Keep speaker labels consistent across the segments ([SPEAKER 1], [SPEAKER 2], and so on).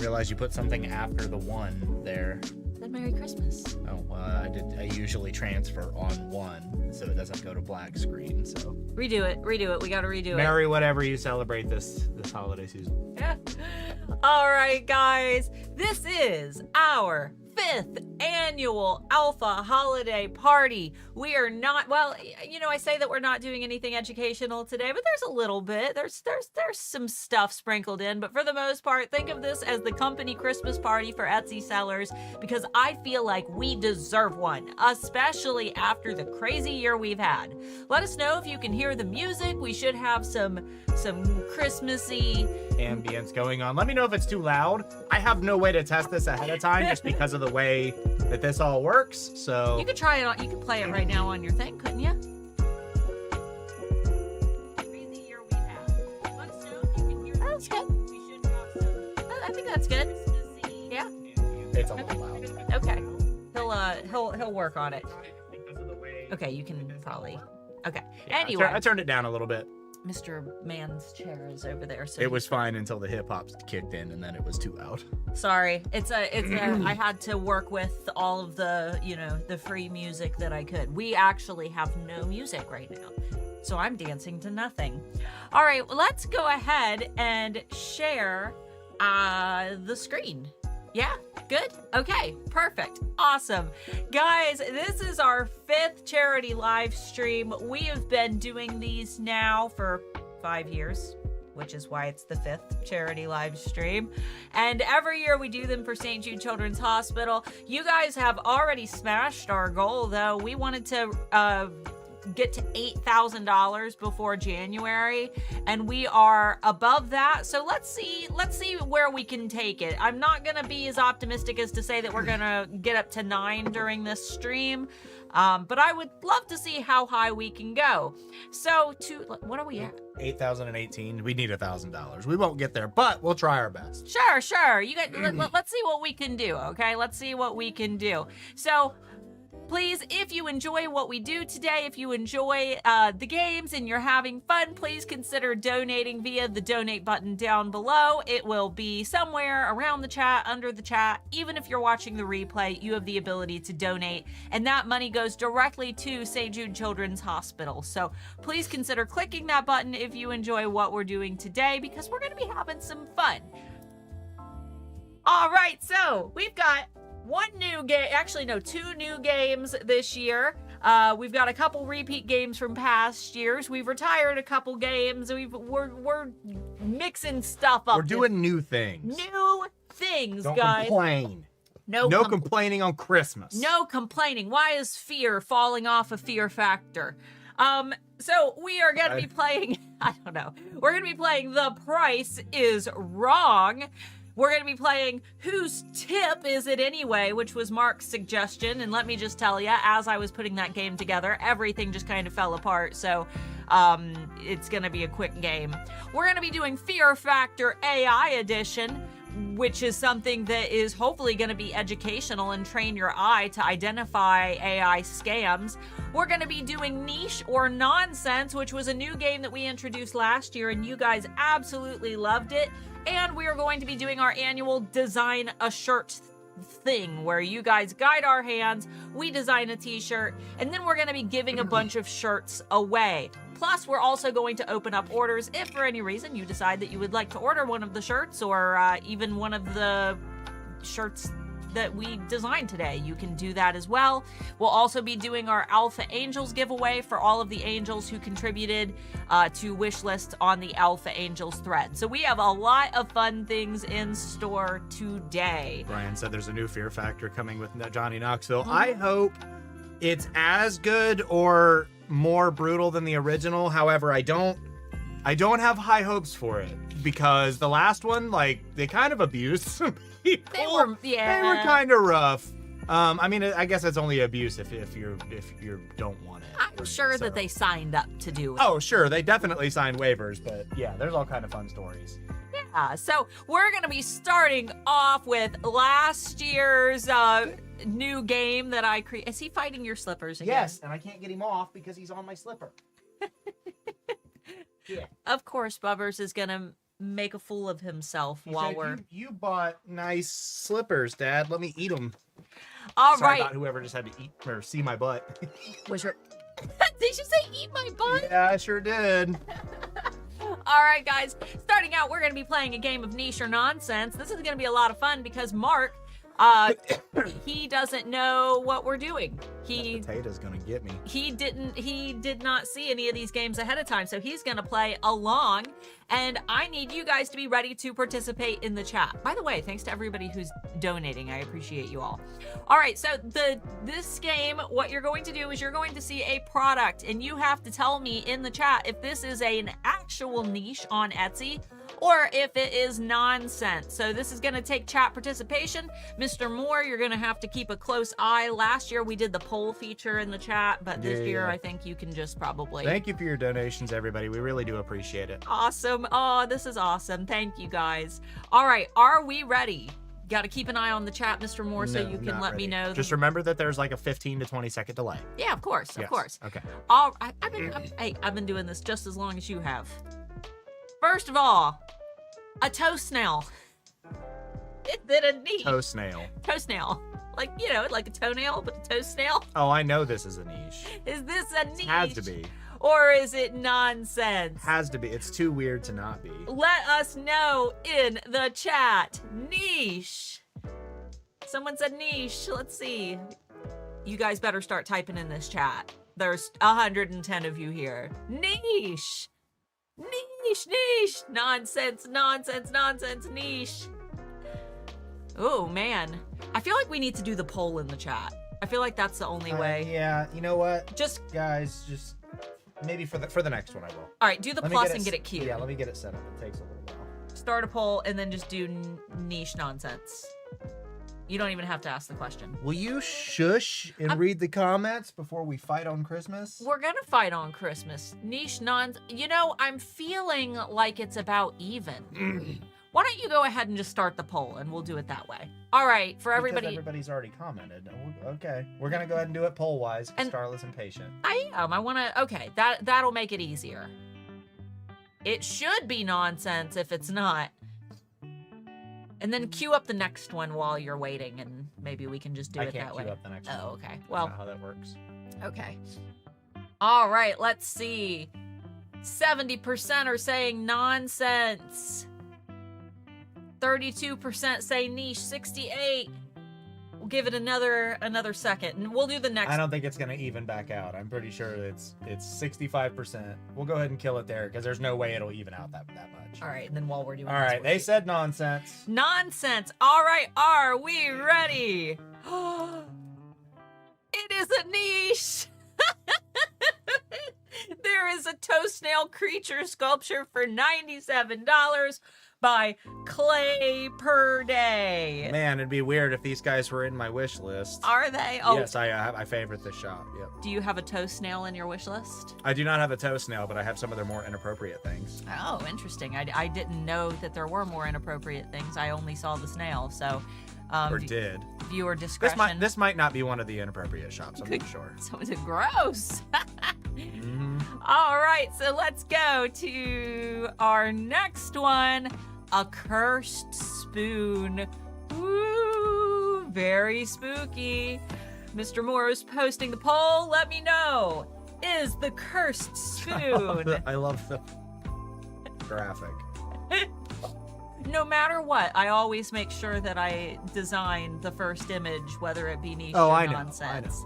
[SPEAKER 1] realize you put something after the 1 there.
[SPEAKER 2] Then Merry Christmas.
[SPEAKER 1] Oh, I usually transfer on 1, so it doesn't go to black screen, so.
[SPEAKER 2] Redo it. We gotta redo it.
[SPEAKER 1] Merry whatever you celebrate this holiday season.
[SPEAKER 2] Yeah. All right, guys. This is our 5th annual Alpha holiday party. We are not, well, I say that we're not doing anything educational today, but there's a little bit. There's some stuff sprinkled in, but for the most part, think of this as the company Christmas party for Etsy sellers, because I feel like we deserve one, especially after the crazy year we've had. Let us know if you can hear the music. We should have some Christmassy
[SPEAKER 1] ambience going on. Let me know if it's too loud. I have no way to test this ahead of time just because of the way that this all works. So
[SPEAKER 2] you could try it on. You could play it right now on your thing, couldn't you? Crazy year we've had. Let us know if you can hear. That's good. We should have some. I think that's good. Yeah.
[SPEAKER 1] It's a little loud.
[SPEAKER 2] Okay. He'll work on it. Okay, you can probably. Okay.
[SPEAKER 1] Yeah,
[SPEAKER 2] anyway,
[SPEAKER 1] I turned it down a little bit.
[SPEAKER 2] Mr. Man's chair is over there. So
[SPEAKER 1] it was fine until the hip hop kicked in, and then it was too loud.
[SPEAKER 2] Sorry, I had to work with all of the, the free music that I could. We actually have no music right now, so I'm dancing to nothing. All right, well, let's go ahead and share the screen. Yeah, good? Okay, perfect. Awesome. Guys, this is our 5th charity live stream. We have been doing these now for 5 years, which is why it's the 5th charity live stream. And every year we do them for St. Jude Children's Hospital. You guys have already smashed our goal, though. We wanted to get to $8,000 before January, and we are above that. So let's see where we can take it. I'm not gonna be as optimistic as to say that we're gonna get up to 9 during this stream, but I would love to see how high we can go. So what are we at?
[SPEAKER 1] 8,018. We need $1,000. We won't get there, but we'll try our best.
[SPEAKER 2] Sure. You guys, let's see what we can do. Okay, let's see what we can do. So please, if you enjoy what we do today, if you enjoy the games and you're having fun, please consider donating via the donate button down below. It will be somewhere around the chat, under the chat. Even if you're watching the replay, you have the ability to donate, and that money goes directly to St. Jude Children's Hospital. So please consider clicking that button if you enjoy what we're doing today, because we're going to be having some fun. All right, so we've got two new games this year. We've got a couple repeat games from past years. We've retired a couple games. We're mixing stuff up.
[SPEAKER 1] We're doing new things.
[SPEAKER 2] New things,
[SPEAKER 1] Don't
[SPEAKER 2] guys.
[SPEAKER 1] Complain. No complaining on Christmas.
[SPEAKER 2] No complaining. Why is fear falling off a Fear Factor? So we are going to be playing, I don't know. We're going to be playing The Price is Wrong. We're going to be playing Whose Tip Is It Anyway, which was Mark's suggestion. And let me just tell you, as I was putting that game together, everything just kind of fell apart. So it's going to be a quick game. We're going to be doing Fear Factor AI Edition, which is something that is hopefully going to be educational and train your eye to identify AI scams. We're going to be doing Niche or Nonsense, which was a new game that we introduced last year, and you guys absolutely loved it. And we are going to be doing our annual Design a Shirt thing, where you guys guide our hands, we design a t-shirt, and then we're going to be giving a bunch of shirts away. Plus, we're also going to open up orders if for any reason you decide that you would like to order one of the shirts, or even one of the shirts that we designed today. You can do that as well. We'll also be doing our Alpha Angels giveaway for all of the angels who contributed to wish lists on the Alpha Angels thread. So we have a lot of fun things in store today.
[SPEAKER 1] Brian said there's a new Fear Factor coming with Johnny Knoxville. I hope it's as good or more brutal than the original. However, I don't have high hopes for it, because the last one, they kind of abused some people. They were kind of rough. I mean, I guess it's only abuse if you don't want it.
[SPEAKER 2] I'm sure that they signed up to do it.
[SPEAKER 1] Oh, sure, they definitely signed waivers, but yeah, there's all kind of fun stories.
[SPEAKER 2] Yeah, so we're gonna be starting off with last year's new game that I created. Is he fighting your slippers again?
[SPEAKER 1] Yes, and I can't get him off because he's on my slipper.
[SPEAKER 2] Yeah. Of course, Bubbers is gonna make a fool of himself
[SPEAKER 1] He
[SPEAKER 2] while
[SPEAKER 1] said,
[SPEAKER 2] we're...
[SPEAKER 1] You bought nice slippers, Dad. Let me eat them.
[SPEAKER 2] All
[SPEAKER 1] Sorry
[SPEAKER 2] right.
[SPEAKER 1] about whoever just had to eat or see my butt.
[SPEAKER 2] Was your... Did you say eat my butt?
[SPEAKER 1] Yeah, I sure did.
[SPEAKER 2] All right, guys. Starting out, we're going to be playing a game of niche or nonsense. This is going to be a lot of fun because Mark, he doesn't know what we're doing.
[SPEAKER 1] That potato's gonna get me.
[SPEAKER 2] He did not see any of these games ahead of time, so he's going to play along, and I need you guys to be ready to participate in the chat. By the way, thanks to everybody who's donating. I appreciate you all. All right, so this game, what you're going to do is you're going to see a product, and you have to tell me in the chat if this is an actual niche on Etsy or if it is nonsense. So this is going to take chat participation. Mr. Moore, you're going to have to keep a close eye. Last year we did the poll feature in the chat, but this year I think you can just probably...
[SPEAKER 1] Thank you for your donations, everybody. We really do appreciate it.
[SPEAKER 2] Awesome. Oh, this is awesome. Thank you, guys. All right, are we ready? Got to keep an eye on the chat, Mr. Moore, so you can let me know.
[SPEAKER 1] Just remember that there's like a 15 to 20 second delay.
[SPEAKER 2] Yeah, of course, of course.
[SPEAKER 1] Okay.
[SPEAKER 2] All right, I've been doing this just as long as you have. First of all, a toe snail. Is it a niche?
[SPEAKER 1] Toe snail.
[SPEAKER 2] Toe snail. Like, you know, like a toenail, but a toe snail.
[SPEAKER 1] Oh, I know this is a niche.
[SPEAKER 2] Is this a niche?
[SPEAKER 1] Has to be.
[SPEAKER 2] Or is it nonsense?
[SPEAKER 1] Has to be. It's too weird to not be.
[SPEAKER 2] Let us know in the chat. Niche. Someone said niche. Let's see. You guys better start typing in this chat. There's 110 of you here. Niche. Niche, niche. Nonsense, nonsense, nonsense, niche. Oh, man. I feel like we need to do the poll in the chat. I feel like that's the only way.
[SPEAKER 1] Yeah, you know what?
[SPEAKER 2] Just...
[SPEAKER 1] Guys, just... Maybe for the next one I will.
[SPEAKER 2] All right, do the plus and get it queued.
[SPEAKER 1] Yeah, let me get it set up. It takes a little while.
[SPEAKER 2] Start a poll and then just do niche nonsense. You don't even have to ask the question.
[SPEAKER 1] Will you shush and read the comments before we fight on Christmas?
[SPEAKER 2] We're gonna fight on Christmas. Niche you know, I'm feeling like it's about even. Why don't you go ahead and just start the poll and we'll do it that way. All right, for everybody.
[SPEAKER 1] Because everybody's already commented. Okay, we're gonna go ahead and do it poll-wise.
[SPEAKER 2] And
[SPEAKER 1] Starla's impatient.
[SPEAKER 2] I am. I wanna, okay, that'll make it easier. It should be nonsense if it's not. And then queue up the next one while you're waiting, and maybe we can just do it that way.
[SPEAKER 1] I can't queue up the next one.
[SPEAKER 2] Oh, okay. Well,
[SPEAKER 1] That's not how that works.
[SPEAKER 2] Okay. All right, let's see. 70% are saying nonsense. 32% say niche. 68. We'll give it another second, and we'll do the next.
[SPEAKER 1] I don't think it's gonna even back out. I'm pretty sure it's 65%. We'll go ahead and kill it there because there's no way it'll even out that much.
[SPEAKER 2] All right, and then while we're doing
[SPEAKER 1] All right, they said nonsense.
[SPEAKER 2] Nonsense. All right, are we ready? It is a niche. There is a toe snail creature sculpture for $97 by Clay Per Day.
[SPEAKER 1] Man, it'd be weird if these guys were in my wish list.
[SPEAKER 2] Are they? Oh,
[SPEAKER 1] yes, I favorite this shop. Yep.
[SPEAKER 2] Do you have a toe snail in your wish list?
[SPEAKER 1] I do not have a toe snail, but I have some of their more inappropriate things.
[SPEAKER 2] Oh, interesting. I didn't know that there were more inappropriate things. I only saw the snail, so...
[SPEAKER 1] or did.
[SPEAKER 2] Viewer discretion.
[SPEAKER 1] This might not be one of the inappropriate shops, I'm not sure.
[SPEAKER 2] So is it gross? All right, so let's go to our next one. A cursed spoon. Ooh, very spooky. Mr. Moore is posting the poll. Let me know. Is the cursed spoon?
[SPEAKER 1] I love the graphic.
[SPEAKER 2] No matter what, I always make sure that I design the first image, whether it be niche or
[SPEAKER 1] I know,
[SPEAKER 2] nonsense.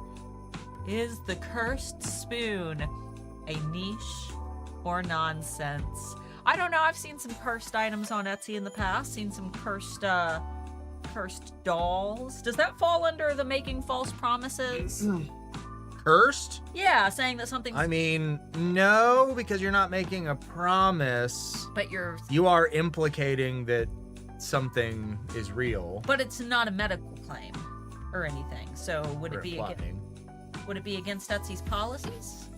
[SPEAKER 2] Is the cursed spoon a niche or nonsense? I don't know. I've seen some cursed items on Etsy in the past. Seen some cursed dolls. Does that fall under the making false promises?
[SPEAKER 1] Cursed?
[SPEAKER 2] Yeah, saying that something's...
[SPEAKER 1] I mean, no, because you're not making a promise.
[SPEAKER 2] But you're...
[SPEAKER 1] You are implicating that something is real.
[SPEAKER 2] But it's not a medical claim or anything. So would it be against Etsy's policies?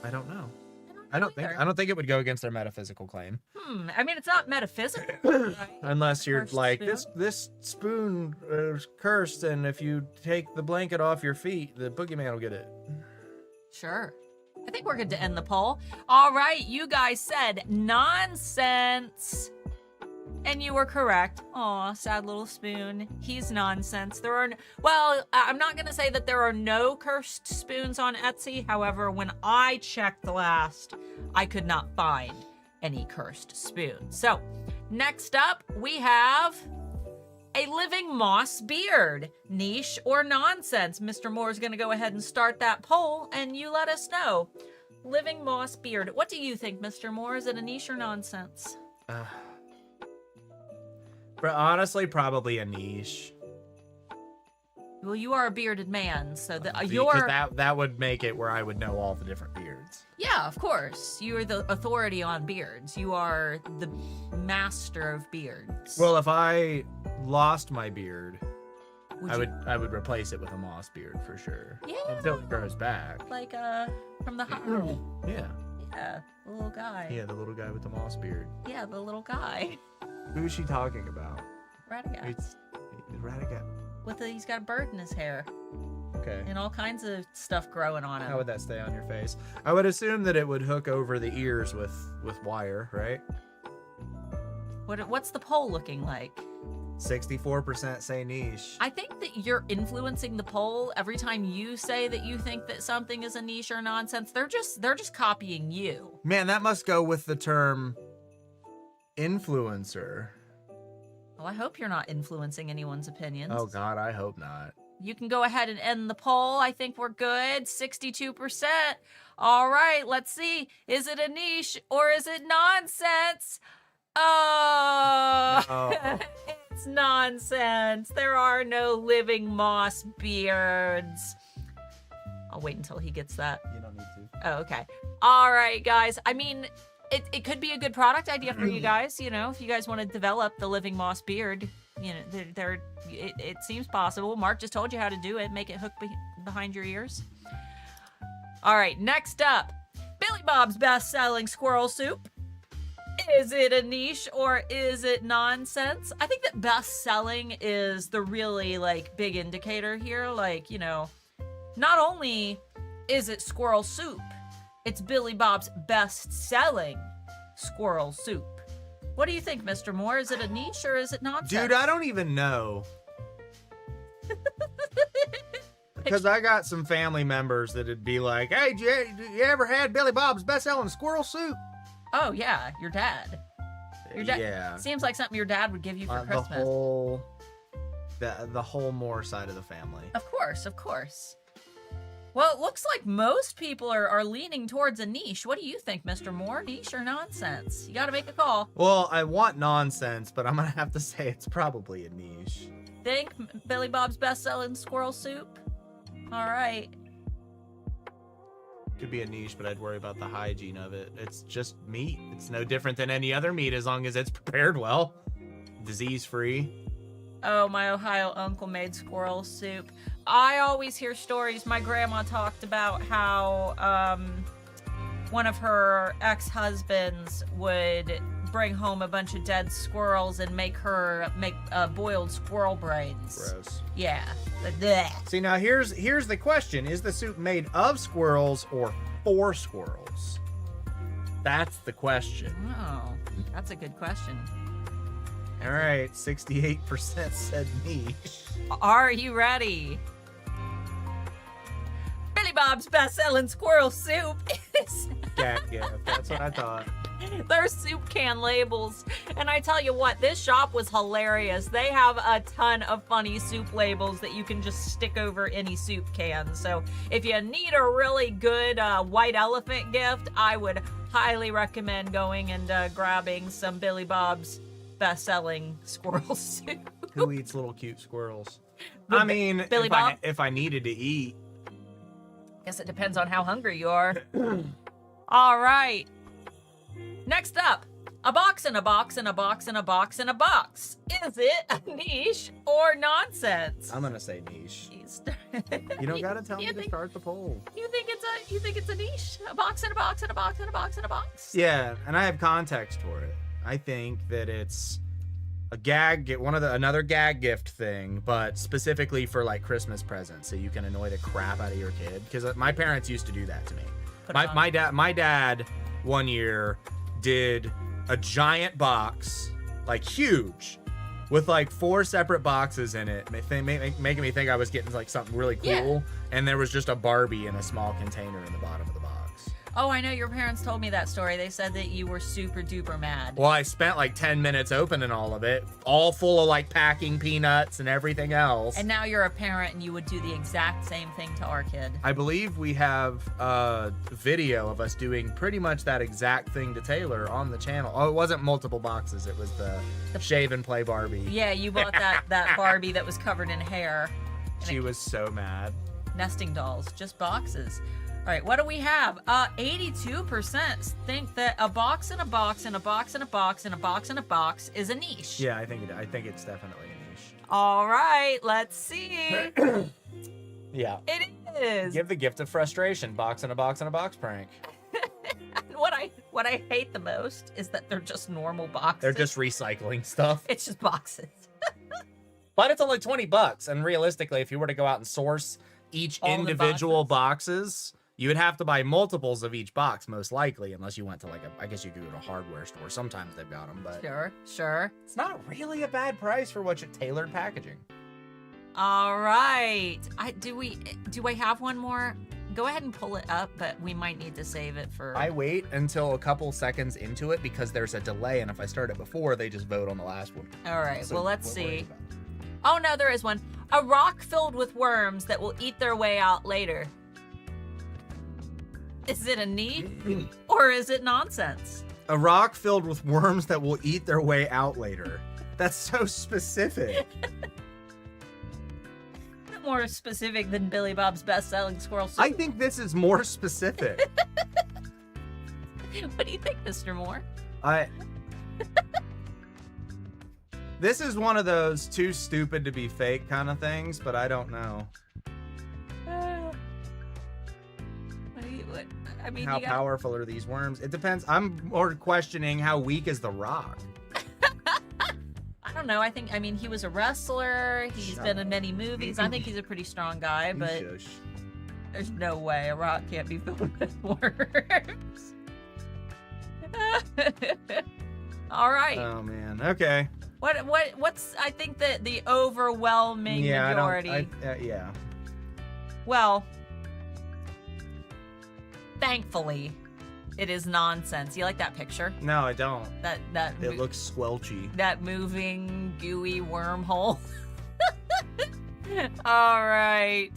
[SPEAKER 1] I don't know. I don't think it would go against their metaphysical claim.
[SPEAKER 2] I mean, it's not metaphysical, right?
[SPEAKER 1] Unless you're like,
[SPEAKER 2] spoon?
[SPEAKER 1] this spoon is cursed, and if you take the blanket off your feet, the boogeyman will get it.
[SPEAKER 2] Sure. I think we're good to end the poll. All right, you guys said nonsense. And you were correct. Aw, sad little spoon. He's nonsense. Well, I'm not going to say that there are no cursed spoons on Etsy. However, when I checked last, I could not find any cursed spoons. So, next up, we have a living moss beard. Niche or nonsense? Mr. Moore's going to go ahead and start that poll, and you let us know. Living moss beard. What do you think, Mr. Moore? Is it a niche or nonsense?
[SPEAKER 1] But honestly, probably a niche.
[SPEAKER 2] Well, you are a bearded man, so
[SPEAKER 1] that would make it where I would know all the different beards.
[SPEAKER 2] Yeah, of course. You are the authority on beards. You are the master of beards.
[SPEAKER 1] Well, if I lost my beard,
[SPEAKER 2] Would
[SPEAKER 1] I would replace it with a moss beard for sure.
[SPEAKER 2] Yeah.
[SPEAKER 1] Until it grows back.
[SPEAKER 2] Like from the Hobbit.
[SPEAKER 1] Yeah.
[SPEAKER 2] Yeah, the little guy.
[SPEAKER 1] Yeah, the little guy with the moss beard.
[SPEAKER 2] Yeah, the little guy.
[SPEAKER 1] Who is she talking about?
[SPEAKER 2] Radigat.
[SPEAKER 1] It's Radigat.
[SPEAKER 2] He's got a bird in his hair
[SPEAKER 1] Okay.
[SPEAKER 2] and all kinds of stuff growing on him.
[SPEAKER 1] How would that stay on your face? I would assume that it would hook over the ears with wire, right?
[SPEAKER 2] What's the poll looking like?
[SPEAKER 1] 64% say niche.
[SPEAKER 2] I think that you're influencing the poll every time you say that you think that something is a niche or nonsense. They're just copying you.
[SPEAKER 1] Man, that must go with the term influencer.
[SPEAKER 2] Well, I hope you're not influencing anyone's opinions.
[SPEAKER 1] Oh God, I hope not.
[SPEAKER 2] You can go ahead and end the poll. I think we're good. 62%. All right, let's see. Is it a niche or is it nonsense? Oh,
[SPEAKER 1] No.
[SPEAKER 2] it's nonsense. There are no living moss beards. I'll wait until he gets that.
[SPEAKER 1] You don't need to.
[SPEAKER 2] Oh, okay. All right, guys. I mean, it could be a good product idea for you guys. You know, if you guys want to develop the living moss beard, you know, it seems possible. Mark just told you how to do it. Make it hook behind your ears. All right, next up, Billy Bob's best-selling squirrel soup. Is it a niche or is it nonsense? I think that best-selling is the really, big indicator here. Like, you know, not only is it squirrel soup, it's Billy Bob's best-selling squirrel soup. What do you think, Mr. Moore? Is it a niche or is it nonsense?
[SPEAKER 1] Dude, I don't even know. Because I got some family members that'd be like, hey, you ever had Billy Bob's best-selling squirrel soup?
[SPEAKER 2] Oh, yeah, your dad. Your dad.
[SPEAKER 1] Yeah.
[SPEAKER 2] Seems like something your dad would give you for Christmas.
[SPEAKER 1] The whole Moore side of the family.
[SPEAKER 2] Of course, of course. Well, it looks like most people are leaning towards a niche. What do you think, Mr. Moore? Niche or nonsense? You got to make a call.
[SPEAKER 1] Well, I want nonsense, but I'm going to have to say it's probably a niche.
[SPEAKER 2] Think Billy Bob's best-selling squirrel soup? All right.
[SPEAKER 1] Could be a niche, but I'd worry about the hygiene of it. It's just meat. It's no different than any other meat as long as it's prepared well. Disease-free.
[SPEAKER 2] Oh, my Ohio uncle made squirrel soup. I always hear stories. My grandma talked about how one of her ex-husbands would bring home a bunch of dead squirrels and make boiled squirrel brains.
[SPEAKER 1] Gross.
[SPEAKER 2] Yeah. Blech.
[SPEAKER 1] See, now here's the question. Is the soup made of squirrels or for squirrels? That's the question.
[SPEAKER 2] Oh, that's a good question.
[SPEAKER 1] All right, 68% said niche.
[SPEAKER 2] Are you ready? Billy Bob's best-selling squirrel soup is...
[SPEAKER 1] Gag gift. That's what I thought.
[SPEAKER 2] They're soup can labels. And I tell you what, this shop was hilarious. They have a ton of funny soup labels that you can just stick over any soup can. So if you need a really good white elephant gift, I would highly recommend going and grabbing some Billy Bob's best-selling squirrel soup.
[SPEAKER 1] Who eats little cute squirrels? I mean,
[SPEAKER 2] Billy Bob?
[SPEAKER 1] if I needed to eat.
[SPEAKER 2] Guess it depends on how hungry you are. All right. Next up, a box and a box and a box and a box and a box. Is it a niche or nonsense?
[SPEAKER 1] I'm gonna say niche. You don't gotta tell me to start the poll.
[SPEAKER 2] You think it's a niche? A box and a box and a box and a box and a box?
[SPEAKER 1] Yeah, and I have context for it. I think that it's a another gag gift thing, but specifically for Christmas presents, so you can annoy the crap out of your kid. Because my parents used to do that to me. My dad one year did a giant box, like huge, with like 4 separate boxes in it, making me think I was getting like something really cool.
[SPEAKER 2] Yeah.
[SPEAKER 1] And there was just a Barbie in a small container in the bottom of the box.
[SPEAKER 2] Oh, I know your parents told me that story. They said that you were super duper mad.
[SPEAKER 1] Well, I spent like 10 minutes opening all of it, all full of like packing peanuts and everything else.
[SPEAKER 2] And now you're a parent and you would do the exact same thing to our kid.
[SPEAKER 1] I believe we have a video of us doing pretty much that exact thing to Taylor on the channel. Oh, it wasn't multiple boxes. It was the Shave and Play Barbie.
[SPEAKER 2] Yeah, you bought that Barbie that was covered in hair.
[SPEAKER 1] She was so mad.
[SPEAKER 2] Nesting dolls, just boxes. All right, what do we have? 82% think that a box and a box and a box and a box and a box and a box is a niche.
[SPEAKER 1] Yeah, I think it's definitely a niche.
[SPEAKER 2] All right, let's see.
[SPEAKER 1] Yeah.
[SPEAKER 2] It is.
[SPEAKER 1] Give the gift of frustration. Box and a box and a box prank.
[SPEAKER 2] What I hate the most is that they're just normal boxes.
[SPEAKER 1] They're just recycling stuff.
[SPEAKER 2] It's just boxes.
[SPEAKER 1] But it's only $20, and realistically, if you were to go out and source each
[SPEAKER 2] All the
[SPEAKER 1] individual boxes, you would have to buy multiples of each box, most likely, unless you went to like I guess you could go to a hardware store. Sometimes they've got them, but
[SPEAKER 2] Sure.
[SPEAKER 1] it's not really a bad price for what you tailored packaging.
[SPEAKER 2] All right. Do I have one more? Go ahead and pull it up, but we might need to save it for...
[SPEAKER 1] I wait until a couple seconds into it because there's a delay, and if I start it before, they just vote on the last one.
[SPEAKER 2] All right,
[SPEAKER 1] So
[SPEAKER 2] well, let's
[SPEAKER 1] we'll worry
[SPEAKER 2] see.
[SPEAKER 1] about it.
[SPEAKER 2] Oh, no, there is one. A rock filled with worms that will eat their way out later. Is it a need or is it nonsense?
[SPEAKER 1] A rock filled with worms that will eat their way out later. That's so specific.
[SPEAKER 2] More specific than Billy Bob's best-selling squirrel soup.
[SPEAKER 1] I think this is more specific.
[SPEAKER 2] What do you think, Mr. Moore?
[SPEAKER 1] This is one of those too stupid to be fake kind of things, but I don't know.
[SPEAKER 2] I mean,
[SPEAKER 1] How powerful are these worms? It depends. I'm more questioning how weak is the rock.
[SPEAKER 2] I don't know. I mean, he was a wrestler. He's
[SPEAKER 1] Shut
[SPEAKER 2] been
[SPEAKER 1] up.
[SPEAKER 2] in many movies. I think he's a pretty strong guy, but
[SPEAKER 1] Shush.
[SPEAKER 2] there's no way a rock can't be filled with worms. All right.
[SPEAKER 1] Oh man. Okay.
[SPEAKER 2] What's I think that the overwhelming majority.
[SPEAKER 1] Yeah.
[SPEAKER 2] Well, thankfully, it is nonsense. You like that picture?
[SPEAKER 1] No, I don't.
[SPEAKER 2] It
[SPEAKER 1] looks squelchy.
[SPEAKER 2] That moving gooey wormhole. All right.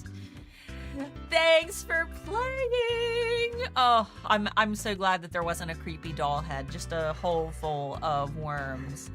[SPEAKER 2] Thanks for playing. Oh, I'm so glad that there wasn't a creepy doll head, just a hole full of worms.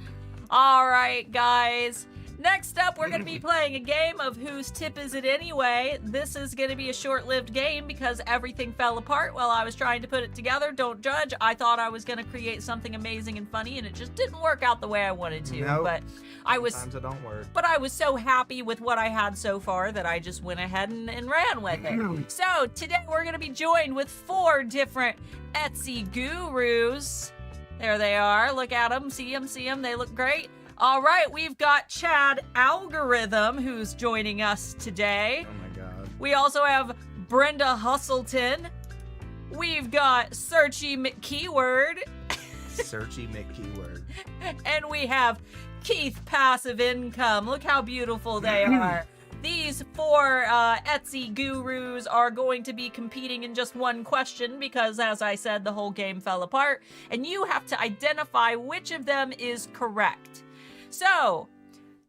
[SPEAKER 2] All right, guys. Next up, we're going to be playing a game of Whose Tip Is It Anyway? This is going to be a short-lived game because everything fell apart while I was trying to put it together. Don't judge. I thought I was going to create something amazing and funny, and it just didn't work out the way I wanted to.
[SPEAKER 1] Nope.
[SPEAKER 2] But
[SPEAKER 1] Sometimes it don't work.
[SPEAKER 2] But I was so happy with what I had so far that I just went ahead and ran with it. So today we're going to be joined with 4 different Etsy gurus. There they are. Look at them. See them. They look great. All right, we've got Chad Algorithm, who's joining us today.
[SPEAKER 1] Oh my god.
[SPEAKER 2] We also have Brenda Hustleton. We've got Searchy McKeyword.
[SPEAKER 1] Searchy McKeyword.
[SPEAKER 2] And we have Keith Passive Income. Look how beautiful they are. These 4 Etsy gurus are going to be competing in just one question because, as I said, the whole game fell apart. And you have to identify which of them is correct. So,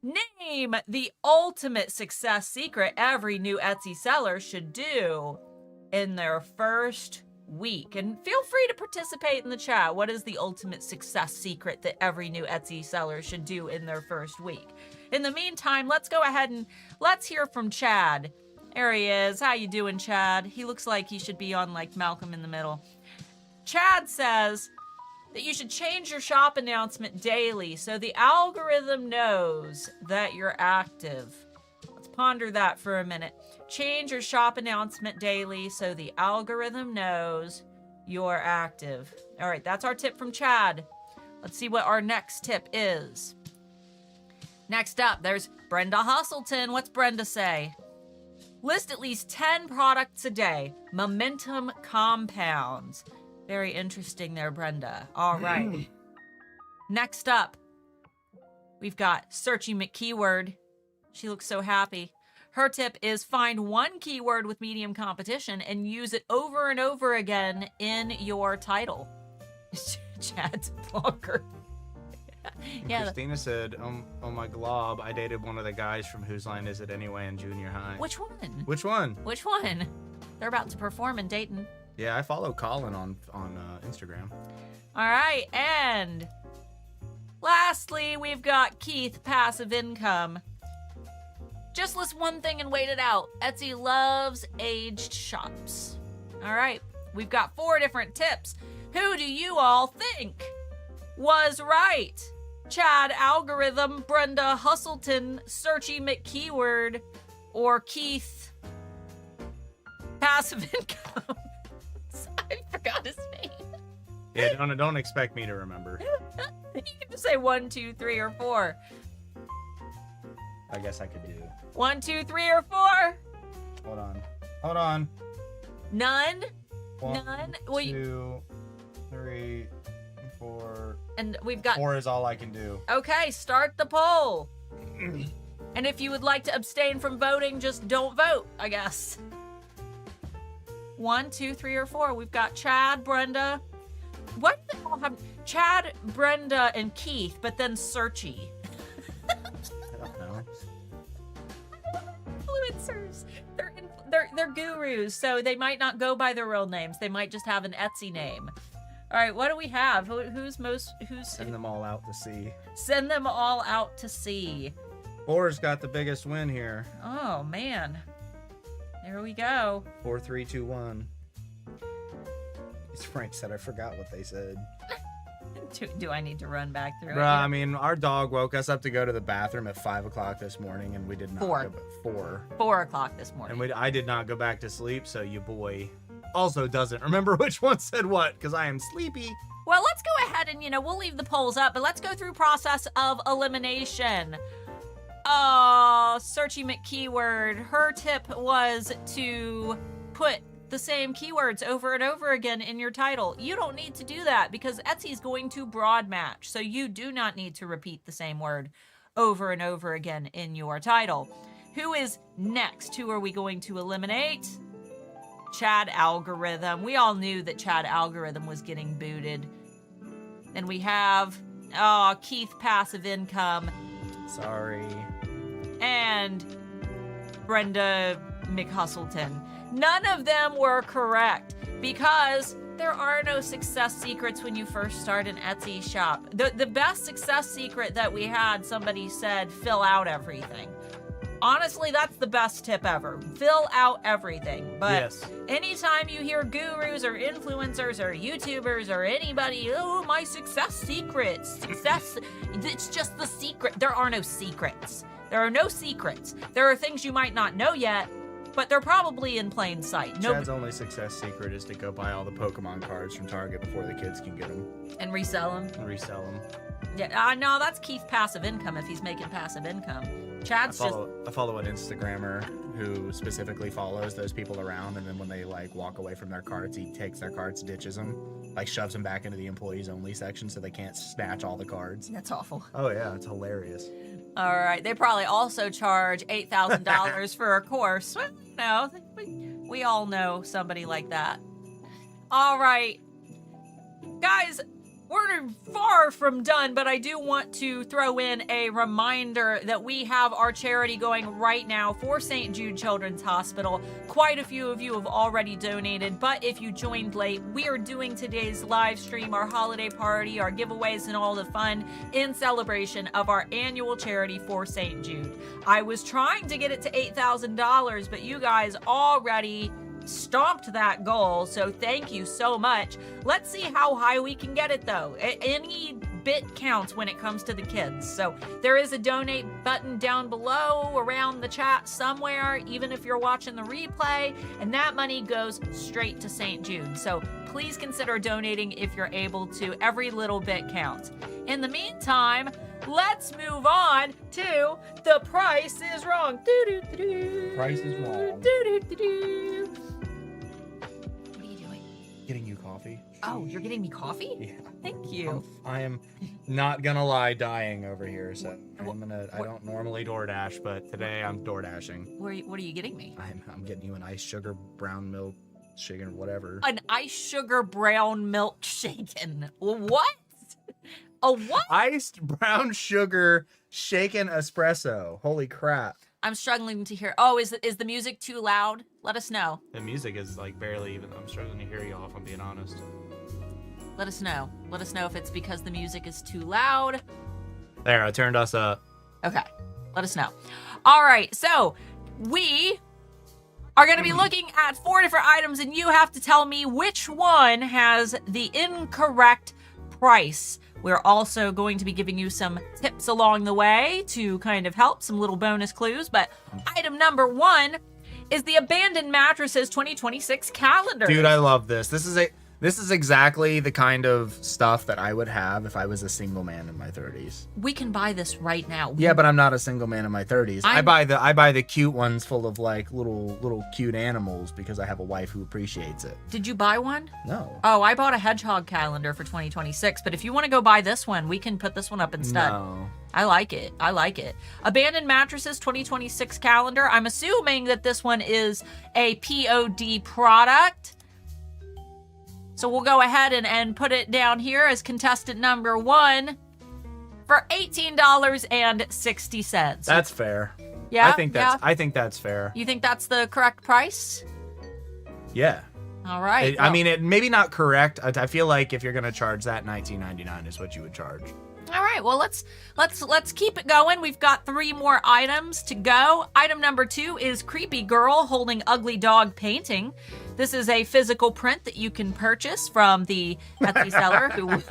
[SPEAKER 2] name the ultimate success secret every new Etsy seller should do in their first week. And feel free to participate in the chat. What is the ultimate success secret that every new Etsy seller should do in their first week? In the meantime, let's go ahead and let's hear from Chad. There he is. How you doing, Chad? He looks like he should be on like Malcolm in the Middle. Chad says that you should change your shop announcement daily so the algorithm knows that you're active. Let's ponder that for a minute. Change your shop announcement daily so the algorithm knows you're active. All right, that's our tip from Chad. Let's see what our next tip is. Next up, there's Brenda Hustleton. What's Brenda say? List at least 10 products a day. Momentum compounds. Very interesting there, Brenda. All right. Next up, We've got Searchy McKeyword. She looks so happy. Her tip is find one keyword with medium competition and use it over and over again in your title. Chad's blogger. Yeah.
[SPEAKER 1] Christina said, "Oh my glob, I dated one of the guys from Whose Line Is It Anyway in junior high."
[SPEAKER 2] Which one?
[SPEAKER 1] Which one?
[SPEAKER 2] Which one? They're about to perform in Dayton.
[SPEAKER 1] Yeah, I follow Colin on Instagram.
[SPEAKER 2] All right, and lastly, we've got Keith, passive income. Just list one thing and wait it out. Etsy loves aged shops. All right, we've got 4 different tips. Who do you all think was right? Chad Algorithm, Brenda Hustleton, Searchy McKeyword, or Keith Passive Income? I forgot his name.
[SPEAKER 1] Yeah, don't expect me to remember.
[SPEAKER 2] You can just say 1, 2, 3, or 4.
[SPEAKER 1] I guess I could do
[SPEAKER 2] 1, 2, 3, or 4.
[SPEAKER 1] Hold on.
[SPEAKER 2] None.
[SPEAKER 1] 1,
[SPEAKER 2] None.
[SPEAKER 1] 2, 3, 4.
[SPEAKER 2] And we've got
[SPEAKER 1] 4 is all I can do.
[SPEAKER 2] Okay, start the poll. And if you would like to abstain from voting, just don't vote, I guess. 1, 2, 3, or 4. We've got Chad, Brenda. What do they all have? Chad, Brenda, and Keith, but then Searchy.
[SPEAKER 1] I don't know.
[SPEAKER 2] Influencers. They're gurus, so they might not go by their real names. They might just have an Etsy name. All right, what do we have? Who's
[SPEAKER 1] Send them all out to sea.
[SPEAKER 2] Send them all out to sea.
[SPEAKER 1] 4's got the biggest win here.
[SPEAKER 2] Oh man. There we go.
[SPEAKER 1] 4, 3, 2, 1. As Frank said, I forgot what they said.
[SPEAKER 2] Do I need to run back through it?
[SPEAKER 1] Bruh, I mean, our dog woke us up to go to the bathroom at 5 o'clock this morning, and we did not
[SPEAKER 2] 4.
[SPEAKER 1] go back. 4.
[SPEAKER 2] 4 o'clock this morning.
[SPEAKER 1] And I did not go back to sleep, so you boy also doesn't remember which one said what, because I am sleepy.
[SPEAKER 2] Well, let's go ahead and, we'll leave the polls up, but let's go through process of elimination. Searchy McKeyword, her tip was to put the same keywords over and over again in your title. You don't need to do that because Etsy's going to broad match, so you do not need to repeat the same word over and over again in your title. Who is next? Who are we going to eliminate? Chad Algorithm. We all knew that Chad Algorithm was getting booted. And we have Keith Passive Income.
[SPEAKER 1] Sorry.
[SPEAKER 2] And Brenda McHustleton. None of them were correct because there are no success secrets when you first start an Etsy shop. The best success secret that we had, somebody said, fill out everything. Honestly, that's the best tip ever. Fill out everything. But
[SPEAKER 1] yes.
[SPEAKER 2] Anytime you hear gurus or influencers or YouTubers or anybody, oh, my success secrets, it's just the secret. There are no secrets. There are no secrets. There are things you might not know yet, but they're probably in plain sight.
[SPEAKER 1] Chad's only success secret is to go buy all the Pokemon cards from Target before the kids can get them.
[SPEAKER 2] And resell them. Yeah, no, that's Keith Passive Income if he's making passive income. Chad's
[SPEAKER 1] I follow an Instagrammer who specifically follows those people around, and then when they walk away from their carts, he takes their carts, ditches them, shoves them back into the employees only section so they can't snatch all the cards.
[SPEAKER 2] That's awful.
[SPEAKER 1] Oh yeah, it's hilarious.
[SPEAKER 2] All right, they probably also charge $8,000 for a course. Well, no, we all know somebody like that. All right, guys. We're far from done, but I do want to throw in a reminder that we have our charity going right now for St. Jude Children's Hospital. Quite a few of you have already donated, but if you joined late, we are doing today's live stream, our holiday party, our giveaways, and all the fun in celebration of our annual charity for St. Jude. I was trying to get it to $8,000, but you guys already stomped that goal, so thank you so much. Let's see how high we can get it though. Any bit counts when it comes to the kids. So there is a donate button down below around the chat somewhere, even if you're watching the replay, and that money goes straight to St. Jude. So please consider donating if you're able to. Every little bit counts. In the meantime, let's move on to The Price is Wrong.
[SPEAKER 1] Price is Wrong.
[SPEAKER 2] What are you doing?
[SPEAKER 1] Getting you coffee. coffee.
[SPEAKER 2] Oh, you're getting me coffee?
[SPEAKER 1] Yeah.
[SPEAKER 2] Thank you.
[SPEAKER 1] I am not gonna lie, dying over here. So I don't normally DoorDash, but today I'm DoorDashing.
[SPEAKER 2] What are you getting me?
[SPEAKER 1] I'm getting you an iced sugar brown milk shaken whatever.
[SPEAKER 2] An iced sugar brown milk shaken. What? A what?
[SPEAKER 1] Iced brown sugar shaken espresso. Holy crap.
[SPEAKER 2] I'm struggling to hear. Oh, is the music too loud? Let us know.
[SPEAKER 1] The music is like barely even. I'm struggling to hear y'all if I'm being honest.
[SPEAKER 2] Let us know. Let us know if it's because the music is too loud.
[SPEAKER 1] There, I turned us up.
[SPEAKER 2] Okay. Let us know. All right. So we are going to be looking at 4 different items, and you have to tell me which one has the incorrect price. We're also going to be giving you some tips along the way to kind of help, some little bonus clues. But item number 1 is the Abandoned Mattresses 2026 calendar.
[SPEAKER 1] Dude, I love this. This is exactly the kind of stuff that I would have if I was a single man in my 30s.
[SPEAKER 2] We can buy this right now.
[SPEAKER 1] Yeah, but I'm not a single man in my 30s. I buy the cute ones full of like little cute animals because I have a wife who appreciates it.
[SPEAKER 2] Did you buy one?
[SPEAKER 1] No.
[SPEAKER 2] Oh, I bought a hedgehog calendar for 2026, but if you want to go buy this one, we can put this one up instead.
[SPEAKER 1] No.
[SPEAKER 2] I like it. I like it. Abandoned Mattresses 2026 calendar. I'm assuming that this one is a POD product. So we'll go ahead and put it down here as contestant number 1 for $18.60.
[SPEAKER 1] That's fair.
[SPEAKER 2] Yeah,
[SPEAKER 1] I think that's fair.
[SPEAKER 2] You think that's the correct price?
[SPEAKER 1] Yeah.
[SPEAKER 2] All right.
[SPEAKER 1] I mean, it maybe not correct. I feel like if you're gonna charge that, $19.99 is what you would charge.
[SPEAKER 2] All right. Well, let's keep it going. We've got 3 more items to go. Item number 2 is Creepy Girl Holding Ugly Dog Painting. This is a physical print that you can purchase from the Etsy seller who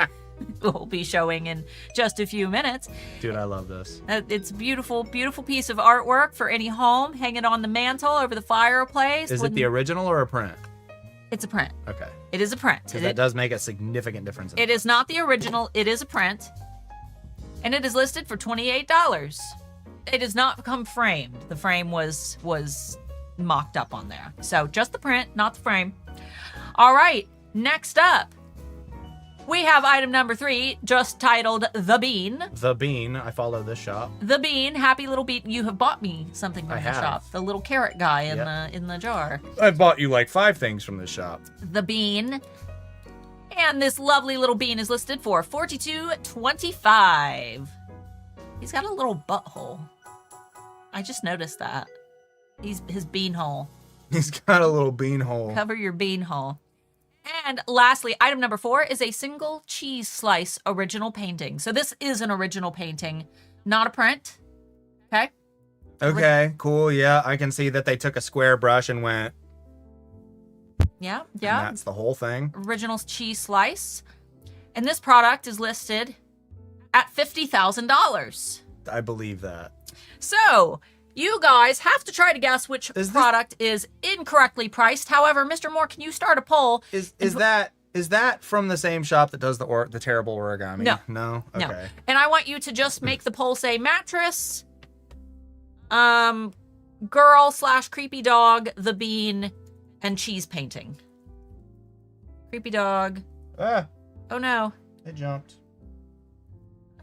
[SPEAKER 2] will be showing in just a few minutes.
[SPEAKER 1] Dude, I love this.
[SPEAKER 2] It's a beautiful, beautiful piece of artwork for any home. Hang it on the mantle over the fireplace.
[SPEAKER 1] Is it the original or a print?
[SPEAKER 2] It's a print.
[SPEAKER 1] Okay.
[SPEAKER 2] It is a print.
[SPEAKER 1] Because that does make a significant difference.
[SPEAKER 2] It is not the original. It is a print. And it is listed for $28. It does not come framed. The frame was mocked up on there. So just the print, not the frame. All right, next up, we have item number 3, just titled The Bean.
[SPEAKER 1] The Bean. I follow this shop.
[SPEAKER 2] The Bean, happy little bean. You have bought me something from the
[SPEAKER 1] have.
[SPEAKER 2] shop. The little carrot guy in the jar.
[SPEAKER 1] I've bought you like 5 things from this shop.
[SPEAKER 2] The Bean. And this lovely little bean is listed for $42.25. He's got a little butthole. I just noticed that. His bean hole.
[SPEAKER 1] He's got a little bean hole.
[SPEAKER 2] Cover your bean hole. And lastly, item number 4 is a single cheese slice original painting. So this is an original painting, not a print. Okay?
[SPEAKER 1] Okay, cool. Yeah, I can see that they took a square brush and went.
[SPEAKER 2] Yeah.
[SPEAKER 1] And that's the whole thing.
[SPEAKER 2] Original cheese slice. And this product is listed at $50,000.
[SPEAKER 1] I believe that.
[SPEAKER 2] So, you guys have to try to guess which product is incorrectly priced. However, Mr. Moore, can you start a poll?
[SPEAKER 1] Is that from the same shop that does the terrible origami?
[SPEAKER 2] No.
[SPEAKER 1] No? Okay.
[SPEAKER 2] No. And I want you to just make the poll say mattress, girl/creepy dog, the bean, and cheese painting. Creepy dog.
[SPEAKER 1] Ah,
[SPEAKER 2] Oh no.
[SPEAKER 1] it jumped.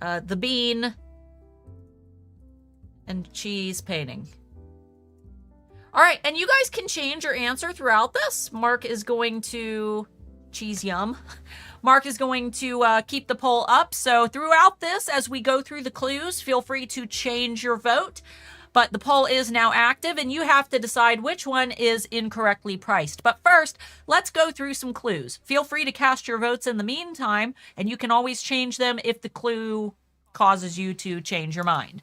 [SPEAKER 2] The bean and cheese painting. All right, and you guys can change your answer throughout this. Mark is going to cheese yum. Mark is going to keep the poll up. So throughout this, as we go through the clues, feel free to change your vote. But the poll is now active, and you have to decide which one is incorrectly priced. But first, let's go through some clues. Feel free to cast your votes in the meantime, and you can always change them if the clue causes you to change your mind.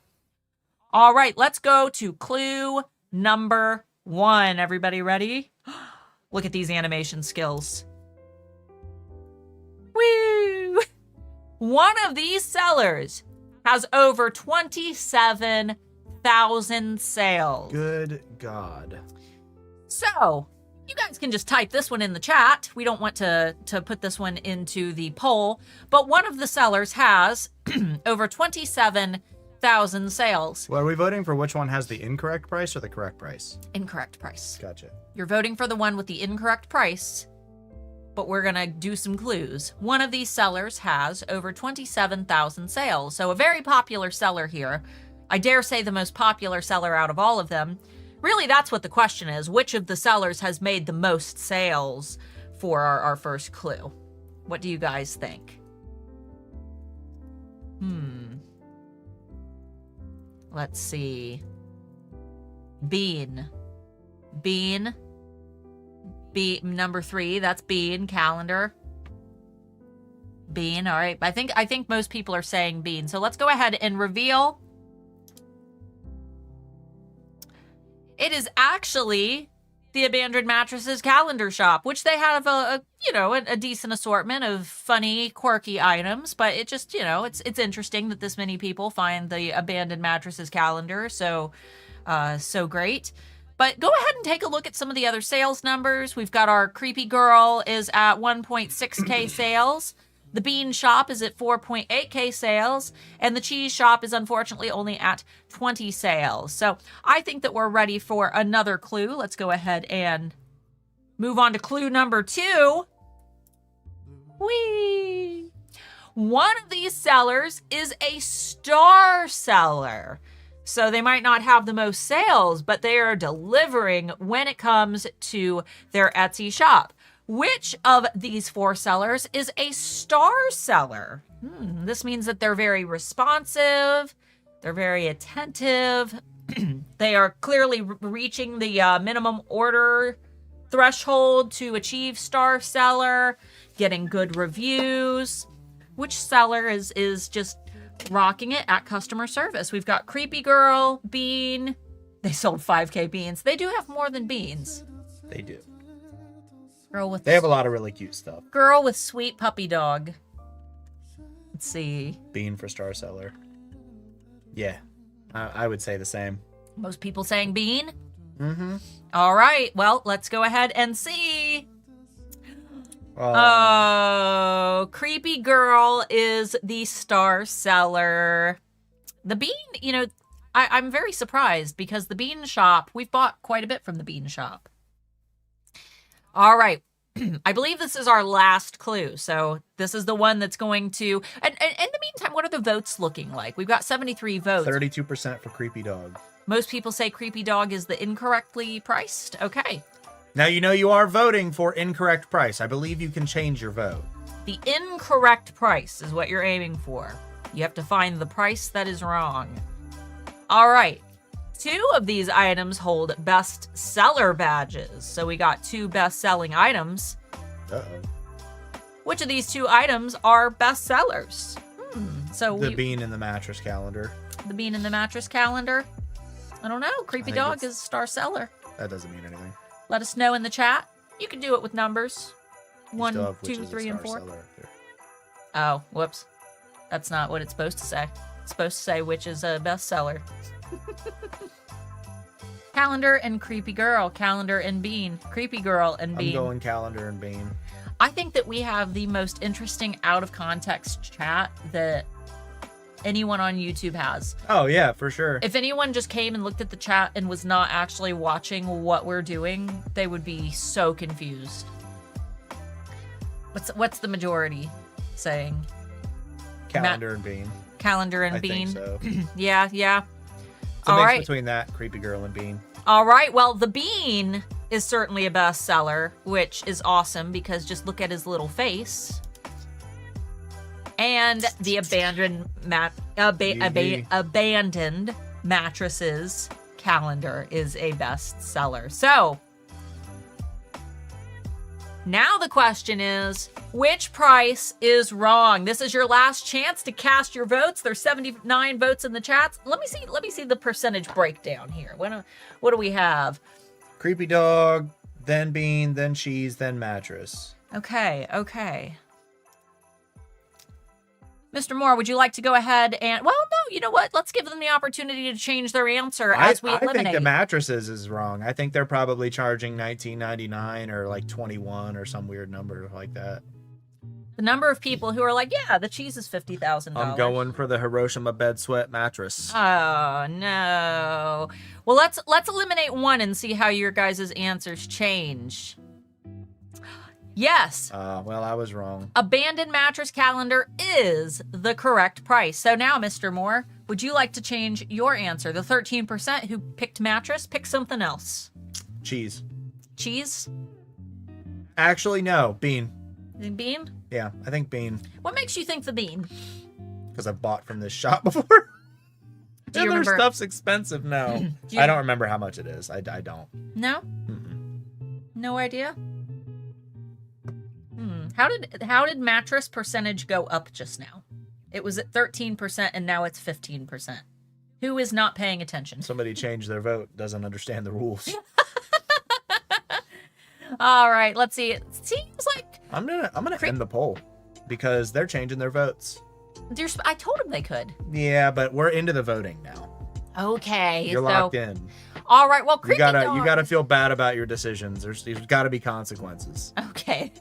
[SPEAKER 2] All right, let's go to clue number 1. Everybody ready? Look at these animation skills. Woo! One of these sellers has over 27,000 sales.
[SPEAKER 1] Good God.
[SPEAKER 2] So, you guys can just type this one in the chat. We don't want to put this one into the poll, but one of the sellers has over 27,000 sales.
[SPEAKER 1] Well, are we voting for which one has the incorrect price or the correct price?
[SPEAKER 2] Incorrect price.
[SPEAKER 1] Gotcha.
[SPEAKER 2] You're voting for the one with the incorrect price. but we're going to do some clues. One of these sellers has over 27,000 sales, so a very popular seller here. I dare say the most popular seller out of all of them. Really, that's what the question is. Which of the sellers has made the most sales for our first clue? What do you guys think? Let's see. Bean. Number 3, that's Bean, calendar. Bean, all right. I think most people are saying Bean. So let's go ahead and reveal. It is actually the Abandoned Mattresses calendar shop, which they have a decent assortment of funny, quirky items, but it just, it's interesting that this many people find the Abandoned Mattresses calendar so great. But go ahead and take a look at some of the other sales numbers. We've got our Creepy Girl is at 1.6K sales. The Bean Shop is at 4.8K sales. And the Cheese Shop is unfortunately only at 20 sales. So I think that we're ready for another clue. Let's go ahead and move on to clue number 2. Whee! One of these sellers is a star seller. So they might not have the most sales, but they are delivering when it comes to their Etsy shop. Which of these 4 sellers is a star seller? This means that they're very responsive, they're very attentive, they are clearly reaching the minimum order threshold to achieve star seller, getting good reviews. Which seller is just rocking it at customer service? We've got Creepy Girl, Bean. They sold 5K beans. They do have more than beans.
[SPEAKER 1] They do.
[SPEAKER 2] They
[SPEAKER 1] have a lot of really cute stuff.
[SPEAKER 2] Girl with sweet puppy dog. Let's see.
[SPEAKER 1] Bean for star seller. Yeah, I would say the same.
[SPEAKER 2] Most people saying Bean? Mm-hmm. All right, well, let's go ahead and see. Oh, Creepy Girl is the star seller. The Bean, I'm very surprised because the Bean Shop, we've bought quite a bit from the Bean Shop. All right. I believe this is our last clue. So this is the one that's going to... And in the meantime, what are the votes looking like? We've got 73 votes.
[SPEAKER 1] 32% for Creepy Dog.
[SPEAKER 2] Most people say Creepy Dog is the incorrectly priced. Okay.
[SPEAKER 1] Now you are voting for incorrect price. I believe you can change your vote.
[SPEAKER 2] The incorrect price is what you're aiming for. You have to find the price that is wrong. All right. 2 of these items hold best seller badges. So we got 2 best-selling items.
[SPEAKER 1] Uh-oh.
[SPEAKER 2] Which of these 2 items are best sellers? So
[SPEAKER 1] the Bean in the mattress calendar.
[SPEAKER 2] The Bean in the mattress calendar? I don't know. Creepy Dog is a star seller.
[SPEAKER 1] That doesn't mean anything.
[SPEAKER 2] Let us know in the chat. You can do it with numbers. 1, 2, 3, and 4. Oh, whoops. That's not what it's supposed to say. It's supposed to say which is a bestseller. Calendar and Creepy Girl. Calendar and Bean. Creepy Girl and Bean.
[SPEAKER 1] I'm going Calendar and Bean.
[SPEAKER 2] I think that we have the most interesting out-of-context chat that anyone on YouTube has.
[SPEAKER 1] Oh, yeah, for sure.
[SPEAKER 2] If anyone just came and looked at the chat and was not actually watching what we're doing, they would be so confused. What's the majority saying?
[SPEAKER 1] Calendar and Bean.
[SPEAKER 2] Calendar and Bean.
[SPEAKER 1] I think so.
[SPEAKER 2] Yeah.
[SPEAKER 1] It's a mix between that, Creepy Girl, and Bean.
[SPEAKER 2] All right. Well, the Bean is certainly a bestseller, which is awesome because just look at his little face. And the abandoned mattresses calendar is a bestseller. So now the question is, which price is wrong? This is your last chance to cast your votes. There's 79 votes in the chats. Let me see the percentage breakdown here. What do we have?
[SPEAKER 1] Creepy Dog, then Bean, then Cheese, then Mattress.
[SPEAKER 2] Okay. Mr. Moore, would you like to go ahead and... Well, no, you know what? Let's give them the opportunity to change their answer as we eliminate.
[SPEAKER 1] I think the mattresses is wrong. I think they're probably charging $19.99 or like 21 or some weird number like that.
[SPEAKER 2] The number of people who are like, yeah, the cheese is $50,000.
[SPEAKER 1] I'm going for the Hiroshima bed sweat mattress.
[SPEAKER 2] Oh, no. Well, let's eliminate one and see how your guys' answers change. Yes.
[SPEAKER 1] Well, I was wrong.
[SPEAKER 2] Abandoned mattress calendar is the correct price. So now, Mr. Moore, would you like to change your answer? The 13% who picked mattress, pick something else.
[SPEAKER 1] Cheese.
[SPEAKER 2] Cheese?
[SPEAKER 1] Actually, no. Bean.
[SPEAKER 2] Bean?
[SPEAKER 1] Yeah, I think bean.
[SPEAKER 2] What makes you think the bean?
[SPEAKER 1] Because I've bought from this shop before.
[SPEAKER 2] Do you
[SPEAKER 1] and their
[SPEAKER 2] remember?
[SPEAKER 1] stuff's expensive. No. I don't remember how much it is. I don't.
[SPEAKER 2] No?
[SPEAKER 1] Mm-mm.
[SPEAKER 2] No idea? How did mattress percentage go up just now? It was at 13% and now it's 15%. Who is not paying attention?
[SPEAKER 1] Somebody changed their vote, doesn't understand the rules.
[SPEAKER 2] All right, let's see. It seems like
[SPEAKER 1] I'm gonna end the poll because they're changing their votes.
[SPEAKER 2] I told them they could.
[SPEAKER 1] Yeah, but we're into the voting now.
[SPEAKER 2] Okay,
[SPEAKER 1] You're locked in.
[SPEAKER 2] All right, well,
[SPEAKER 1] You gotta feel bad about your decisions. There's got to be consequences.
[SPEAKER 2] Okay.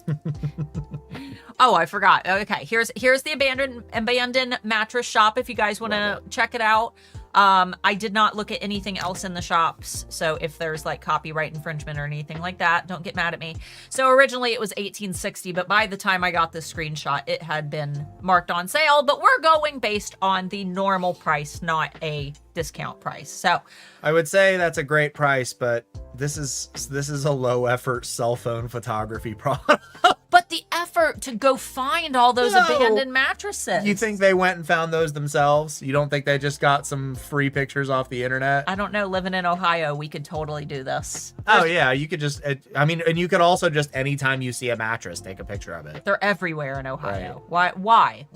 [SPEAKER 2] Oh, I forgot. Okay, here's the abandoned mattress shop if you guys want to check it out. I did not look at anything else in the shops, so if there's like copyright infringement or anything like that, don't get mad at me. So originally it was $18.60, but by the time I got this screenshot, it had been marked on sale, but we're going based on the normal price, not a discount price. So
[SPEAKER 1] I would say that's a great price, but this is a low effort cell phone photography product.
[SPEAKER 2] but the effort to go find all those abandoned mattresses.
[SPEAKER 1] You think they went and found those themselves? You don't think they just got some free pictures off the internet?
[SPEAKER 2] I don't know. Living in Ohio, we could totally do this.
[SPEAKER 1] Oh yeah, you could just. And you could also just anytime you see a mattress, take a picture of it.
[SPEAKER 2] They're everywhere in Ohio. Right. Why?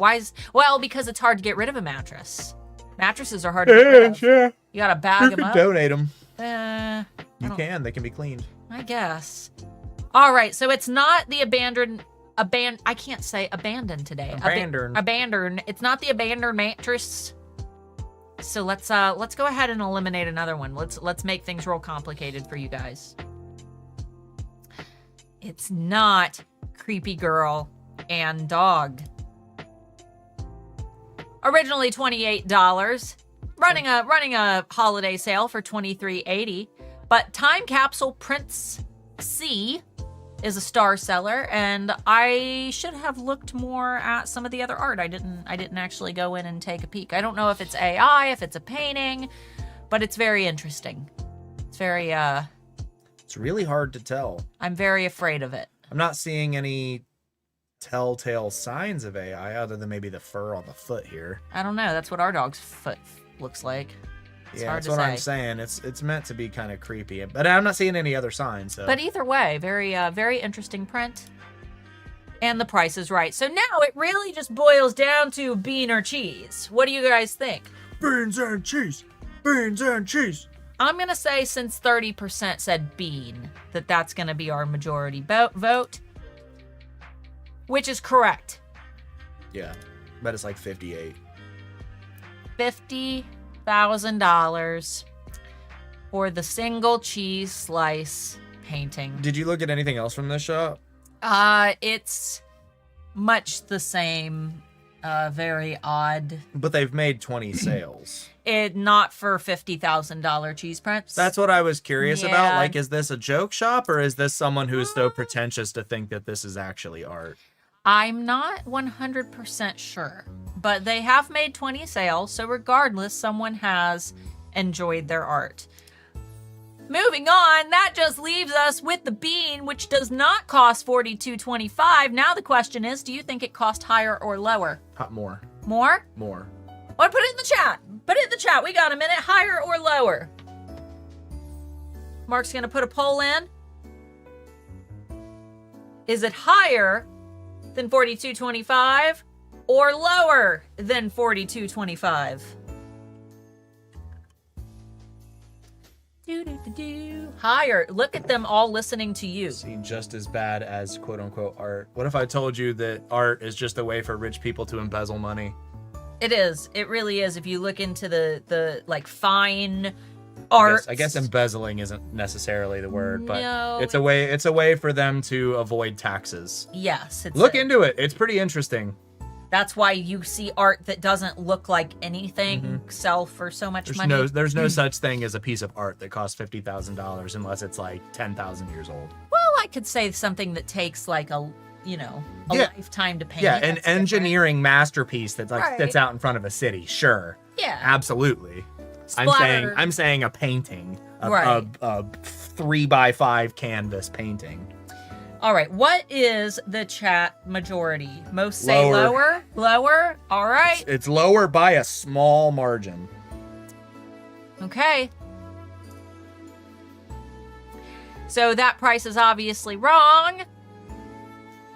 [SPEAKER 2] Well, because it's hard to get rid of a mattress. Mattresses are hard to get rid of.
[SPEAKER 1] Yeah.
[SPEAKER 2] You gotta bag them up.
[SPEAKER 1] Donate them.
[SPEAKER 2] You
[SPEAKER 1] can. They can be cleaned.
[SPEAKER 2] I guess. All right, so it's not the I can't say abandoned today. Abandoned. It's not the abandoned mattress. So let's go ahead and eliminate another one. Let's make things real complicated for you guys. It's not creepy girl and dog. Originally $28, running a holiday sale for $23.80, but Time Capsule Prince C is a star seller, and I should have looked more at some of the other art. I didn't actually go in and take a peek. I don't know if it's AI, if it's a painting, but it's very interesting. It's very
[SPEAKER 1] It's really hard to tell.
[SPEAKER 2] I'm very afraid of it.
[SPEAKER 1] I'm not seeing any telltale signs of AI other than maybe the fur on the foot here.
[SPEAKER 2] I don't know. That's what our dog's foot looks like. It's hard
[SPEAKER 1] that's
[SPEAKER 2] to
[SPEAKER 1] what
[SPEAKER 2] say.
[SPEAKER 1] I'm saying. It's meant to be kind of creepy, but I'm not seeing any other signs. So.
[SPEAKER 2] But either way, very interesting print. And the price is right. So now it really just boils down to bean or cheese. What do you guys think?
[SPEAKER 1] Beans and cheese. Beans and cheese.
[SPEAKER 2] I'm going to say since 30% said bean, that's going to be our majority vote. Which is correct.
[SPEAKER 1] Yeah, but it's like 58.
[SPEAKER 2] $50,000 for the single cheese slice painting.
[SPEAKER 1] Did you look at anything else from this shop?
[SPEAKER 2] It's much the same. Very odd.
[SPEAKER 1] But they've made 20 sales.
[SPEAKER 2] It not for $50,000 cheese prints.
[SPEAKER 1] That's what I was curious about. Like, is this a joke shop or is this someone who is so pretentious to think that this is actually art?
[SPEAKER 2] I'm not 100% sure, but they have made 20 sales, so regardless, someone has enjoyed their art. Moving on, that just leaves us with the bean, which does not cost $42.25. Now the question is, do you think it cost higher or lower?
[SPEAKER 1] More.
[SPEAKER 2] More?
[SPEAKER 1] More.
[SPEAKER 2] Well, put it in the chat. Put it in the chat. We got a minute. Higher or lower? Mark's going to put a poll in. Is it higher than $42.25 or lower than $42.25? Higher. Look at them all listening to you.
[SPEAKER 1] Seem just as bad as quote unquote art. What if I told you that art is just a way for rich people to embezzle money?
[SPEAKER 2] It is. It really is. If you look into the like fine art.
[SPEAKER 1] I guess embezzling isn't necessarily the word, but
[SPEAKER 2] No.
[SPEAKER 1] it's a way for them to avoid taxes.
[SPEAKER 2] Yes.
[SPEAKER 1] Look into it. It's pretty interesting.
[SPEAKER 2] That's why you see art that doesn't look like anything sell for so much money.
[SPEAKER 1] There's no such thing as a piece of art that costs $50,000 unless it's like 10,000 years old.
[SPEAKER 2] Well, I could say something that takes like a
[SPEAKER 1] Yeah.
[SPEAKER 2] lifetime to paint.
[SPEAKER 1] Yeah, an
[SPEAKER 2] That's
[SPEAKER 1] engineering masterpiece that's like
[SPEAKER 2] Right.
[SPEAKER 1] that's out in front of a city. Sure.
[SPEAKER 2] different. Yeah.
[SPEAKER 1] Absolutely.
[SPEAKER 2] Splatter.
[SPEAKER 1] I'm saying a painting.
[SPEAKER 2] Right.
[SPEAKER 1] A 3x5 canvas painting.
[SPEAKER 2] All right. What is the chat majority? Most say
[SPEAKER 1] Lower.
[SPEAKER 2] lower. Lower. All right.
[SPEAKER 1] It's lower by a small margin.
[SPEAKER 2] Okay. So that price is obviously wrong.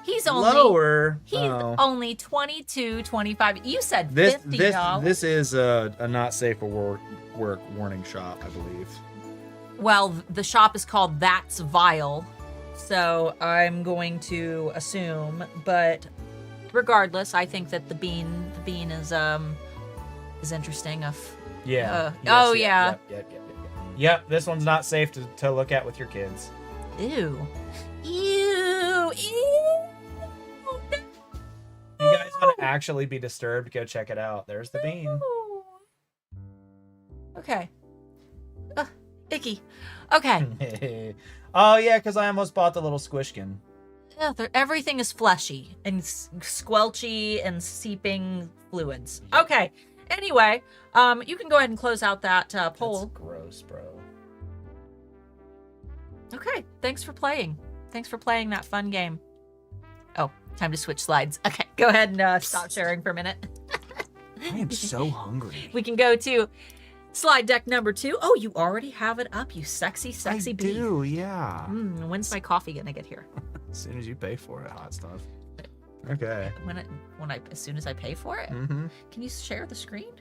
[SPEAKER 2] He's only
[SPEAKER 1] Lower.
[SPEAKER 2] He's
[SPEAKER 1] Oh.
[SPEAKER 2] only $22.25. You said
[SPEAKER 1] This
[SPEAKER 2] $50.
[SPEAKER 1] this is a not safe for work warning shot, I believe.
[SPEAKER 2] Well, the shop is called That's Vile, so I'm going to assume. But regardless, I think that the bean is interesting.
[SPEAKER 1] Yeah.
[SPEAKER 2] Oh, yeah.
[SPEAKER 1] Yep, this one's not safe to look at with your kids.
[SPEAKER 2] Ew. Ew.
[SPEAKER 1] You guys want to actually be disturbed? Go check it out. There's the bean.
[SPEAKER 2] Okay. Icky. Okay.
[SPEAKER 1] Oh yeah, because I almost bought the little squishkin.
[SPEAKER 2] Yeah, everything is fleshy and squelchy and seeping fluids. Okay. Anyway, you can go ahead and close out that poll.
[SPEAKER 1] That's gross, bro.
[SPEAKER 2] Okay. Thanks for playing. Thanks for playing that fun game. Oh, time to switch slides. Okay. Go ahead and stop sharing for a minute.
[SPEAKER 1] I am so hungry.
[SPEAKER 2] We can go to slide deck number 2. Oh, you already have it up, you sexy
[SPEAKER 1] I
[SPEAKER 2] bee.
[SPEAKER 1] do, yeah.
[SPEAKER 2] When's my coffee gonna get here?
[SPEAKER 1] As soon as you pay for it, hot stuff. Okay.
[SPEAKER 2] As soon as I pay for it?
[SPEAKER 1] Mm-hmm.
[SPEAKER 2] Can you share the screen?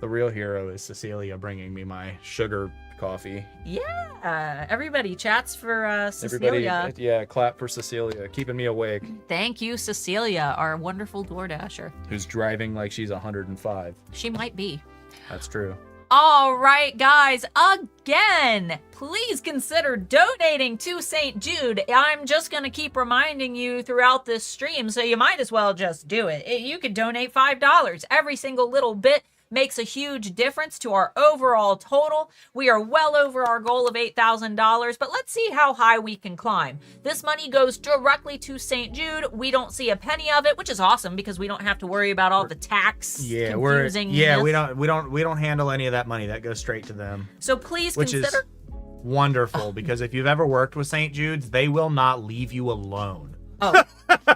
[SPEAKER 1] The real hero is Cecilia bringing me my sugar coffee.
[SPEAKER 2] Yeah. Everybody chats for Cecilia.
[SPEAKER 1] Everybody, yeah, clap for Cecilia, keeping me awake.
[SPEAKER 2] Thank you, Cecilia, our wonderful DoorDasher.
[SPEAKER 1] Who's driving like she's 105.
[SPEAKER 2] She might be.
[SPEAKER 1] That's true.
[SPEAKER 2] All right, guys, again, please consider donating to St. Jude. I'm just going to keep reminding you throughout this stream, so you might as well just do it. You could donate $5. Every single little bit makes a huge difference to our overall total. We are well over our goal of $8,000, but let's see how high we can climb. This money goes directly to St. Jude. We don't see a penny of it, which is awesome because we don't have to worry about all the tax confusing.
[SPEAKER 1] we don't handle any of that money. That goes straight to them.
[SPEAKER 2] So please
[SPEAKER 1] Which
[SPEAKER 2] consider.
[SPEAKER 1] is wonderful because if you've ever worked with St. Jude's, they will not leave you alone.
[SPEAKER 2] Oh,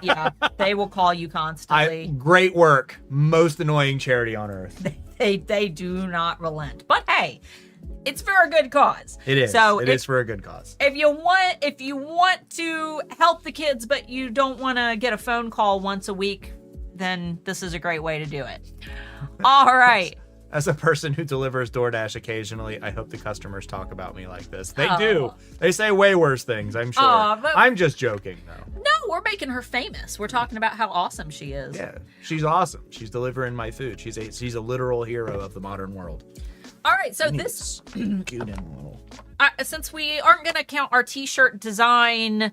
[SPEAKER 2] yeah. They will call you constantly.
[SPEAKER 1] Great work. Most annoying charity on earth.
[SPEAKER 2] They do not relent. But hey, it's for a good cause.
[SPEAKER 1] It is.
[SPEAKER 2] So
[SPEAKER 1] it is for a good cause.
[SPEAKER 2] If you want to help the kids, but you don't want to get a phone call once a week, then this is a great way to do it. All right.
[SPEAKER 1] As a person who delivers DoorDash occasionally, I hope the customers talk about me like this. They
[SPEAKER 2] Oh.
[SPEAKER 1] do. They say way worse things, I'm sure.
[SPEAKER 2] But-
[SPEAKER 1] I'm just joking, though.
[SPEAKER 2] No, we're making her famous. We're talking about how awesome she is.
[SPEAKER 1] Yeah, she's awesome. She's delivering my food. She's a literal hero of the modern world.
[SPEAKER 2] All right, so this, since we aren't going to count our t-shirt design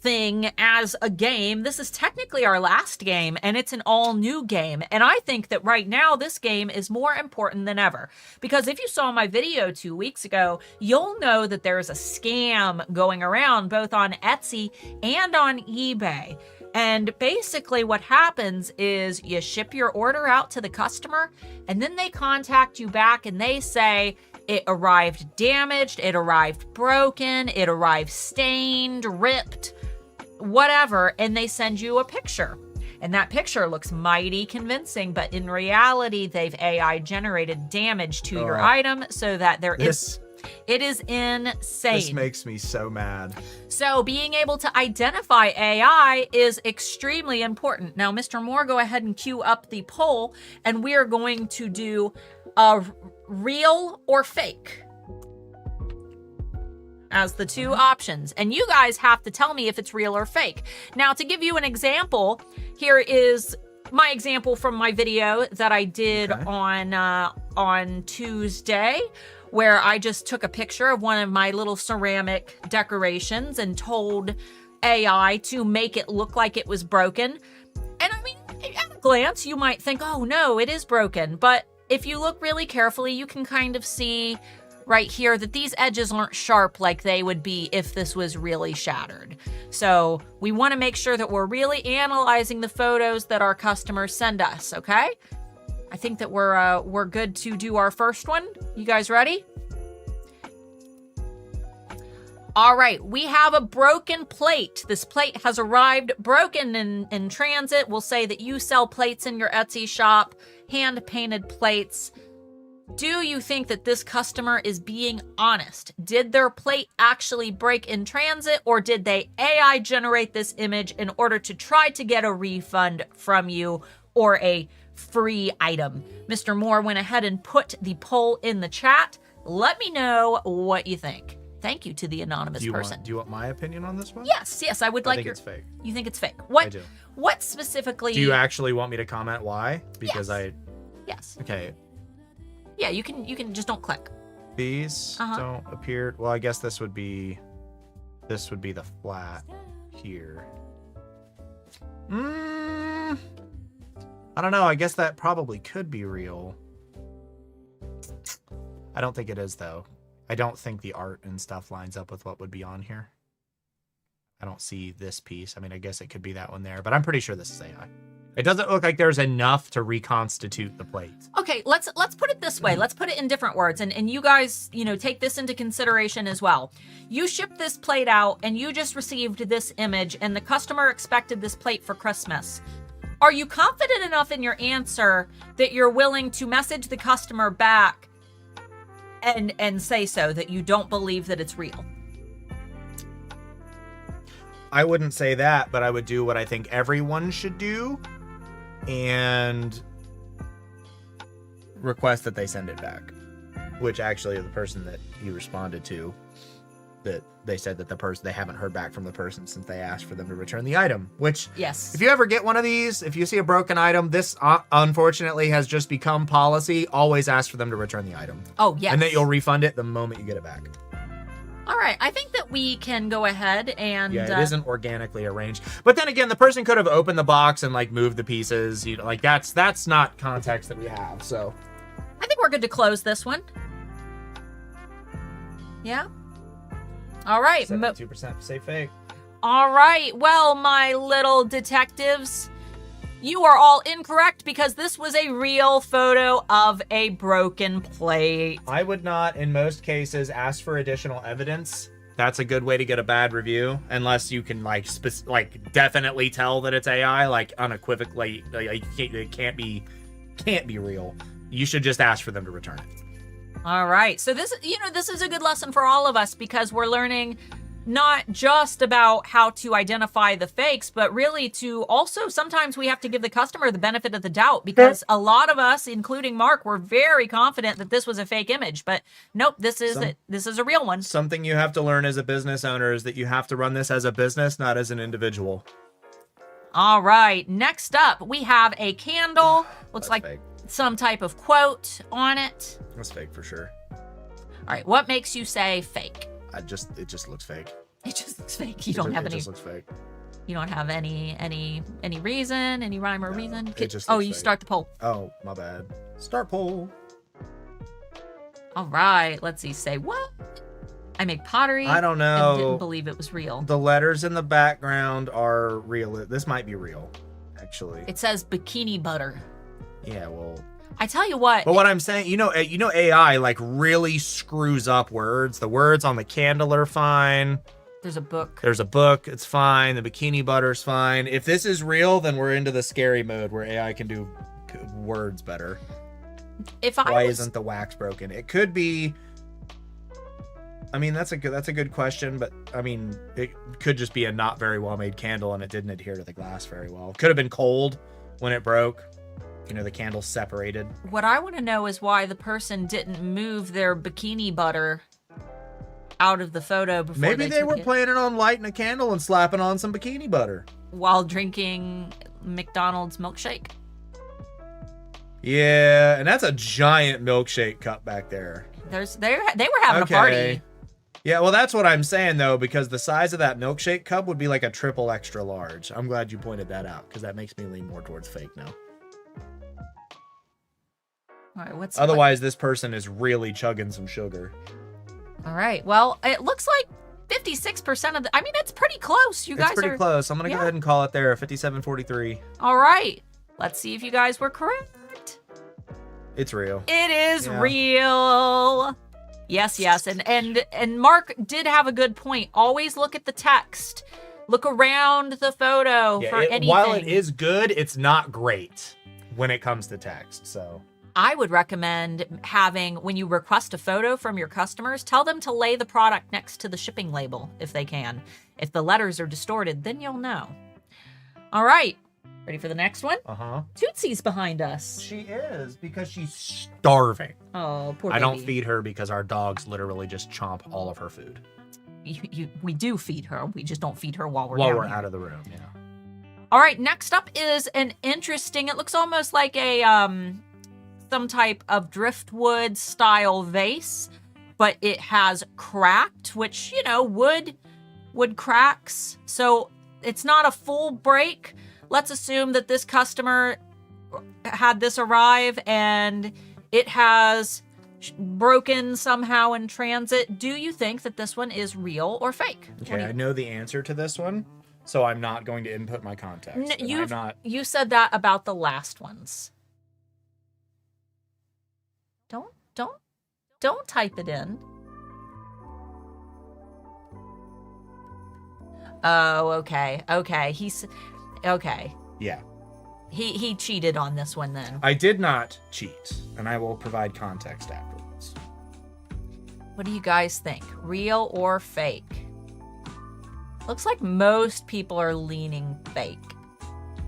[SPEAKER 2] thing as a game, this is technically our last game, and it's an all-new game. And I think that right now, this game is more important than ever. Because if you saw my video 2 weeks ago, you'll know that there's a scam going around both on Etsy and on eBay. And basically what happens is you ship your order out to the customer, and then they contact you back and they say, it arrived damaged, it arrived broken, it arrived stained, ripped, whatever, and they send you a picture. And that picture looks mighty convincing, but in reality, they've AI generated damage to your item so that it is insane.
[SPEAKER 1] This makes me so mad.
[SPEAKER 2] So being able to identify AI is extremely important. Now, Mr. Moore, go ahead and cue up the poll, and we are going to do a real or fake as the two options. And you guys have to tell me if it's real or fake. Now, to give you an example, here is my example from my video that I did on Tuesday, where I just took a picture of one of my little ceramic decorations and told AI to make it look like it was broken. And I mean, at a glance, you might think, oh no, it is broken. But if you look really carefully, you can kind of see right here that these edges aren't sharp like they would be if this was really shattered. So we want to make sure that we're really analyzing the photos that our customers send us, okay? I think that we're good to do our first one. You guys ready? All right, we have a broken plate. This plate has arrived broken in transit. We'll say that you sell plates in your Etsy shop, hand-painted plates. Do you think that this customer is being honest? Did their plate actually break in transit, or did they AI generate this image in order to try to get a refund from you or a free item? Mr. Moore went ahead and put the poll in the chat. Let me know what you think. Thank you to the anonymous person.
[SPEAKER 1] Do you want my opinion on this one?
[SPEAKER 2] Yes, I would like your...
[SPEAKER 1] I think it's fake.
[SPEAKER 2] You think it's fake?
[SPEAKER 1] I do.
[SPEAKER 2] What specifically...
[SPEAKER 1] Do you actually want me to comment why? Because
[SPEAKER 2] yes. Yes.
[SPEAKER 1] Okay.
[SPEAKER 2] Yeah, you can just don't click.
[SPEAKER 1] These don't appear... Well, I guess this would be the flat here. I don't know. I guess that probably could be real. I don't think it is, though. I don't think the art and stuff lines up with what would be on here. I don't see this piece. I mean, I guess it could be that one there, but I'm pretty sure this is AI. It doesn't look like there's enough to reconstitute the plate.
[SPEAKER 2] Okay, let's put it this way. Let's put it in different words, and you guys, take this into consideration as well. You shipped this plate out, and you just received this image, and the customer expected this plate for Christmas. Are you confident enough in your answer that you're willing to message the customer back and say so, that you don't believe that it's real?
[SPEAKER 1] I wouldn't say that, but I would do what I think everyone should do and request that they send it back. Which actually the person that you responded to, that they said that they haven't heard back from the person since they asked for them to return the item. Which,
[SPEAKER 2] yes,
[SPEAKER 1] if you ever get one of these, if you see a broken item, this unfortunately has just become policy. Always ask for them to return the item.
[SPEAKER 2] Oh, yes.
[SPEAKER 1] And that you'll refund it the moment you get it back.
[SPEAKER 2] All right, I think that we can go ahead and...
[SPEAKER 1] Yeah, it isn't organically arranged. But then again, the person could have opened the box and moved the pieces. That's not context that we have, so...
[SPEAKER 2] I think we're good to close this one. Yeah? All right.
[SPEAKER 1] 72% say fake.
[SPEAKER 2] All right. Well, my little detectives, you are all incorrect because this was a real photo of a broken plate.
[SPEAKER 1] I would not, in most cases, ask for additional evidence. That's a good way to get a bad review, unless you can definitely tell that it's AI, unequivocally. It can't be real. You should just ask for them to return it.
[SPEAKER 2] All right. So this is a good lesson for all of us because we're learning not just about how to identify the fakes, but really to also sometimes we have to give the customer the benefit of the doubt because a lot of us, including Mark, were very confident that this was a fake image, but nope, this is a real one.
[SPEAKER 1] Something you have to learn as a business owner is that you have to run this as a business, not as an individual.
[SPEAKER 2] All right. Next up, we have a candle. Looks like fake. Some type of quote on it.
[SPEAKER 1] That's fake for sure.
[SPEAKER 2] All right. What makes you say fake?
[SPEAKER 1] It just looks fake.
[SPEAKER 2] It just looks fake. You don't have any.
[SPEAKER 1] It just looks fake.
[SPEAKER 2] You don't have any reason, any rhyme or reason.
[SPEAKER 1] It just
[SPEAKER 2] you
[SPEAKER 1] fake.
[SPEAKER 2] Start the poll.
[SPEAKER 1] Oh, my bad. Start poll.
[SPEAKER 2] All right. Let's see. Say what? I make pottery.
[SPEAKER 1] I don't know.
[SPEAKER 2] And didn't believe it was real.
[SPEAKER 1] The letters in the background are real. This might be real, actually.
[SPEAKER 2] It says bikini butter.
[SPEAKER 1] Yeah, well,
[SPEAKER 2] I tell you what.
[SPEAKER 1] But what I'm saying, AI really screws up words. The words on the candle are fine.
[SPEAKER 2] There's a book.
[SPEAKER 1] It's fine. The bikini butter's fine. If this is real, then we're into the scary mode where AI can do words better. Why isn't the wax broken? It could be. I mean, that's a good question, but I mean, it could just be a not very well made candle and it didn't adhere to the glass very well. It could have been cold when it broke. The candle separated.
[SPEAKER 2] What I want to know is why the person didn't move their bikini butter out of the photo before
[SPEAKER 1] Maybe they were planning on lighting a candle and slapping on some bikini butter
[SPEAKER 2] while drinking McDonald's milkshake.
[SPEAKER 1] Yeah, and that's a giant milkshake cup back there.
[SPEAKER 2] They were having a party.
[SPEAKER 1] Yeah, well, that's what I'm saying, though, because the size of that milkshake cup would be like a triple extra large. I'm glad you pointed that out, because that makes me lean more towards fake now.
[SPEAKER 2] All right, what's
[SPEAKER 1] Otherwise, this person is really chugging some sugar.
[SPEAKER 2] All right. Well, it looks like 56% of the. I mean, it's pretty close. You guys
[SPEAKER 1] It's pretty close. I'm gonna go ahead and call it there. 57.43.
[SPEAKER 2] All right. Let's see if you guys were correct.
[SPEAKER 1] It's real.
[SPEAKER 2] It is real. Yes, yes. And Mark did have a good point. Always look at the text. Look around the photo for anything.
[SPEAKER 1] While it is good, it's not great when it comes to text. So
[SPEAKER 2] I would recommend having, when you request a photo from your customers, tell them to lay the product next to the shipping label if they can. If the letters are distorted, then you'll know. All right. Ready for the next one?
[SPEAKER 1] Uh-huh.
[SPEAKER 2] Tootsie's behind us.
[SPEAKER 1] She is, because she's starving.
[SPEAKER 2] Oh, poor baby.
[SPEAKER 1] I don't feed her because our dogs literally just chomp all of her food.
[SPEAKER 2] We do feed her. We just don't feed her while we're
[SPEAKER 1] out of the room, yeah.
[SPEAKER 2] All right, next up is an interesting, it looks almost like a some type of driftwood style vase, but it has cracked, which, you know, wood cracks. So it's not a full break. Let's assume that this customer had this arrive and it has broken somehow in transit. Do you think that this one is real or fake?
[SPEAKER 1] Okay, I know the answer to this one, so I'm not going to input my context.
[SPEAKER 2] You said that about the last ones. Don't type it in. Oh, okay. Okay. Okay.
[SPEAKER 1] Yeah.
[SPEAKER 2] He cheated on this one then.
[SPEAKER 1] I did not cheat, and I will provide context afterwards.
[SPEAKER 2] What do you guys think? Real or fake? Looks like most people are leaning fake.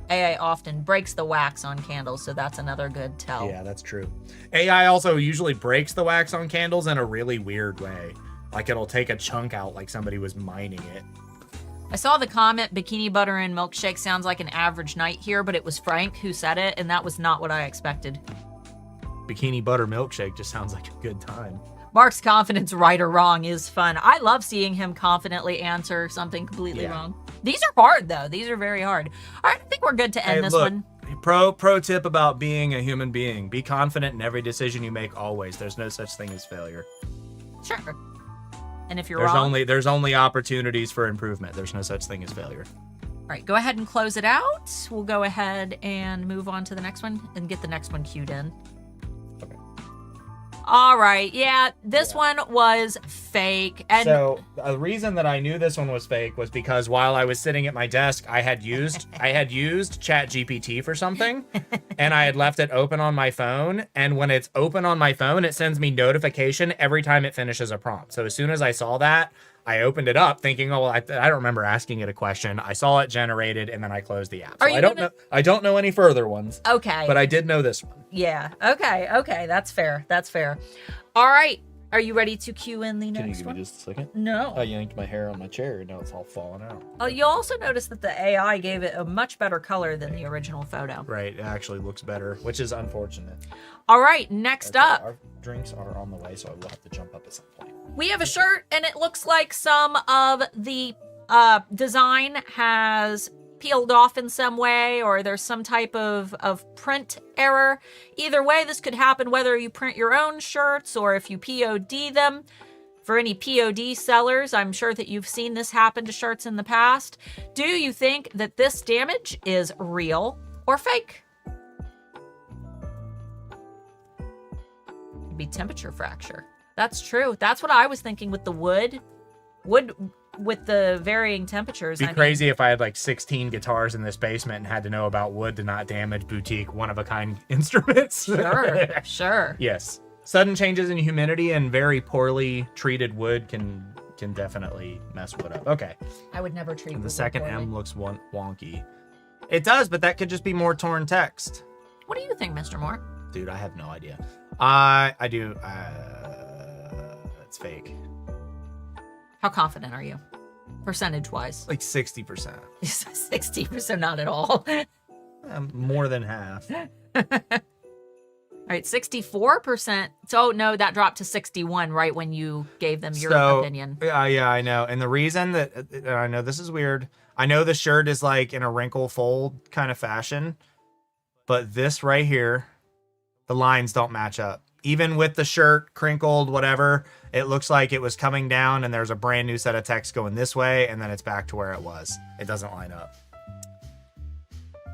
[SPEAKER 2] AI often breaks the wax on candles, so that's another good tell.
[SPEAKER 1] Yeah, that's true. AI also usually breaks the wax on candles in a really weird way. Like it'll take a chunk out like somebody was mining it.
[SPEAKER 2] I saw the comment, bikini butter and milkshake sounds like an average night here, but it was Frank who said it, and that was not what I expected.
[SPEAKER 1] Bikini butter milkshake just sounds like a good time.
[SPEAKER 2] Mark's confidence, right or wrong, is fun. I love seeing him confidently answer something completely wrong. These are hard, though. These are very hard. All right, I think we're good to end this one.
[SPEAKER 1] Pro tip about being a human being. Be confident in every decision you make always. There's no such thing as failure.
[SPEAKER 2] Sure. And if you're wrong...
[SPEAKER 1] There's only opportunities for improvement. There's no such thing as failure.
[SPEAKER 2] All right, go ahead and close it out. We'll go ahead and move on to the next one and get the next one queued in.
[SPEAKER 1] Okay.
[SPEAKER 2] All right, yeah, this one was fake. And
[SPEAKER 1] so the reason that I knew this one was fake was because while I was sitting at my desk, I had used ChatGPT for something, and I had left it open on my phone. And when it's open on my phone, it sends me notification every time it finishes a prompt. So as soon as I saw that, I opened it up thinking, oh, well, I don't remember asking it a question. I saw it generated, and then I closed the app. So I don't know any further ones.
[SPEAKER 2] Okay.
[SPEAKER 1] But I did know this one.
[SPEAKER 2] Yeah. Okay. That's fair. All right. Are you ready to cue in the next one?
[SPEAKER 1] Can you give me just a second?
[SPEAKER 2] No.
[SPEAKER 1] I yanked my hair on my chair, and now it's all falling out.
[SPEAKER 2] You'll also notice that the AI gave it a much better color than the original photo.
[SPEAKER 1] Right. It actually looks better, which is unfortunate.
[SPEAKER 2] All right. Next up.
[SPEAKER 1] Our drinks are on the way, so I will have to jump up at some point.
[SPEAKER 2] We have a shirt, and it looks like some of the design has peeled off in some way, or there's some type of print error. Either way, this could happen whether you print your own shirts or if you POD them. For any POD sellers, I'm sure that you've seen this happen to shirts in the past. Do you think that this damage is real or fake? Could be temperature fracture. That's true. That's what I was thinking with the wood. Wood with the varying temperatures.
[SPEAKER 1] It'd be crazy if I had like 16 guitars in this basement and had to know about wood to not damage boutique one-of-a-kind instruments.
[SPEAKER 2] Sure.
[SPEAKER 1] Yes. Sudden changes in humidity and very poorly treated wood can definitely mess wood up. Okay.
[SPEAKER 2] I would never treat wood
[SPEAKER 1] The second
[SPEAKER 2] poorly.
[SPEAKER 1] M looks wonky. It does, but that could just be more torn text.
[SPEAKER 2] What do you think, Mr. Moore?
[SPEAKER 1] Dude, I have no idea. I do. It's fake.
[SPEAKER 2] How confident are you? Percentage-wise?
[SPEAKER 1] Like 60%.
[SPEAKER 2] 60%, not at all.
[SPEAKER 1] More than half.
[SPEAKER 2] All right, 64%. So, no, that dropped to 61 right when you gave them your opinion.
[SPEAKER 1] Yeah, I know. And the reason that, I know this is weird. I know the shirt is like in a wrinkle fold kind of fashion. But this right here, The lines don't match up. Even with the shirt crinkled, whatever, it looks like it was coming down and there's a brand new set of text going this way and then it's back to where it was. It doesn't line up.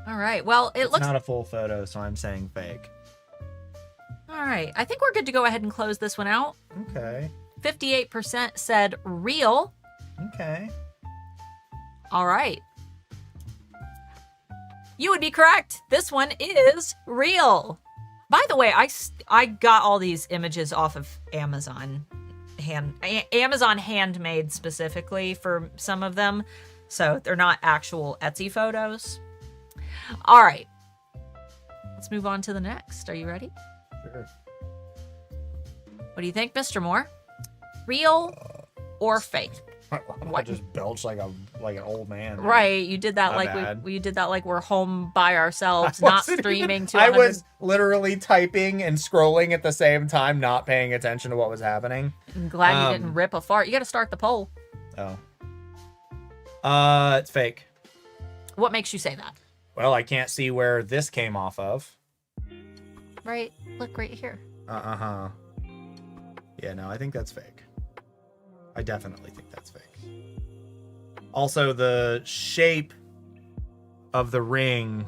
[SPEAKER 2] All right. Well,
[SPEAKER 1] It's not a full photo, so I'm saying fake.
[SPEAKER 2] All right. I think we're good to go ahead and close this one out.
[SPEAKER 1] Okay.
[SPEAKER 2] 58% said real.
[SPEAKER 1] Okay.
[SPEAKER 2] All right. You would be correct. This one is real. By the way, I got all these images off of Amazon. Amazon Handmade specifically for some of them. So they're not actual Etsy photos. All right. Let's move on to the next. Are you ready?
[SPEAKER 1] Sure.
[SPEAKER 2] What do you think, Mr. Moore? Real or fake?
[SPEAKER 1] I just belched like an old man.
[SPEAKER 2] Right, you did that
[SPEAKER 1] My
[SPEAKER 2] like
[SPEAKER 1] bad.
[SPEAKER 2] we did that like we're home by ourselves,
[SPEAKER 1] I
[SPEAKER 2] not
[SPEAKER 1] wasn't
[SPEAKER 2] streaming
[SPEAKER 1] even-
[SPEAKER 2] to.
[SPEAKER 1] I
[SPEAKER 2] 100
[SPEAKER 1] was literally typing and scrolling at the same time, not paying attention to what was happening.
[SPEAKER 2] I'm glad you didn't rip a fart. You got to start the poll.
[SPEAKER 1] Oh. It's fake.
[SPEAKER 2] What makes you say that?
[SPEAKER 1] Well, I can't see where this came off of.
[SPEAKER 2] Right, look right here.
[SPEAKER 1] Uh-huh. Yeah, no, I think that's fake. I definitely think that's fake. Also, the shape of the ring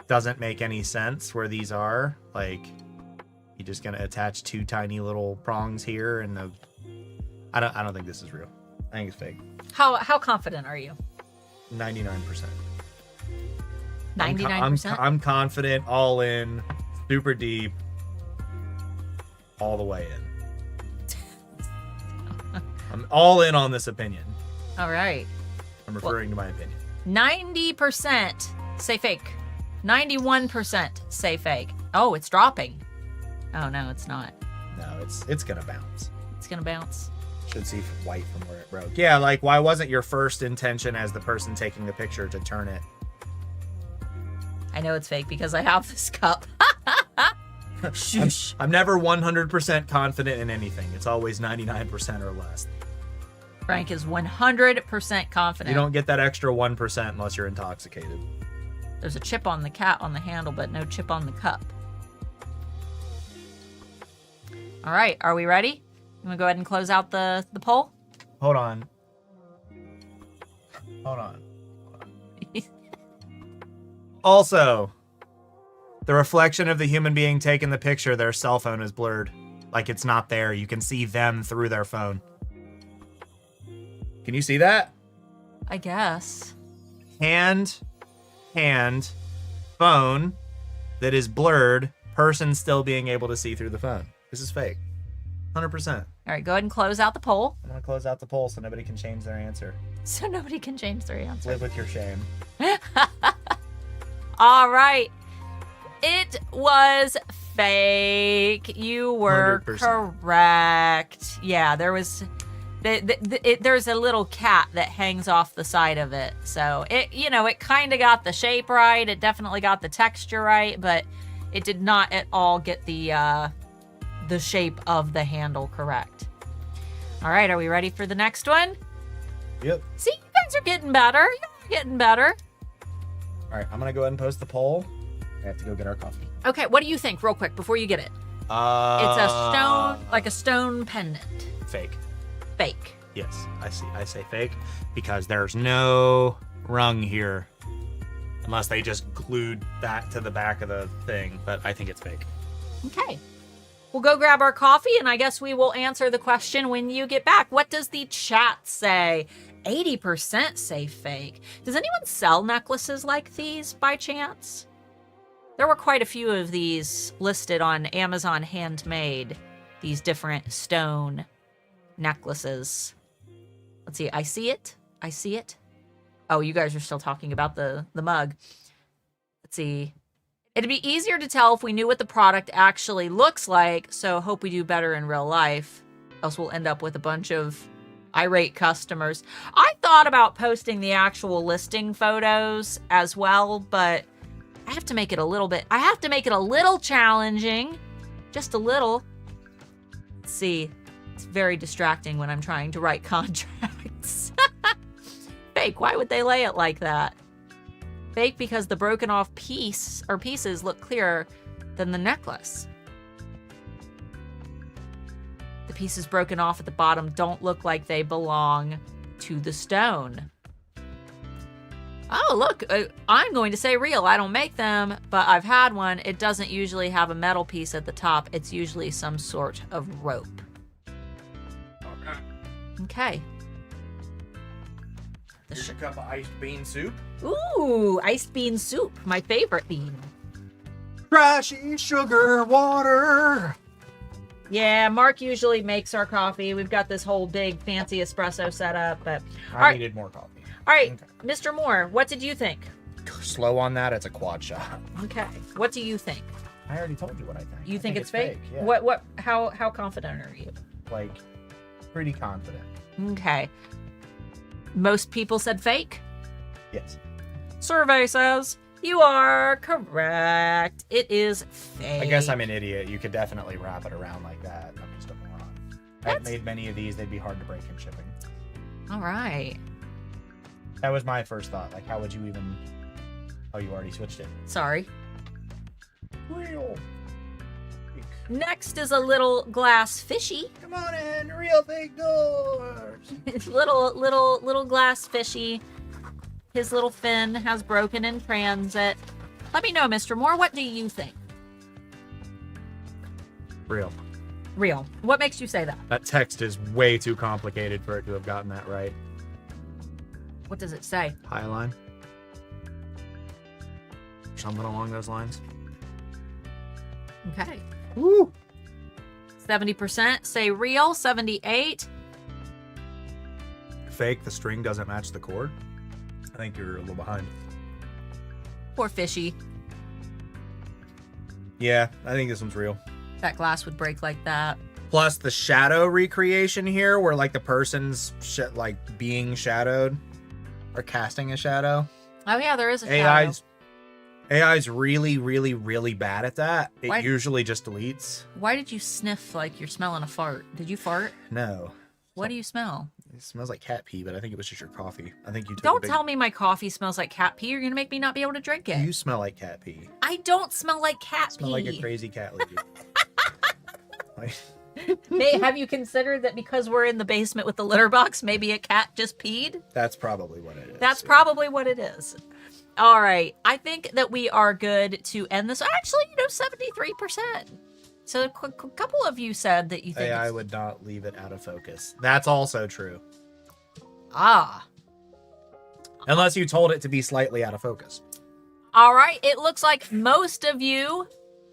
[SPEAKER 1] doesn't make any sense where these are. Like, you're just gonna attach two tiny little prongs here, and I don't think this is real. I think it's fake.
[SPEAKER 2] How confident are you?
[SPEAKER 1] 99%.
[SPEAKER 2] 99%.
[SPEAKER 1] I'm confident, all in, super deep, all the way in. I'm all in on this opinion.
[SPEAKER 2] All right.
[SPEAKER 1] I'm referring to my opinion.
[SPEAKER 2] 90% say fake. 91% say fake. Oh, it's dropping. Oh no, it's not.
[SPEAKER 1] No, it's gonna bounce.
[SPEAKER 2] It's gonna bounce.
[SPEAKER 1] Should see white from where it broke. Yeah, like why wasn't your first intention as the person taking the picture to turn it?
[SPEAKER 2] I know it's fake because I have this cup. Shush.
[SPEAKER 1] I'm never 100% confident in anything. It's always 99% or less.
[SPEAKER 2] Frank is 100% confident.
[SPEAKER 1] You don't get that extra 1% unless you're intoxicated.
[SPEAKER 2] There's a chip on the cat on the handle, but no chip on the cup. All right, are we ready? You want to go ahead and close out the poll?
[SPEAKER 1] Hold on. Also, the reflection of the human being taking the picture, their cell phone is blurred. Like it's not there. You can see them through their phone. Can you see that?
[SPEAKER 2] I guess.
[SPEAKER 1] Hand, phone that is blurred, person still being able to see through the phone. This is fake. 100%.
[SPEAKER 2] All right, go ahead and close out the poll
[SPEAKER 1] I'm going to close out the poll so nobody can change their answer.
[SPEAKER 2] so nobody can change their answer.
[SPEAKER 1] Live with your shame.
[SPEAKER 2] All right. It was fake. You were
[SPEAKER 1] 100%.
[SPEAKER 2] correct. Yeah, there was there's a little cat that hangs off the side of it. So it kind of got the shape right. It definitely got the texture right, but it did not at all get the shape of the handle correct. All right, are we ready for the next one?
[SPEAKER 1] Yep.
[SPEAKER 2] See, you guys are getting better. You're getting better.
[SPEAKER 1] All right, I'm going to go ahead and post the poll. I have to go get our coffee.
[SPEAKER 2] Okay, what do you think, real quick, before you get it? It's a stone pendant.
[SPEAKER 1] Fake.
[SPEAKER 2] Fake.
[SPEAKER 1] Yes, I say fake because there's no rung here. Unless they just glued that to the back of the thing, but I think it's fake.
[SPEAKER 2] Okay. We'll go grab our coffee, and I guess we will answer the question when you get back. What does the chat say? 80% say fake. Does anyone sell necklaces like these by chance? There were quite a few of these listed on Amazon Handmade, these different stone necklaces. Let's see. I see it. Oh, you guys are still talking about the mug. Let's see. It'd be easier to tell if we knew what the product actually looks like, so hope we do better in real life. Else we'll end up with a bunch of irate customers. I thought about posting the actual listing photos as well, but I have to make it a little challenging. Just a little. Let's see. It's very distracting when I'm trying to write contracts. Fake. Why would they lay it like that? Fake because the broken off pieces look clearer than the necklace. The pieces broken off at the bottom don't look like they belong to the stone. Oh, look, I'm going to say real. I don't make them, but I've had one. It doesn't usually have a metal piece at the top. It's usually some sort of rope. Okay.
[SPEAKER 1] Here's a cup of iced bean soup.
[SPEAKER 2] Ooh, iced bean soup, my favorite bean.
[SPEAKER 1] Trashy sugar water.
[SPEAKER 2] Yeah, Mark usually makes our coffee. We've got this whole big fancy espresso set up, but
[SPEAKER 1] I needed more coffee.
[SPEAKER 2] All right,
[SPEAKER 1] Okay.
[SPEAKER 2] Mr. Moore, what did you think?
[SPEAKER 1] Slow on that. It's a quad shot.
[SPEAKER 2] Okay, what do you think?
[SPEAKER 1] I already told you what I think.
[SPEAKER 2] You think it's fake?
[SPEAKER 1] Yeah.
[SPEAKER 2] What? How confident are you?
[SPEAKER 1] Like, pretty confident.
[SPEAKER 2] Okay. Most people said fake.
[SPEAKER 1] Yes.
[SPEAKER 2] Survey says you are correct. It is fake.
[SPEAKER 1] I guess I'm an idiot. You could definitely wrap it around like that. I'm just a moron. I've made many of these. They'd be hard to break in shipping.
[SPEAKER 2] All right.
[SPEAKER 1] That was my first thought. Like, how would you even... Oh, you already switched it.
[SPEAKER 2] Sorry.
[SPEAKER 1] Real.
[SPEAKER 2] Next is a little glass fishy.
[SPEAKER 1] Come on in. Real fake doors.
[SPEAKER 2] little glass fishy. His little fin has broken in transit. Let me know, Mr. Moore, what do you think?
[SPEAKER 1] Real.
[SPEAKER 2] Real. What makes you say that?
[SPEAKER 1] That text is way too complicated for it to have gotten that right.
[SPEAKER 2] What does it say?
[SPEAKER 1] Highline. Something along those lines.
[SPEAKER 2] Okay.
[SPEAKER 1] Woo!
[SPEAKER 2] 70% say real, 78.
[SPEAKER 1] Fake. The string doesn't match the cord. I think you're a little behind.
[SPEAKER 2] Poor fishy.
[SPEAKER 1] Yeah, I think this one's real.
[SPEAKER 2] That glass would break like that.
[SPEAKER 1] Plus the shadow recreation here, where like the person's being shadowed or casting a shadow.
[SPEAKER 2] Oh yeah, there is a shadow.
[SPEAKER 1] AI's really, really, really bad at that. It
[SPEAKER 2] Why-
[SPEAKER 1] usually just deletes.
[SPEAKER 2] Why did you sniff like you're smelling a fart? Did you fart?
[SPEAKER 1] No.
[SPEAKER 2] What do you smell?
[SPEAKER 1] It smells like cat pee, but I think it was just your coffee. I think you took
[SPEAKER 2] Don't tell me my coffee smells like cat pee. You're gonna make me not be able to drink it.
[SPEAKER 1] You smell like cat pee.
[SPEAKER 2] I don't smell like cat
[SPEAKER 1] Smell
[SPEAKER 2] pee.
[SPEAKER 1] like a crazy cat lady. Like,
[SPEAKER 2] Have you considered that because we're in the basement with the litter box, maybe a cat just peed?
[SPEAKER 1] that's probably what it is.
[SPEAKER 2] That's probably what it is. All right. I think that we are good to end this. Actually, 73%. So a couple of you said that you think
[SPEAKER 1] AI
[SPEAKER 2] it's...
[SPEAKER 1] would not leave it out of focus. That's also true.
[SPEAKER 2] Ah.
[SPEAKER 1] Unless you told it to be slightly out of focus.
[SPEAKER 2] All right. It looks like most of you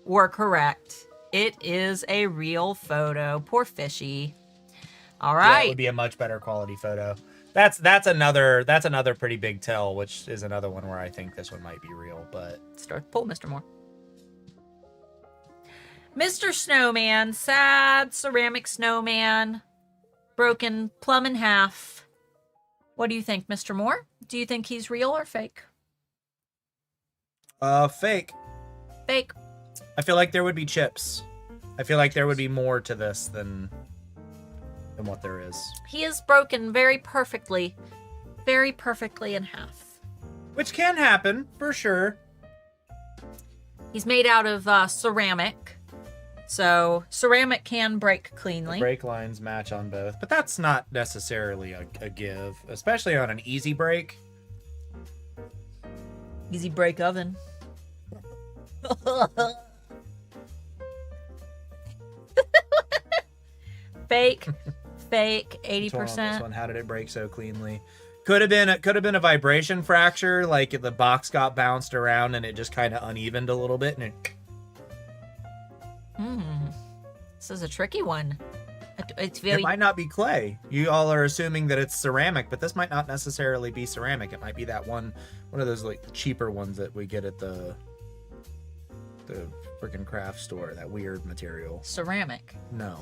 [SPEAKER 2] were correct. It is a real photo. Poor fishy. All
[SPEAKER 1] Yeah,
[SPEAKER 2] right.
[SPEAKER 1] it would be a much better quality photo. That's another pretty big tell, which is another one where I think this one might be real, but
[SPEAKER 2] Start the poll, Mr. Moore. Mr. Snowman, sad ceramic snowman, broken plumb in half. What do you think, Mr. Moore? Do you think he's real or fake?
[SPEAKER 1] fake.
[SPEAKER 2] Fake.
[SPEAKER 1] I feel like there would be chips. I feel like there would be more to this than what there is.
[SPEAKER 2] He is broken very perfectly in half.
[SPEAKER 1] Which can happen, for sure.
[SPEAKER 2] He's made out of ceramic. So ceramic can break cleanly.
[SPEAKER 1] The break lines match on both, but that's not necessarily a give, especially on an easy break.
[SPEAKER 2] Easy break oven. Fake. 80%.
[SPEAKER 1] This one, how did it break so cleanly? Could have been a vibration fracture, like if the box got bounced around and it just kind of unevened a little bit, and it...
[SPEAKER 2] This is a tricky one. It's
[SPEAKER 1] It
[SPEAKER 2] very
[SPEAKER 1] might not be clay. You all are assuming that it's ceramic, but this might not necessarily be ceramic. It might be that one of those like cheaper ones that we get at the freaking craft store. That weird material.
[SPEAKER 2] ceramic.
[SPEAKER 1] No.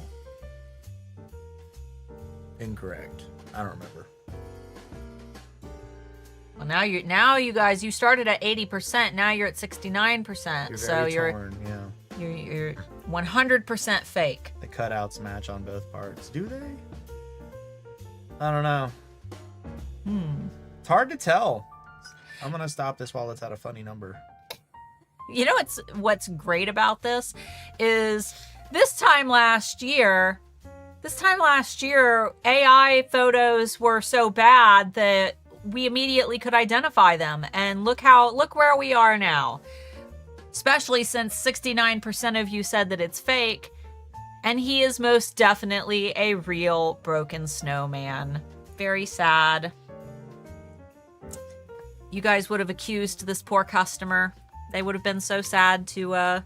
[SPEAKER 1] Incorrect. I don't remember.
[SPEAKER 2] Well, now you guys, you started at 80%. Now you're at 69%.
[SPEAKER 1] You're
[SPEAKER 2] So
[SPEAKER 1] very torn, yeah.
[SPEAKER 2] you're 100% fake.
[SPEAKER 1] The cutouts match on both parts. Do they? I don't know. It's hard to tell. I'm gonna stop this while it's at a funny number.
[SPEAKER 2] You know what's great about this is this time last year, AI photos were so bad that we immediately could identify them. And look where we are now. Especially since 69% of you said that it's fake. And he is most definitely a real broken snowman. Very sad. You guys would have accused this poor customer. They would have been so sad to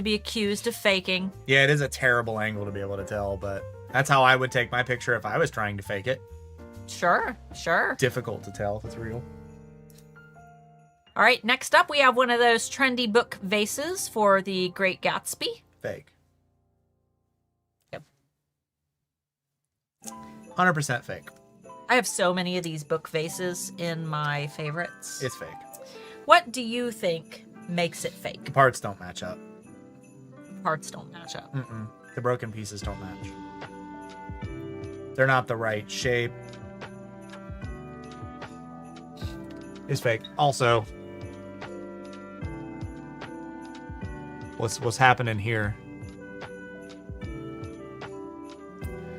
[SPEAKER 2] be accused of faking.
[SPEAKER 1] Yeah, it is a terrible angle to be able to tell, but that's how I would take my picture if I was trying to fake it.
[SPEAKER 2] Sure.
[SPEAKER 1] Difficult to tell if it's real.
[SPEAKER 2] All right, next up we have one of those trendy book vases for the Great Gatsby.
[SPEAKER 1] Fake.
[SPEAKER 2] Yep.
[SPEAKER 1] 100% fake.
[SPEAKER 2] I have so many of these book vases in my favorites.
[SPEAKER 1] It's fake.
[SPEAKER 2] What do you think makes it fake?
[SPEAKER 1] The parts don't match up.
[SPEAKER 2] Parts don't match up.
[SPEAKER 1] The broken pieces don't match. They're not the right shape. It's fake. Also, what's happening here?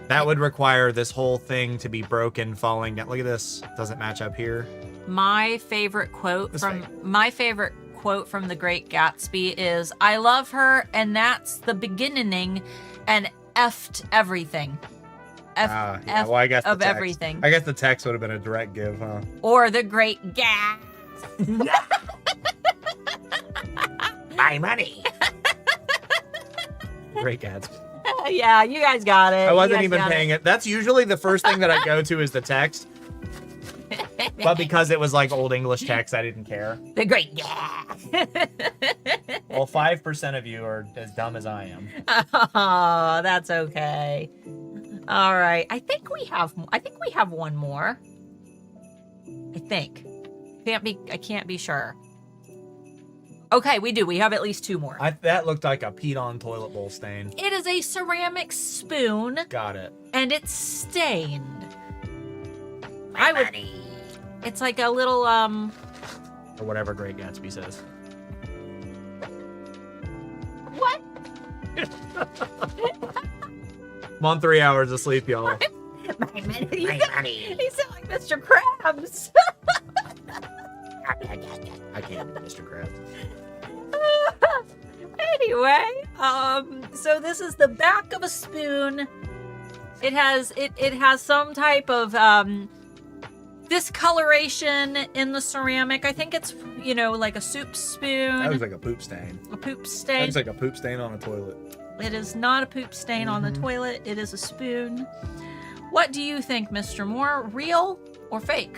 [SPEAKER 1] That would require this whole thing to be broken, falling down. Look at this. Doesn't match up here.
[SPEAKER 2] My favorite quote
[SPEAKER 1] It's
[SPEAKER 2] from
[SPEAKER 1] fake.
[SPEAKER 2] The Great Gatsby is, "I love her, and that's the beginning, and effed everything."
[SPEAKER 1] Well, I guess
[SPEAKER 2] of
[SPEAKER 1] the text.
[SPEAKER 2] everything.
[SPEAKER 1] I guess the text would have been a direct give, huh?
[SPEAKER 2] Or the Great Gat.
[SPEAKER 1] My money. Great Gatsby.
[SPEAKER 2] Yeah, you guys got it.
[SPEAKER 1] I wasn't even paying it. That's usually the first thing that I go to is the text. But because it was like old English text, I didn't care.
[SPEAKER 2] The Great Gat.
[SPEAKER 1] Well, 5% of you are as dumb as I am.
[SPEAKER 2] Oh, that's okay. All right. I think we have one more. I think. I can't be sure. Okay, we do. We have at least two more.
[SPEAKER 1] That looked like a peed-on toilet bowl stain.
[SPEAKER 2] It is a ceramic spoon,
[SPEAKER 1] Got it.
[SPEAKER 2] and it's stained.
[SPEAKER 1] Money.
[SPEAKER 2] It's like a little
[SPEAKER 1] Or whatever Great Gatsby says.
[SPEAKER 2] What?
[SPEAKER 1] I'm on 3 hours of sleep, y'all.
[SPEAKER 2] My money.
[SPEAKER 1] My money.
[SPEAKER 2] You sound like Mr. Krabs.
[SPEAKER 1] I can't be Mr. Krabs.
[SPEAKER 2] Anyway, so this is the back of a spoon. It has some type of discoloration in the ceramic. I think it's like a soup spoon.
[SPEAKER 1] That looks like a poop stain.
[SPEAKER 2] A poop
[SPEAKER 1] That
[SPEAKER 2] stain.
[SPEAKER 1] looks like a poop stain on a toilet.
[SPEAKER 2] It is not a poop stain on the toilet. It is a spoon. What do you think, Mr. Moore? Real or fake?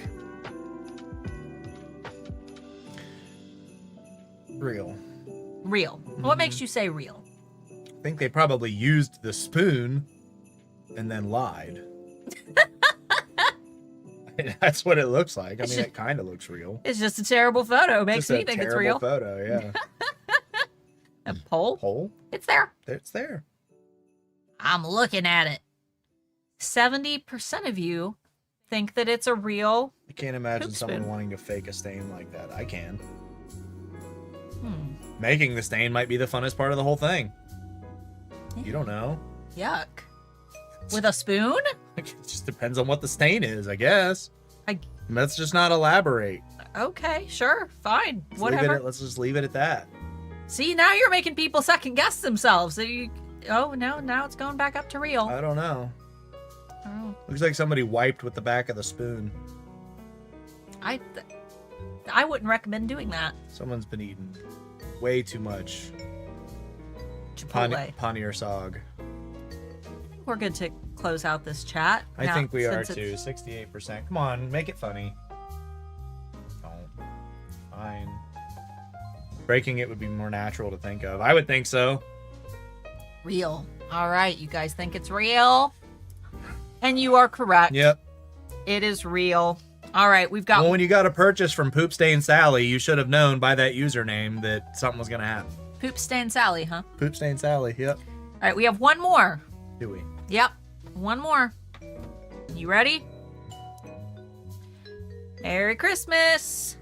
[SPEAKER 1] Real.
[SPEAKER 2] Real. What makes you say real?
[SPEAKER 1] I think they probably used the spoon and then lied. That's what it looks like. I mean, it kind of looks real.
[SPEAKER 2] It's just a terrible photo. It makes
[SPEAKER 1] Just
[SPEAKER 2] me
[SPEAKER 1] a
[SPEAKER 2] think it's
[SPEAKER 1] terrible
[SPEAKER 2] real.
[SPEAKER 1] photo, yeah.
[SPEAKER 2] A pole?
[SPEAKER 1] Hole?
[SPEAKER 2] It's there.
[SPEAKER 1] It's there.
[SPEAKER 2] I'm looking at it. 70% of you think that it's a real.
[SPEAKER 1] I can't imagine
[SPEAKER 2] Poop
[SPEAKER 1] someone
[SPEAKER 2] spoon.
[SPEAKER 1] wanting to fake a stain like that. I can.
[SPEAKER 2] Hmm.
[SPEAKER 1] Making the stain might be the funnest part of the whole thing. You don't know.
[SPEAKER 2] Yuck. With a spoon?
[SPEAKER 1] It just depends on what the stain is, I guess.
[SPEAKER 2] I-
[SPEAKER 1] Let's just not elaborate.
[SPEAKER 2] Okay, sure, fine,
[SPEAKER 1] Let's
[SPEAKER 2] whatever.
[SPEAKER 1] let's just leave it at that.
[SPEAKER 2] See, now you're making people second guess themselves. Oh no, now it's going back up to real.
[SPEAKER 1] I don't know.
[SPEAKER 2] Oh,
[SPEAKER 1] Looks like somebody wiped with the back of the spoon.
[SPEAKER 2] I wouldn't recommend doing that.
[SPEAKER 1] Someone's been eating way too much
[SPEAKER 2] Chipotle.
[SPEAKER 1] paneer saag.
[SPEAKER 2] We're good to close out this chat.
[SPEAKER 1] I
[SPEAKER 2] now,
[SPEAKER 1] think we are
[SPEAKER 2] since
[SPEAKER 1] too.
[SPEAKER 2] it's-
[SPEAKER 1] 68%. Come on, make it funny. Don't. Fine. Breaking it would be more natural to think of. I would think so.
[SPEAKER 2] Real. All right, you guys think it's real? And you are correct.
[SPEAKER 1] Yep.
[SPEAKER 2] It is real. All right, we've got.
[SPEAKER 1] Well, when you got a purchase from Poop Stain Sally, you should have known by that username that something was going to happen.
[SPEAKER 2] Poop Stain Sally, huh?
[SPEAKER 1] Poop Stain Sally, yep.
[SPEAKER 2] All right, we have one more.
[SPEAKER 1] Do we?
[SPEAKER 2] Yep, one more. You ready? Merry Christmas.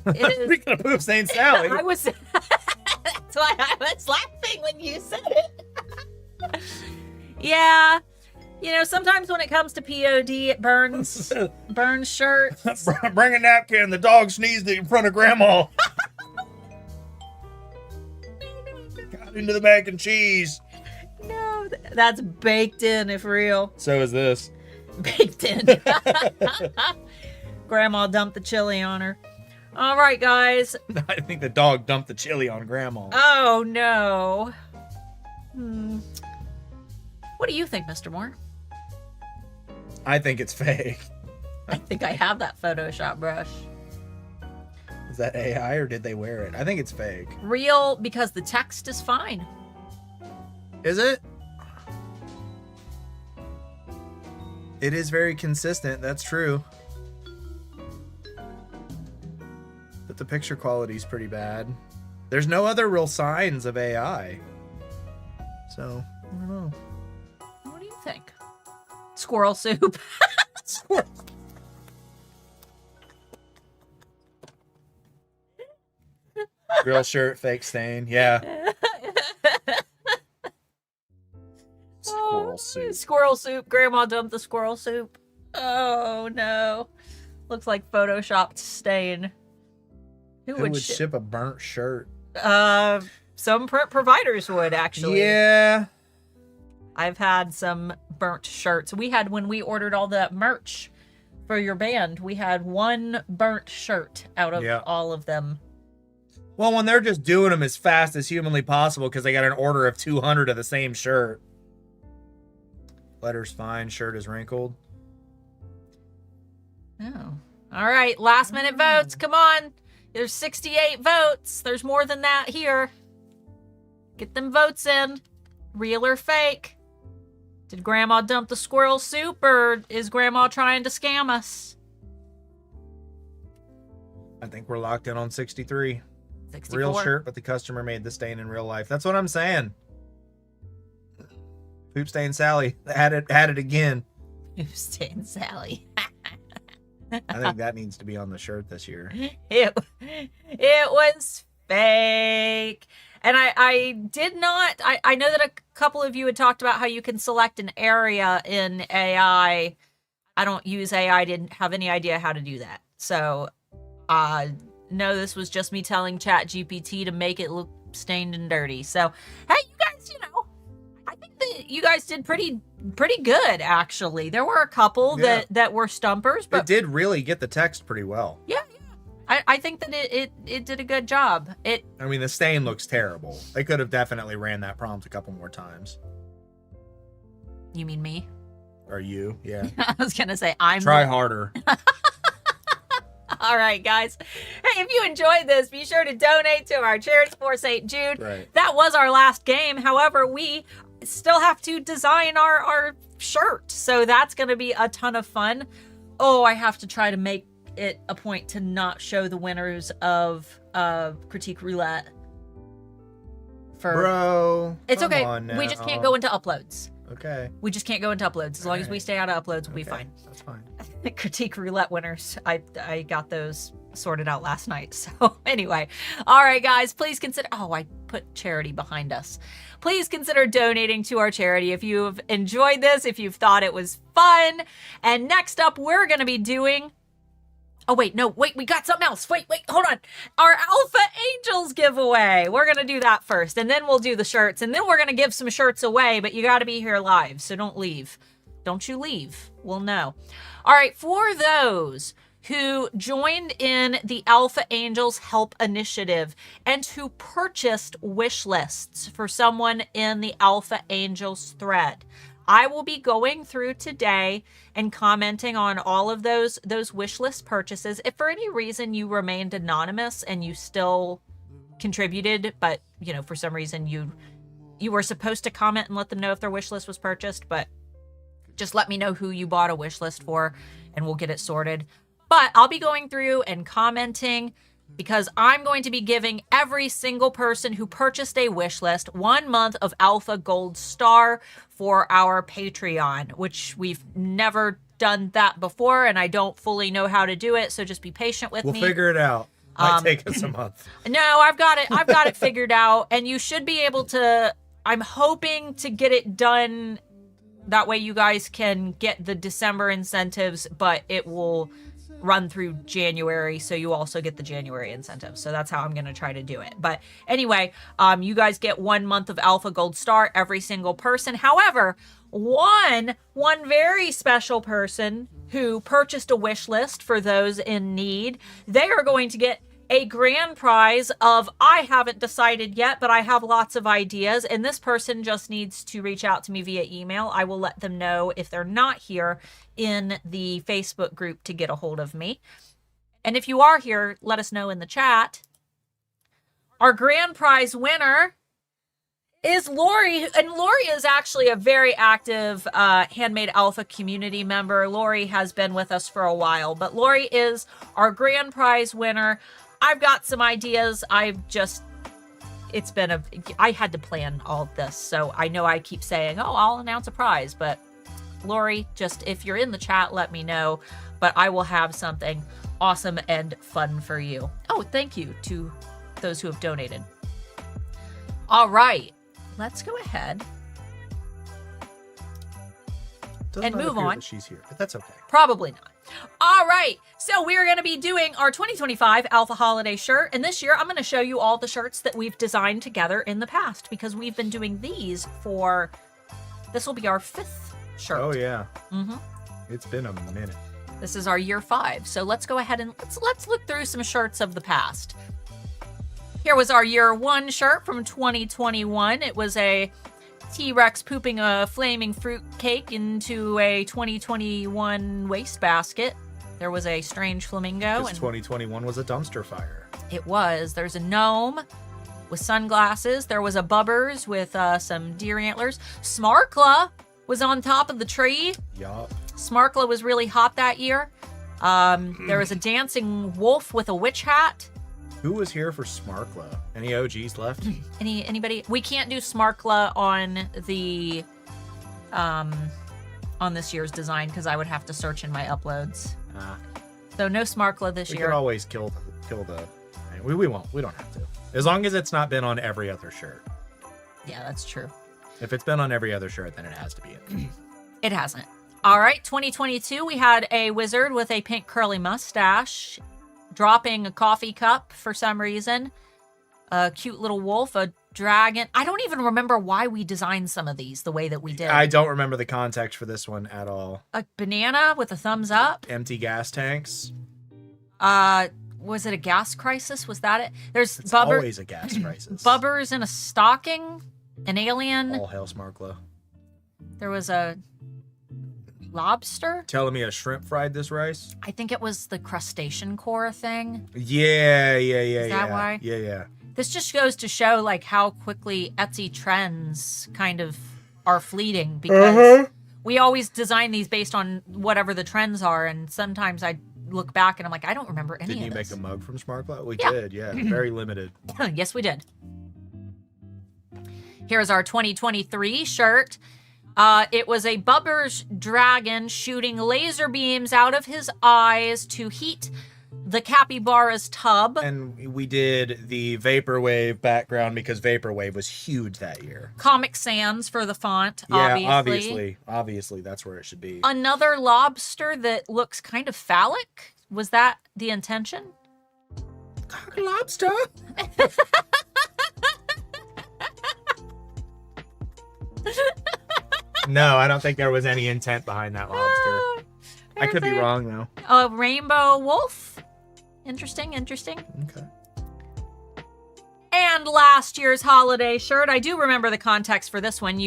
[SPEAKER 2] It is.
[SPEAKER 1] Speaking of poop stain Sally.
[SPEAKER 2] I was. That's why I was laughing when you said it. Yeah. Sometimes when it comes to POD, it burns shirts.
[SPEAKER 1] Bring a napkin. The dog sneezed in front of Grandma. Got into the mac and cheese.
[SPEAKER 2] No, that's baked in, if real.
[SPEAKER 1] So is this.
[SPEAKER 2] Baked in. Grandma dumped the chili on her. All right, guys.
[SPEAKER 1] I think the dog dumped the chili on Grandma.
[SPEAKER 2] Oh, no. What do you think, Mr. Moore?
[SPEAKER 1] I think it's fake.
[SPEAKER 2] I think I have that Photoshop brush.
[SPEAKER 1] Is that AI or did they wear it? I think it's fake.
[SPEAKER 2] Real, because the text is fine.
[SPEAKER 1] Is it? It is very consistent. That's true. But the picture quality is pretty bad. There's no other real signs of AI. So, I don't know.
[SPEAKER 2] What do you think? Squirrel soup.
[SPEAKER 1] Squirrel. Real shirt, fake stain. Yeah. Squirrel soup.
[SPEAKER 2] Squirrel soup. Grandma dumped the squirrel soup. Oh, no. Looks like Photoshopped stain.
[SPEAKER 1] Who would ship a burnt shirt?
[SPEAKER 2] Some print providers would, actually.
[SPEAKER 1] Yeah.
[SPEAKER 2] I've had some burnt shirts. When we ordered all that merch for your band, we had one burnt shirt out of all of them.
[SPEAKER 1] Well, when they're just doing them as fast as humanly possible because they got an order of 200 of the same shirt. Letter's fine, shirt is wrinkled.
[SPEAKER 2] Oh. All right, last minute votes. Come on. There's 68 votes. There's more than that here. Get them votes in. Real or fake? Did Grandma dump the squirrel soup, or is Grandma trying to scam us?
[SPEAKER 1] I think we're locked in on 63.
[SPEAKER 2] 64.
[SPEAKER 1] Real shirt, but the customer made the stain in real life. That's what I'm saying. Poop stain Sally had it again.
[SPEAKER 2] Poop stain Sally.
[SPEAKER 1] I think that needs to be on the shirt this year.
[SPEAKER 2] It was fake. And I did not, I know that a couple of you had talked about how you can select an area in AI. I don't use AI. I didn't have any idea how to do that. So, no, this was just me telling ChatGPT to make it look stained and dirty. So, hey, you guys, I think that you guys did pretty good, actually. There were a couple that were stumpers, but
[SPEAKER 1] it did really get the text pretty well.
[SPEAKER 2] Yeah. I think that it did a good job. I
[SPEAKER 1] mean, the stain looks terrible. They could have definitely ran that prompt a couple more times.
[SPEAKER 2] You mean me?
[SPEAKER 1] Or you, yeah.
[SPEAKER 2] I was going to say,
[SPEAKER 1] Try harder.
[SPEAKER 2] All right, guys. Hey, if you enjoyed this, be sure to donate to our charity for St. Jude.
[SPEAKER 1] Right.
[SPEAKER 2] That was our last game. However, we still have to design our shirt. So that's going to be a ton of fun. Oh, I have to try to make it a point to not show the winners of Critique Roulette.
[SPEAKER 1] Bro,
[SPEAKER 2] it's okay. We just can't go into uploads.
[SPEAKER 1] Okay.
[SPEAKER 2] We just can't go into uploads. As long as we stay out of uploads, we'll be fine.
[SPEAKER 1] That's fine.
[SPEAKER 2] Critique Roulette winners. I got those sorted out last night. So anyway, all right, guys, please consider. Oh, I put charity behind us. Please consider donating to our charity if you've enjoyed this, if you've thought it was fun. And next up, we're going to be doing. Oh, wait, we got something else. Wait, hold on. Our Alpha Angels giveaway. We're going to do that first, and then we'll do the shirts, and then we're going to give some shirts away, but you got to be here live, so don't leave. Don't you leave. We'll know. All right, for those who joined in the Alpha Angels Help Initiative and who purchased wish lists for someone in the Alpha Angels thread, I will be going through today and commenting on all of those wish list purchases. If for any reason you remained anonymous and you still contributed, but for some reason you were supposed to comment and let them know if their wish list was purchased, but just let me know who you bought a wish list for and we'll get it sorted. But I'll be going through and commenting because I'm going to be giving every single person who purchased a wish list 1 month of Alpha Gold Star for our Patreon, which we've never done that before, and I don't fully know how to do it, so just be patient with me.
[SPEAKER 1] We'll figure it out. Might take us a month.
[SPEAKER 2] No, I've got it figured out, and you should be able to. I'm hoping to get it done. That way you guys can get the December incentives, but it will run through January, so you also get the January incentives. So that's how I'm going to try to do it. But anyway, you guys get 1 month of Alpha Gold Star, every single person. However, one very special person who purchased a wish list for those in need, they are going to get a grand prize of, I haven't decided yet, but I have lots of ideas. And this person just needs to reach out to me via email. I will let them know if they're not here in the Facebook group to get a hold of me. And if you are here, let us know in the chat. Our grand prize winner is Lori. And Lori is actually a very active Handmade Alpha community member. Lori has been with us for a while, but Lori is our grand prize winner. I've got some ideas. I had to plan all of this. So I know I keep saying, oh, I'll announce a prize. But Lori, just if you're in the chat, let me know. But I will have something awesome and fun for you. Oh, thank you to those who have donated. All right, let's go ahead and move on.
[SPEAKER 1] She's here, but that's okay.
[SPEAKER 2] Probably not. All right, so we're going to be doing our 2025 Alpha Holiday shirt, and this year I'm going to show you all the shirts that we've designed together in the past, because we've been doing these for, this will be our 5th shirt.
[SPEAKER 1] Oh yeah. It's been a minute.
[SPEAKER 2] This is our year 5, so let's go ahead and let's look through some shirts of the past. Here was our year 1 shirt from 2021. It was a T-Rex pooping a flaming fruit cake into a 2021 wastebasket. There was a strange flamingo.
[SPEAKER 1] And 2021 was a dumpster fire.
[SPEAKER 2] It was. There's a gnome with sunglasses. There was a Bubbers with some deer antlers. Smarkla was on top of the tree.
[SPEAKER 1] Yup.
[SPEAKER 2] Smarkla was really hot that year. There was a dancing wolf with a witch hat.
[SPEAKER 1] Who was here for Smarkla? Any OGs left?
[SPEAKER 2] Anybody? We can't do Smarkla on the on this year's design because I would have to search in my uploads. So no Smarkla this year.
[SPEAKER 1] We could always kill the. We won't. We don't have to. As long as it's not been on every other shirt.
[SPEAKER 2] Yeah, that's true.
[SPEAKER 1] If it's been on every other shirt, then it has to be it.
[SPEAKER 2] It hasn't. All right, 2022, we had a wizard with a pink curly mustache dropping a coffee cup for some reason. A cute little wolf, a dragon. I don't even remember why we designed some of these the way that we did.
[SPEAKER 1] I don't remember the context for this one at all.
[SPEAKER 2] A banana with a thumbs up.
[SPEAKER 1] Empty gas tanks.
[SPEAKER 2] Was it a gas crisis? Was that it?
[SPEAKER 1] It's always a gas crisis.
[SPEAKER 2] Bubbers in a stocking. An alien.
[SPEAKER 1] All hail Smarkla.
[SPEAKER 2] There was a lobster.
[SPEAKER 1] Telling me a shrimp fried this rice?
[SPEAKER 2] I think it was the crustacean core thing.
[SPEAKER 1] Yeah.
[SPEAKER 2] Is that why?
[SPEAKER 1] Yeah.
[SPEAKER 2] This just goes to show like how quickly Etsy trends kind of are fleeting, because we always design these based on whatever the trends are, and sometimes I look back and I'm like, I don't remember any of this.
[SPEAKER 1] Didn't you make a mug from Smarkla? We did, yeah. Very limited.
[SPEAKER 2] Yes, we did. Here's our 2023 shirt. It was a Bubbers dragon shooting laser beams out of his eyes to heat the capybara's tub.
[SPEAKER 1] And we did the Vaporwave background because Vaporwave was huge that year.
[SPEAKER 2] Comic Sans for the font,
[SPEAKER 1] yeah, obviously that's where it should be.
[SPEAKER 2] Another lobster that looks kind of phallic. Was that the intention?
[SPEAKER 1] Lobster? No, I don't think there was any intent behind that lobster. I could be wrong, though.
[SPEAKER 2] A rainbow wolf. Interesting.
[SPEAKER 1] Okay.
[SPEAKER 2] And last year's holiday shirt. I do remember the context for this one.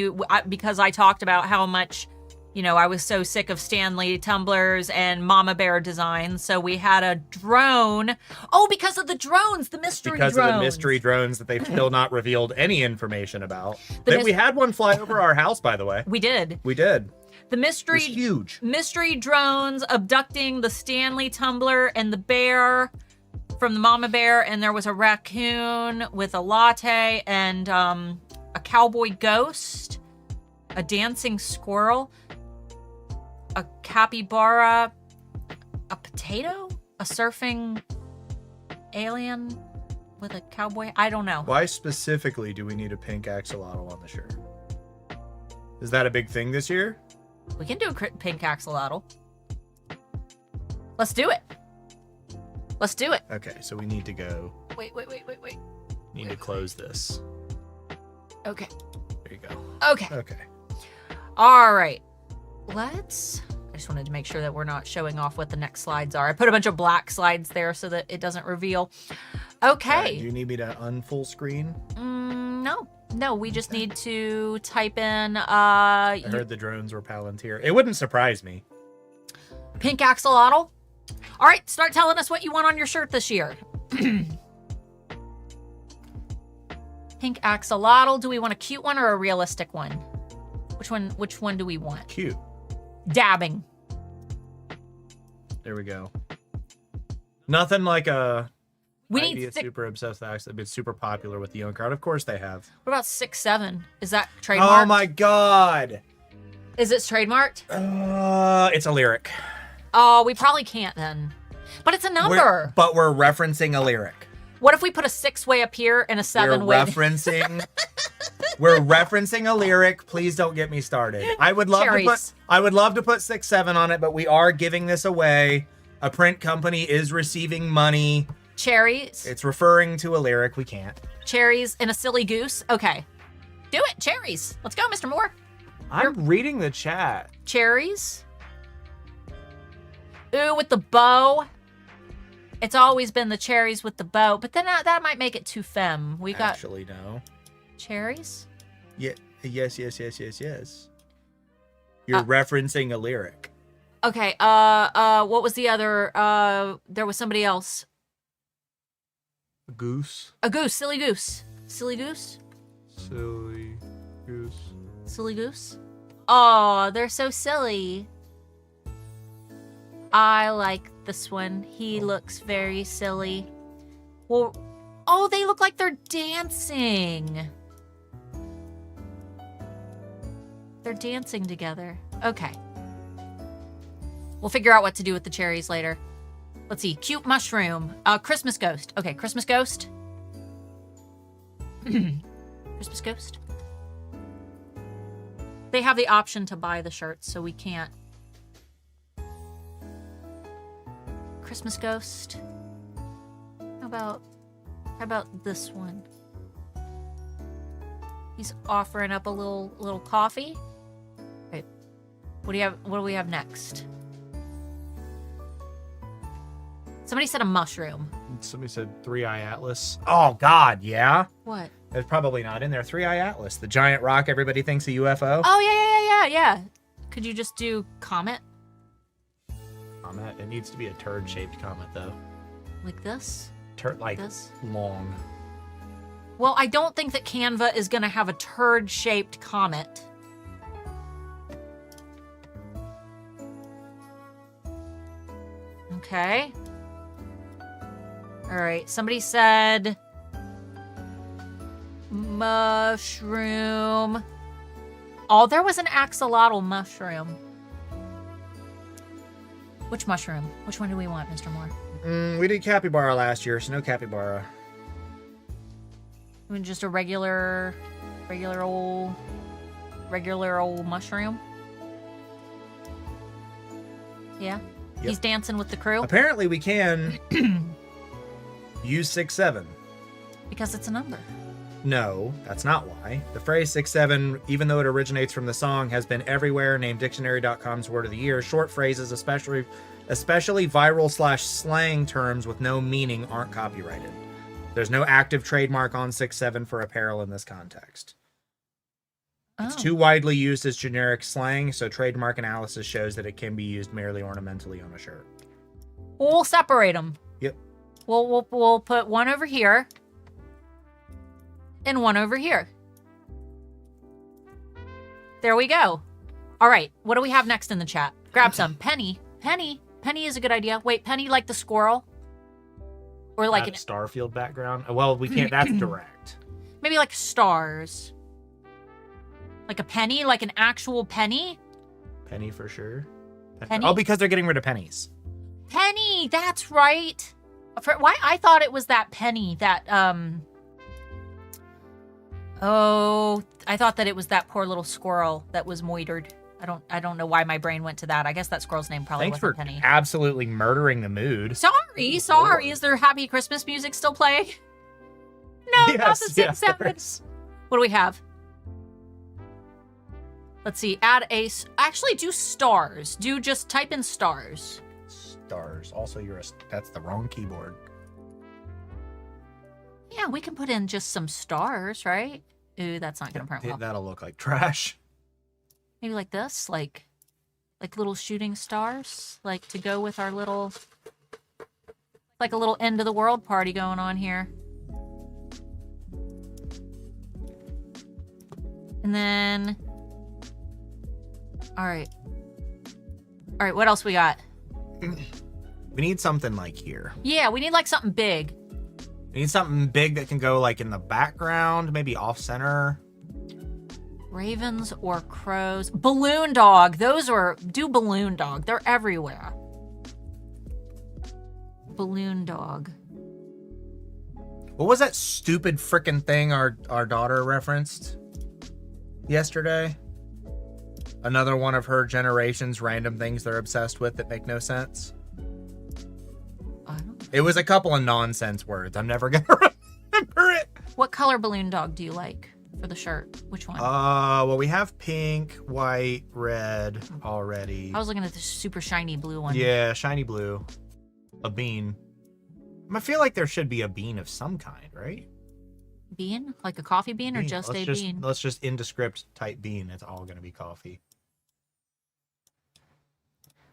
[SPEAKER 2] Because I talked about how much, I was so sick of Stanley tumblers and Mama Bear designs. So we had a drone. Oh, because of the drones, the mystery drones.
[SPEAKER 1] Because of the mystery drones that they've still not revealed any information about. We had one fly over our house, by the way.
[SPEAKER 2] We did. The mystery,
[SPEAKER 1] it was huge.
[SPEAKER 2] Mystery drones abducting the Stanley tumbler and the bear from the Mama Bear, and there was a raccoon with a latte and a cowboy ghost, a dancing squirrel, a capybara, a potato, a surfing alien with a cowboy. I don't know.
[SPEAKER 1] Why specifically do we need a pink axolotl on the shirt? Is that a big thing this year?
[SPEAKER 2] We can do a pink axolotl. Let's do it. Let's do it.
[SPEAKER 1] Okay, so we need to go.
[SPEAKER 2] Wait.
[SPEAKER 1] Need to close this.
[SPEAKER 2] Okay.
[SPEAKER 1] There you go.
[SPEAKER 2] Okay.
[SPEAKER 1] Okay.
[SPEAKER 2] All right. I just wanted to make sure that we're not showing off what the next slides are. I put a bunch of black slides there so that it doesn't reveal. Okay.
[SPEAKER 1] Do you need me to unfull screen?
[SPEAKER 2] No, we just need to type in
[SPEAKER 1] I heard the drones were Palantir. It wouldn't surprise me.
[SPEAKER 2] pink axolotl. All right, start telling us what you want on your shirt this year. Pink axolotl. Do we want a cute one or a realistic one? Which one do we want?
[SPEAKER 1] Cute.
[SPEAKER 2] Dabbing.
[SPEAKER 1] There we go. Nothing like a...
[SPEAKER 2] We
[SPEAKER 1] I'd
[SPEAKER 2] need
[SPEAKER 1] be super obsessed with that. They've been super popular with the young crowd. Of course they have.
[SPEAKER 2] What about 6'7"? Is that trademarked?
[SPEAKER 1] Oh my god.
[SPEAKER 2] Is it trademarked?
[SPEAKER 1] It's a lyric.
[SPEAKER 2] Oh, we probably can't then. But it's a number.
[SPEAKER 1] But we're referencing a lyric.
[SPEAKER 2] What if we put a 6-way up here and a 7-way?
[SPEAKER 1] We're referencing a lyric. Please don't get me started. I would love to put 6'7" on it, but we are giving this away. A print company is receiving money.
[SPEAKER 2] Cherries.
[SPEAKER 1] It's referring to a lyric. We can't.
[SPEAKER 2] Cherries and a silly goose. Okay. Do it. Cherries. Let's go, Mr. Moore.
[SPEAKER 1] I'm reading the chat.
[SPEAKER 2] Cherries. Ooh, with the bow. It's always been the cherries with the bow, but then that might make it too femme. We got
[SPEAKER 1] Actually, no.
[SPEAKER 2] cherries.
[SPEAKER 1] Yeah. Yes. You're referencing a lyric.
[SPEAKER 2] Okay. What was the other? There was somebody else.
[SPEAKER 1] A goose.
[SPEAKER 2] A goose. Silly goose. Silly goose.
[SPEAKER 1] Silly goose.
[SPEAKER 2] Silly goose. Oh, they're so silly. I like this one. He looks very silly. Well, oh, they look like they're dancing. They're dancing together. Okay. We'll figure out what to do with the cherries later. Let's see. Cute mushroom. Christmas ghost. Okay, Christmas ghost. Christmas ghost. They have the option to buy the shirts, so we can't. Christmas ghost. How about this one? He's offering up a little coffee. Wait. What do we have next? Somebody said a mushroom.
[SPEAKER 1] Somebody said 3-Eye Atlas. Oh god, yeah.
[SPEAKER 2] What?
[SPEAKER 1] It's probably not in there. 3-Eye Atlas, the giant rock everybody thinks a UFO.
[SPEAKER 2] Oh yeah. Could you just do comet?
[SPEAKER 1] Comet. It needs to be a turd-shaped comet, though.
[SPEAKER 2] Like this?
[SPEAKER 1] Like
[SPEAKER 2] this?
[SPEAKER 1] Long.
[SPEAKER 2] Well, I don't think that Canva is going to have a turd-shaped comet. Okay. All right. Somebody said mushroom. Oh, there was an axolotl mushroom. Which mushroom? Which one do we want, Mr. Moore?
[SPEAKER 1] We did capybara last year, so no capybara.
[SPEAKER 2] I mean, just a regular old mushroom. Yeah.
[SPEAKER 1] Yep.
[SPEAKER 2] He's dancing with the crew
[SPEAKER 1] Apparently, we can use 6'7".
[SPEAKER 2] because it's a number.
[SPEAKER 1] No, that's not why. The phrase 6'7", even though it originates from the song, has been everywhere, named Dictionary.com's Word of the Year. Short phrases, especially viral / slang terms with no meaning, aren't copyrighted. There's no active trademark on 6'7" for apparel in this context. It's too widely used as generic slang, so trademark analysis shows that it can be used merely ornamentally on a shirt.
[SPEAKER 2] We'll separate them.
[SPEAKER 1] Yep.
[SPEAKER 2] We'll put one over here and one over here. There we go. All right. What do we have next in the chat? Grab some. Penny is a good idea. Wait, Penny like the squirrel? Or like
[SPEAKER 1] an Starfield background? Well, we can't. That's direct.
[SPEAKER 2] Maybe like stars. Like a penny? Like an actual penny?
[SPEAKER 1] Penny for sure.
[SPEAKER 2] Penny?
[SPEAKER 1] Oh, because they're getting rid of pennies.
[SPEAKER 2] Penny! That's right. Why I thought it was that penny that Oh, I thought that it was that poor little squirrel that was moitered. I don't know why my brain went to that. I guess that squirrel's name probably
[SPEAKER 1] Thanks
[SPEAKER 2] wasn't
[SPEAKER 1] for
[SPEAKER 2] Penny.
[SPEAKER 1] absolutely murdering the mood.
[SPEAKER 2] Sorry. Is there Happy Christmas music still playing? No, not the 6-7. What do we have? Let's see. Actually, do stars. Just type in stars.
[SPEAKER 1] Stars. Also, that's the wrong keyboard.
[SPEAKER 2] Yeah, we can put in just some stars, right? Ooh, that's not gonna print well.
[SPEAKER 1] That'll look like trash.
[SPEAKER 2] Maybe like this, like little shooting stars, like to go with our little, like a little end of the world party going on here. And then, all right, what else we got?
[SPEAKER 1] We need something like here.
[SPEAKER 2] Yeah, we need like something big.
[SPEAKER 1] We need something big that can go like in the background, maybe off center.
[SPEAKER 2] Ravens or crows. Balloon dog. Do balloon dog. They're everywhere. Balloon dog.
[SPEAKER 1] What was that stupid frickin' thing our daughter referenced yesterday? Another one of her generation's random things they're obsessed with that make no sense.
[SPEAKER 2] I don't know.
[SPEAKER 1] It was a couple of nonsense words. I'm never gonna remember it.
[SPEAKER 2] What color balloon dog do you like for the shirt? Which one?
[SPEAKER 1] Well, we have pink, white, red already.
[SPEAKER 2] I was looking at the super shiny blue one.
[SPEAKER 1] Yeah, shiny blue. A bean. I feel like there should be a bean of some kind, right?
[SPEAKER 2] Bean? Like a coffee bean or just a bean?
[SPEAKER 1] Let's just indescript type bean. It's all going to be coffee.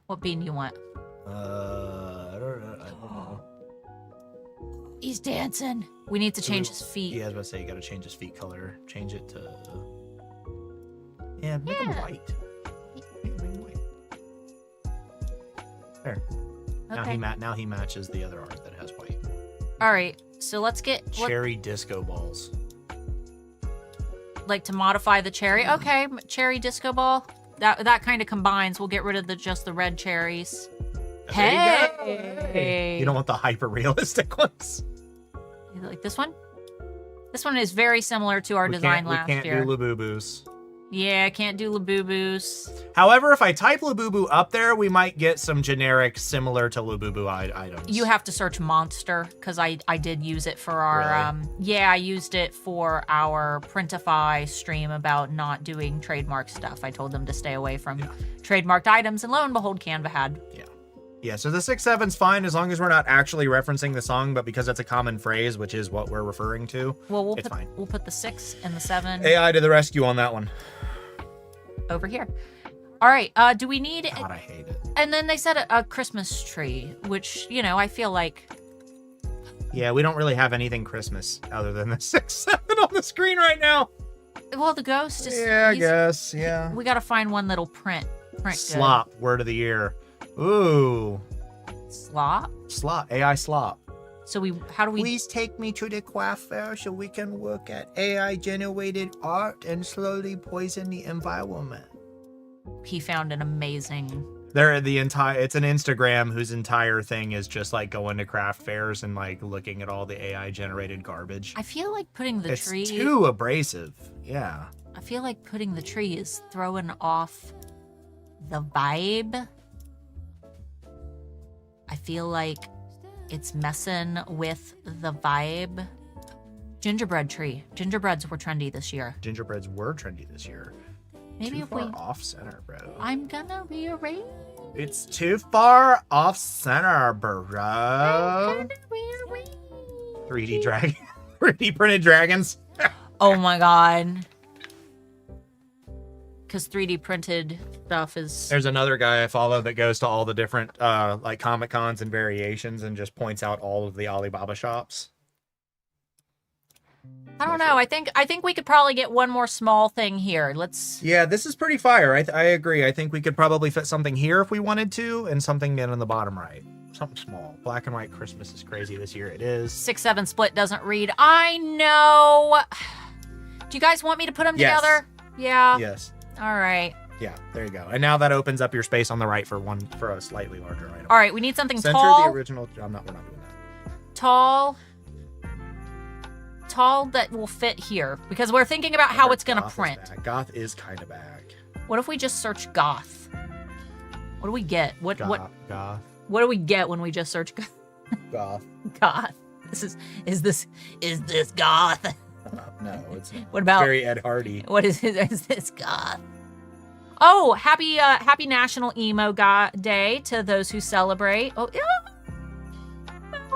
[SPEAKER 2] What bean you want?
[SPEAKER 1] I don't know.
[SPEAKER 2] He's dancing. We need to change his feet.
[SPEAKER 1] Yeah, I was about to say, you got to change his feet color. Change it to... Yeah, make him white. Make him white. There.
[SPEAKER 2] Okay.
[SPEAKER 1] Now he matches the other art that has white.
[SPEAKER 2] All right, so let's get...
[SPEAKER 1] Cherry disco balls.
[SPEAKER 2] Like to modify the cherry? Okay, cherry disco ball. That kind of combines. We'll get rid of just the red cherries. Hey!
[SPEAKER 1] You don't want the hyper-realistic ones.
[SPEAKER 2] You like this one? This one is very similar to our design last year.
[SPEAKER 1] We can't do Labubu's.
[SPEAKER 2] Yeah, can't do Labubu's.
[SPEAKER 1] However, if I type Labubu up there, we might get some generic similar to Labubu items.
[SPEAKER 2] You have to search Monster, because I did use it for our...
[SPEAKER 1] Really?
[SPEAKER 2] Yeah, I used it for our Printify stream about not doing trademark stuff. I told them to stay away from trademarked items, and lo and behold, Canva had.
[SPEAKER 1] Yeah, so the 6-7's fine as long as we're not actually referencing the song, but because it's a common phrase, which is what we're referring to,
[SPEAKER 2] well,
[SPEAKER 1] it's fine.
[SPEAKER 2] We'll put the 6 and the 7.
[SPEAKER 1] AI to the rescue on that one.
[SPEAKER 2] Over here. All right, do we need...
[SPEAKER 1] God, I hate it.
[SPEAKER 2] And then they said a Christmas tree, which, you know, I feel like...
[SPEAKER 1] Yeah, we don't really have anything Christmas other than the 6-7 on the screen right now.
[SPEAKER 2] Well, the ghost is...
[SPEAKER 1] Yeah, I guess, yeah.
[SPEAKER 2] We gotta find one that'll print
[SPEAKER 1] Slop,
[SPEAKER 2] good.
[SPEAKER 1] word of the year. Ooh.
[SPEAKER 2] Slop?
[SPEAKER 1] Slop, AI slop.
[SPEAKER 2] So how do we...
[SPEAKER 1] Please take me to the coiffeur so we can look at AI-generated art and slowly poison the environment.
[SPEAKER 2] He found an amazing...
[SPEAKER 1] It's an Instagram whose entire thing is just like going to craft fairs and like looking at all the AI-generated garbage.
[SPEAKER 2] I feel like putting the tree...
[SPEAKER 1] It's too abrasive, yeah.
[SPEAKER 2] I feel like putting the tree is throwing off the vibe. I feel like it's messing with the vibe. Gingerbread tree. Gingerbreads were trendy this year.
[SPEAKER 1] Gingerbreads were trendy this year.
[SPEAKER 2] Maybe
[SPEAKER 1] too
[SPEAKER 2] if
[SPEAKER 1] far off center, bro.
[SPEAKER 2] I'm gonna rearrange.
[SPEAKER 1] It's too far off center, bro. 3D dragon. 3D printed dragons.
[SPEAKER 2] Oh my god. Because 3D printed stuff is...
[SPEAKER 1] There's another guy I follow that goes to all the different like Comic Cons and variations and just points out all of the Alibaba shops.
[SPEAKER 2] I don't know. I think we could probably get one more small thing here. Let's...
[SPEAKER 1] Yeah, this is pretty fire. I agree. I think we could probably fit something here if we wanted to, and something in the bottom right. Something small. Black and white Christmas is crazy this year. It is.
[SPEAKER 2] 6-7 split doesn't read. I know. Do you guys want me to put them together? Yeah.
[SPEAKER 1] Yes.
[SPEAKER 2] All right.
[SPEAKER 1] Yeah, there you go. And now that opens up your space on the right for a slightly larger item.
[SPEAKER 2] All right, we need something
[SPEAKER 1] Center
[SPEAKER 2] tall.
[SPEAKER 1] the original. We're not doing that.
[SPEAKER 2] Tall that will fit here because we're thinking about how it's going to print.
[SPEAKER 1] Goth is kind of back.
[SPEAKER 2] What if we just search goth? What do we get? What
[SPEAKER 1] Goth.
[SPEAKER 2] What do we get when we just search
[SPEAKER 1] Goth.
[SPEAKER 2] goth? Is this goth?
[SPEAKER 1] No, it's not.
[SPEAKER 2] What about
[SPEAKER 1] very Ed Hardy?
[SPEAKER 2] What is this goth? Oh, happy National Emo Day to those who celebrate. Oh, emo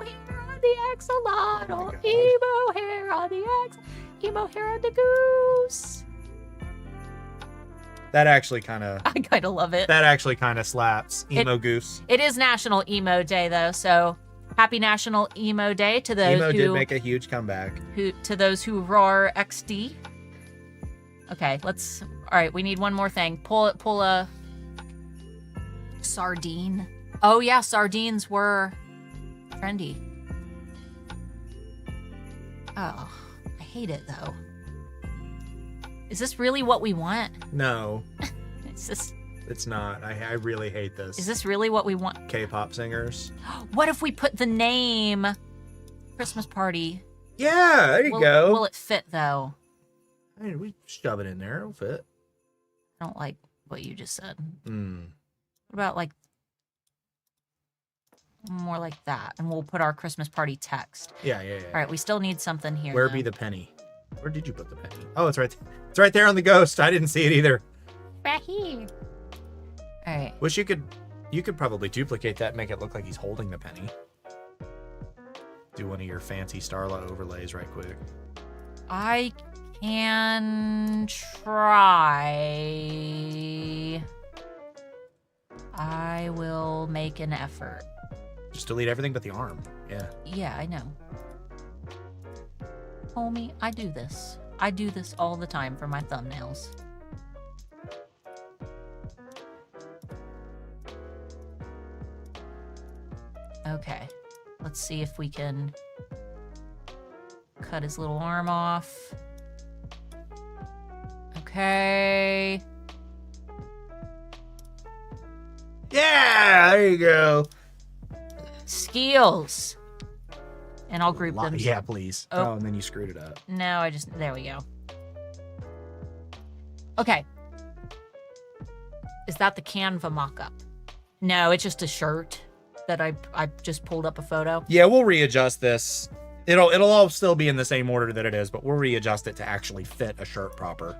[SPEAKER 2] hair on the axolotl, emo hair on the emo hair on the goose.
[SPEAKER 1] That actually kind of.
[SPEAKER 2] I kind of love it.
[SPEAKER 1] That actually kind of slaps. Emo goose.
[SPEAKER 2] It is National Emo Day though, so happy National Emo Day to those
[SPEAKER 1] Emo
[SPEAKER 2] who
[SPEAKER 1] did make a huge comeback.
[SPEAKER 2] To those who roar XD. Okay, all right, we need one more thing. Pull a sardine. Oh yeah, sardines were trendy. Oh, I hate it though. Is this really what we want?
[SPEAKER 1] No.
[SPEAKER 2] It's
[SPEAKER 1] not. I really hate this.
[SPEAKER 2] Is this really what we want?
[SPEAKER 1] K-pop singers.
[SPEAKER 2] What if we put the name Christmas Party?
[SPEAKER 1] Yeah, there you go.
[SPEAKER 2] Will it fit though?
[SPEAKER 1] I mean, we shove it in there. It'll fit.
[SPEAKER 2] I don't like what you just said.
[SPEAKER 1] What
[SPEAKER 2] about like more like that? And we'll put our Christmas party text.
[SPEAKER 1] Yeah.
[SPEAKER 2] All right, we still need something here.
[SPEAKER 1] Where be the penny? Where did you put the penny? Oh, it's right. It's right there on the ghost. I didn't see it either.
[SPEAKER 2] Right here. All right.
[SPEAKER 1] Wish you could probably duplicate that and make it look like he's holding the penny. Do one of your fancy Starla overlays right quick.
[SPEAKER 2] I can try. I will make an effort.
[SPEAKER 1] Just delete everything but the arm. Yeah.
[SPEAKER 2] Yeah, I know. Homie, I do this. I do this all the time for my thumbnails. Okay. Let's see if we can cut his little arm off. Okay.
[SPEAKER 1] Yeah, there you go.
[SPEAKER 2] Skills. And I'll group them.
[SPEAKER 1] Yeah, please. Oh, and then you screwed it up.
[SPEAKER 2] No, there we go. Okay. Is that the Canva mock-up? No, it's just a shirt that I just pulled up a photo.
[SPEAKER 1] Yeah, we'll readjust this. It'll all still be in the same order that it is, but we'll readjust it to actually fit a shirt proper.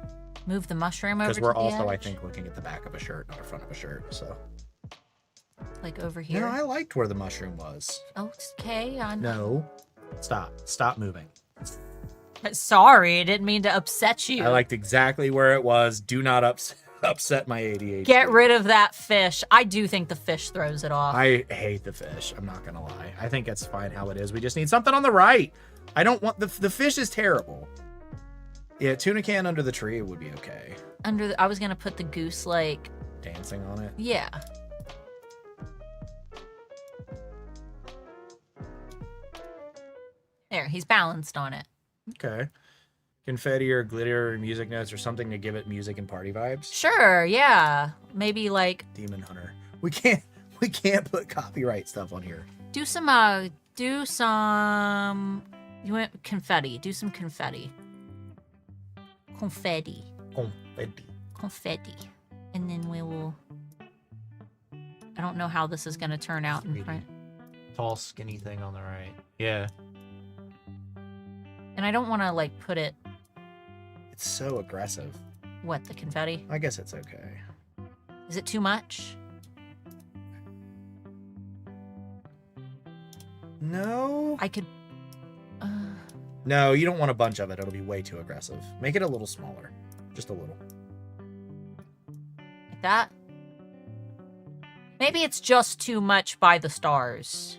[SPEAKER 2] Move the mushroom over to the
[SPEAKER 1] Because we're also,
[SPEAKER 2] edge.
[SPEAKER 1] I think, looking at the back of a shirt, not the front of a shirt. So.
[SPEAKER 2] Like over here.
[SPEAKER 1] Yeah, I liked where the mushroom was.
[SPEAKER 2] Okay.
[SPEAKER 1] No. Stop moving.
[SPEAKER 2] Sorry, I didn't mean to upset you.
[SPEAKER 1] I liked exactly where it was. Do not upset my ADHD.
[SPEAKER 2] Get rid of that fish. I do think the fish throws it off.
[SPEAKER 1] I hate the fish. I'm not gonna lie. I think it's fine how it is. We just need something on the right. I don't want the fish is terrible. Yeah, tuna can under the tree would be okay.
[SPEAKER 2] I was gonna put the goose like
[SPEAKER 1] dancing on it.
[SPEAKER 2] Yeah. There, he's balanced on it.
[SPEAKER 1] Okay. Confetti or glitter or music notes or something to give it music and party vibes.
[SPEAKER 2] Sure, yeah. Maybe like
[SPEAKER 1] Demon Hunter. We can't put copyright stuff on here.
[SPEAKER 2] do some you want confetti. Do some confetti. Confetti. And then we will I don't know how this is gonna turn out in front.
[SPEAKER 1] Tall, skinny thing on the right. Yeah.
[SPEAKER 2] And I don't want to like put it.
[SPEAKER 1] It's so aggressive.
[SPEAKER 2] What, the confetti?
[SPEAKER 1] I guess it's okay.
[SPEAKER 2] Is it too much?
[SPEAKER 1] No.
[SPEAKER 2] I could.
[SPEAKER 1] No, you don't want a bunch of it. It'll be way too aggressive. Make it a little smaller. Just a little.
[SPEAKER 2] Like that? Maybe it's just too much by the stars.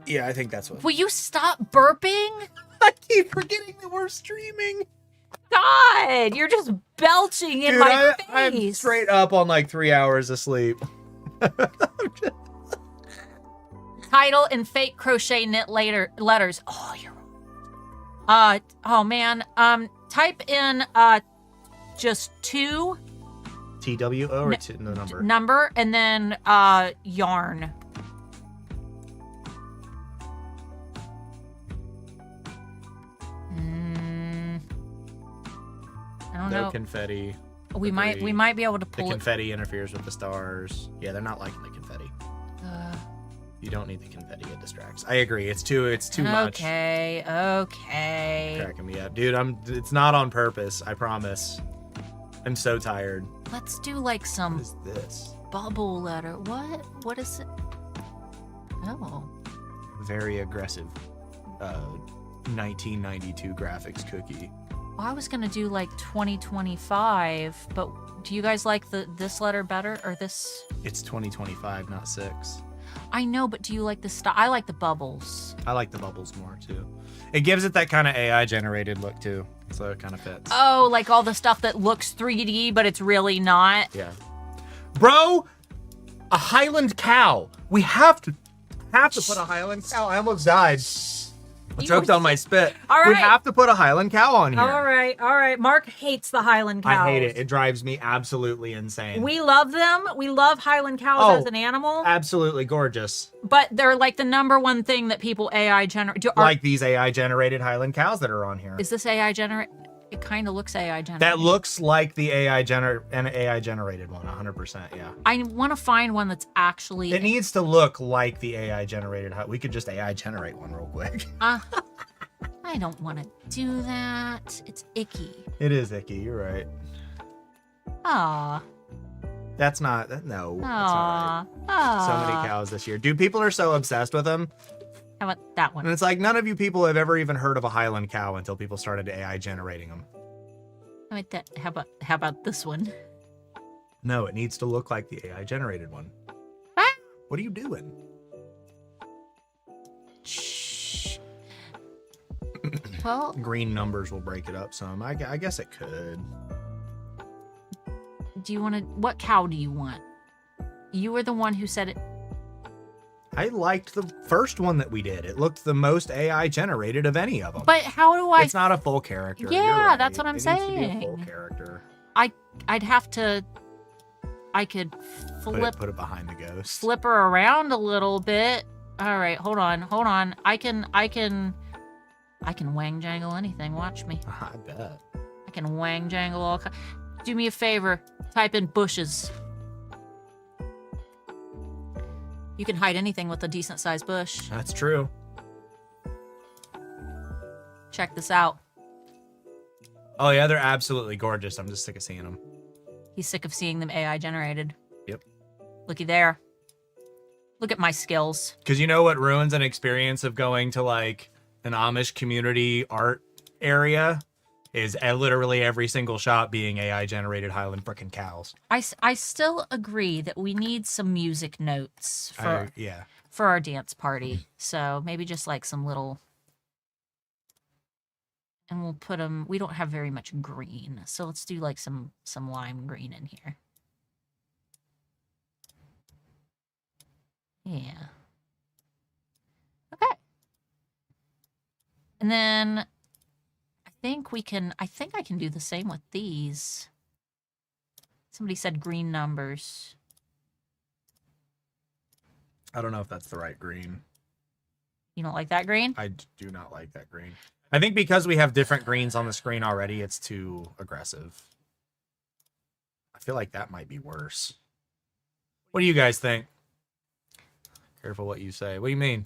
[SPEAKER 1] Yeah, I think that's what.
[SPEAKER 2] Will you stop burping?
[SPEAKER 1] I keep forgetting that we're streaming.
[SPEAKER 2] God, you're just belching in my face.
[SPEAKER 1] I'm straight up on like 3 hours of sleep.
[SPEAKER 2] Title and fake crochet knit letters. Oh, you're. Oh man. Type in just 2.
[SPEAKER 1] TWO or the number?
[SPEAKER 2] Number and then yarn. I don't
[SPEAKER 1] No
[SPEAKER 2] know.
[SPEAKER 1] confetti.
[SPEAKER 2] We might be able to
[SPEAKER 1] The
[SPEAKER 2] pull it.
[SPEAKER 1] confetti interferes with the stars. Yeah, they're not liking the confetti. You don't need the confetti; it distracts. I agree. It's too much.
[SPEAKER 2] Okay.
[SPEAKER 1] Cracking me up, dude. It's not on purpose. I promise. I'm so tired.
[SPEAKER 2] Let's do like some
[SPEAKER 1] What is this?
[SPEAKER 2] bubble letter. What? What is it? Oh.
[SPEAKER 1] Very aggressive. 1992 graphics cookie.
[SPEAKER 2] Well, I was gonna do like 2025, but do you guys like this letter better or this?
[SPEAKER 1] It's 2025, not 6.
[SPEAKER 2] I know, but do you like the style? I like the bubbles.
[SPEAKER 1] I like the bubbles more too. It gives it that kind of AI generated look too, so it kind of fits.
[SPEAKER 2] Oh, like all the stuff that looks 3D, but it's really not.
[SPEAKER 1] Yeah. Bro, a Highland cow. We have to put a Highland cow. I almost died. I choked on my spit.
[SPEAKER 2] All right.
[SPEAKER 1] We have to put a Highland cow on here.
[SPEAKER 2] All right. Mark hates the Highland cows.
[SPEAKER 1] I hate it. It drives me absolutely insane.
[SPEAKER 2] We love them. We love Highland cows as an animal.
[SPEAKER 1] Absolutely gorgeous.
[SPEAKER 2] But they're like the #1 thing that people AI generate.
[SPEAKER 1] Like these AI generated Highland cows that are on here.
[SPEAKER 2] Is this AI generate? It kind of looks AI generated.
[SPEAKER 1] That looks like the AI generated one, 100%. Yeah.
[SPEAKER 2] I want to find one that's actually.
[SPEAKER 1] It needs to look like the AI generated. We could just AI generate one real quick.
[SPEAKER 2] I don't want to do that. It's icky.
[SPEAKER 1] It is icky. You're right.
[SPEAKER 2] Aw.
[SPEAKER 1] That's not. No. That's not right.
[SPEAKER 2] Aw.
[SPEAKER 1] So many cows this year. Dude, people are so obsessed with them.
[SPEAKER 2] How about that one?
[SPEAKER 1] And it's like none of you people have ever even heard of a Highland cow until people started AI generating them.
[SPEAKER 2] How about that? How about this one?
[SPEAKER 1] No, it needs to look like the AI generated one.
[SPEAKER 2] Ah.
[SPEAKER 1] What are you doing?
[SPEAKER 2] Shh. Well,
[SPEAKER 1] Green numbers will break it up some. I guess it could.
[SPEAKER 2] do you want to? What cow do you want? You were the one who said it.
[SPEAKER 1] I liked the first one that we did. It looked the most AI generated of any of them.
[SPEAKER 2] But how do I?
[SPEAKER 1] It's not a full character.
[SPEAKER 2] Yeah,
[SPEAKER 1] You're right.
[SPEAKER 2] that's what I'm
[SPEAKER 1] It needs to be a
[SPEAKER 2] saying.
[SPEAKER 1] full character.
[SPEAKER 2] I'd have to. I could
[SPEAKER 1] Put it behind the ghost.
[SPEAKER 2] flip her around a little bit. All right, hold on. I can wang jangle anything. Watch me.
[SPEAKER 1] I bet.
[SPEAKER 2] I can wang jangle all. Do me a favor. Type in bushes. You can hide anything with a decent sized bush.
[SPEAKER 1] That's true.
[SPEAKER 2] Check this out.
[SPEAKER 1] Oh yeah, they're absolutely gorgeous. I'm just sick of seeing them.
[SPEAKER 2] He's sick of seeing them AI generated.
[SPEAKER 1] Yep.
[SPEAKER 2] Looky there. Look at my skills.
[SPEAKER 1] Because you know what ruins an experience of going to like an Amish community art area is literally every single shop being AI generated Highland frickin' cows.
[SPEAKER 2] I still agree that we need some music notes for our dance party. So maybe just like some little, and we'll put them. We don't have very much green, so let's do like some lime green in here. Yeah. Okay. And then I think I can do the same with these. Somebody said green numbers.
[SPEAKER 1] I don't know if that's the right green.
[SPEAKER 2] You don't like that green?
[SPEAKER 1] I do not like that green. I think because we have different greens on the screen already, it's too aggressive. I feel like that might be worse. What do you guys think? Careful what you say. What do you mean?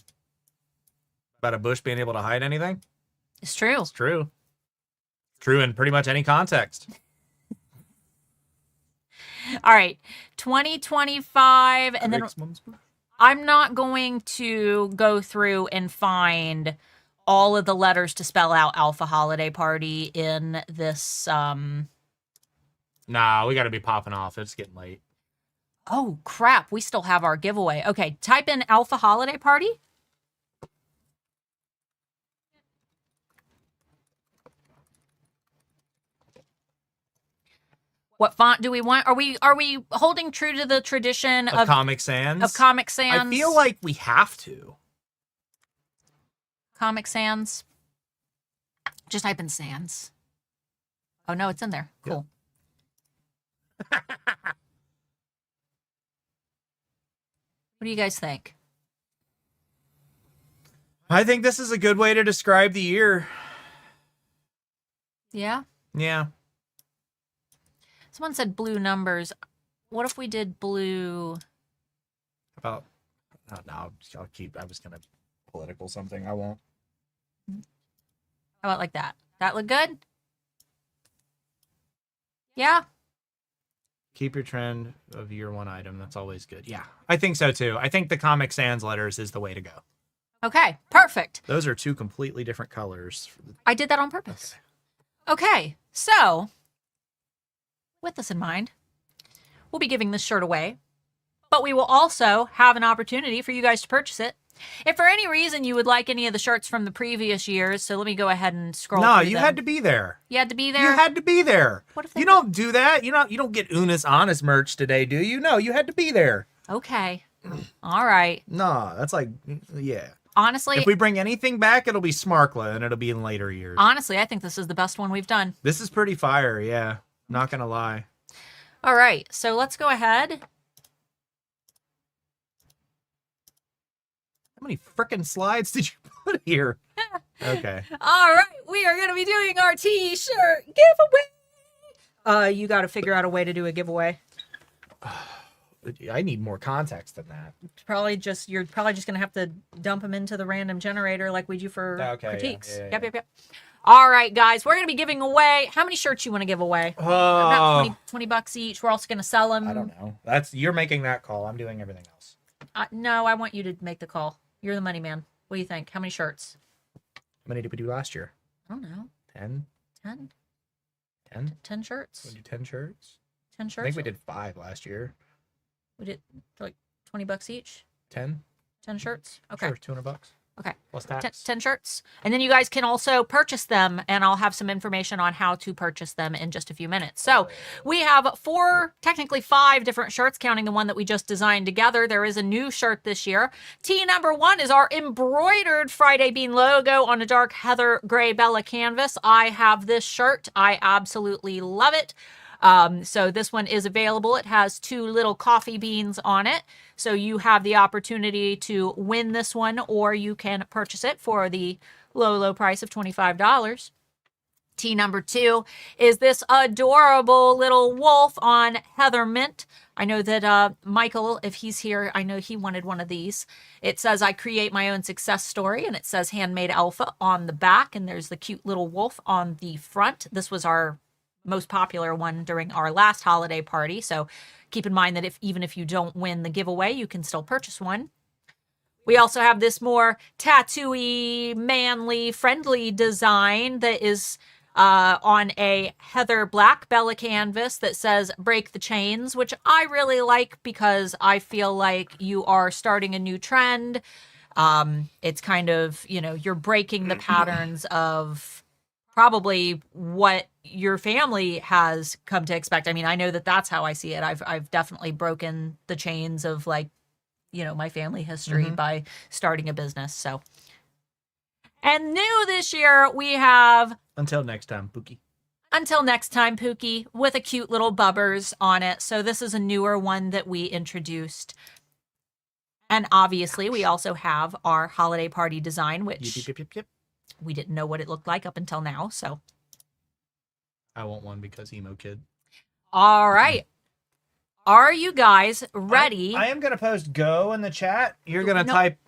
[SPEAKER 1] About a bush being able to hide anything?
[SPEAKER 2] It's true.
[SPEAKER 1] It's true. True in pretty much any context.
[SPEAKER 2] All right. 2025. And then I'm not going to go through and find all of the letters to spell out Alpha Holiday Party in this.
[SPEAKER 1] Nah, we got to be popping off. It's getting late.
[SPEAKER 2] Oh, crap. We still have our giveaway. Okay. Type in Alpha Holiday Party. What font do we want? Are we holding true to the tradition
[SPEAKER 1] of Comic Sans?
[SPEAKER 2] Of Comic Sans?
[SPEAKER 1] I feel like we have to.
[SPEAKER 2] Comic Sans. Just type in Sans. Oh no, it's in there. Cool. Yep. What do you guys think?
[SPEAKER 1] I think this is a good way to describe the year.
[SPEAKER 2] Yeah?
[SPEAKER 1] Yeah.
[SPEAKER 2] Someone said blue numbers. What if we did blue?
[SPEAKER 1] About no, I'll keep. I was gonna political something. I won't.
[SPEAKER 2] How about like that? That look good? Yeah.
[SPEAKER 1] Keep your trend of year one item. That's always good. Yeah, I think so too. I think the Comic Sans letters is the way to go.
[SPEAKER 2] Okay, perfect.
[SPEAKER 1] Those are two completely different colors.
[SPEAKER 2] I did that on purpose. Okay, so with this in mind, we'll be giving this shirt away, but we will also have an opportunity for you guys to purchase it. If for any reason you would like any of the shirts from the previous years, so let me go ahead and scroll
[SPEAKER 1] No,
[SPEAKER 2] through
[SPEAKER 1] you
[SPEAKER 2] them.
[SPEAKER 1] had to be there.
[SPEAKER 2] You had to be there?
[SPEAKER 1] You had to be there.
[SPEAKER 2] What if they
[SPEAKER 1] You don't do that. You don't get Una's Honest merch today, do you? No, you had to be there.
[SPEAKER 2] Okay. All right.
[SPEAKER 1] No, that's like, yeah.
[SPEAKER 2] Honestly,
[SPEAKER 1] If we bring anything back, it'll be Smarkla, and it'll be in later years.
[SPEAKER 2] I think this is the best one we've done.
[SPEAKER 1] This is pretty fire, yeah. Not gonna lie.
[SPEAKER 2] All right, so let's go ahead.
[SPEAKER 1] How many frickin' slides did you put here? Okay.
[SPEAKER 2] All right, we are going to be doing our t-shirt giveaway. You got to figure out a way to do a giveaway.
[SPEAKER 1] I need more context than that.
[SPEAKER 2] You're probably just going to have to dump them into the random generator like we do for critiques.
[SPEAKER 1] Yeah.
[SPEAKER 2] Yep. All right, guys, we're going to be giving away. How many shirts you want to give away? About 20 bucks each. We're also going to sell them.
[SPEAKER 1] I don't know. You're making that call. I'm doing everything else.
[SPEAKER 2] No, I want you to make the call. You're the money man. What do you think? How many shirts?
[SPEAKER 1] How many did we do last year?
[SPEAKER 2] I don't know.
[SPEAKER 1] 10?
[SPEAKER 2] 10?
[SPEAKER 1] 10?
[SPEAKER 2] 10 shirts?
[SPEAKER 1] We do 10 shirts?
[SPEAKER 2] 10 shirts?
[SPEAKER 1] I think we did 5 last year.
[SPEAKER 2] We did like 20 bucks each?
[SPEAKER 1] 10?
[SPEAKER 2] 10 shirts? Okay.
[SPEAKER 1] Sure, $200.
[SPEAKER 2] Okay.
[SPEAKER 1] Plus tax.
[SPEAKER 2] 10 shirts. And then you guys can also purchase them, and I'll have some information on how to purchase them in just a few minutes. So we have technically 5 different shirts, counting the one that we just designed together. There is a new shirt this year. T number 1 is our embroidered Friday Bean logo on a dark heather gray Bella canvas. I have this shirt. I absolutely love it. So this one is available. It has 2 little coffee beans on it. So you have the opportunity to win this one, or you can purchase it for the low price of $25. T number 2 is this adorable little wolf on heather mint. I know that Michael, if he's here, I know he wanted one of these. It says, I create my own success story, and it says Handmade Alpha on the back, and there's the cute little wolf on the front. This was our most popular one during our last holiday party. So keep in mind that even if you don't win the giveaway, you can still purchase one. We also have this more tattooy, manly, friendly design that is on a heather black Bella canvas that says break the chains, which I really like because I feel like you are starting a new trend. It's kind of, you're breaking the patterns of probably what your family has come to expect. I mean, I know that that's how I see it. I've definitely broken the chains of my family history by starting a business. So, and new this year we have
[SPEAKER 1] Until next time, Pookie.
[SPEAKER 2] Until next time, Pookie, with a cute little bubbers on it. So this is a newer one that we introduced. And obviously we also have our holiday party design, which
[SPEAKER 1] Yep.
[SPEAKER 2] we didn't know what it looked like up until now. So
[SPEAKER 1] I want one because emo kid.
[SPEAKER 2] all right. Are you guys ready?
[SPEAKER 1] I am going to post go in the chat. You're going to type.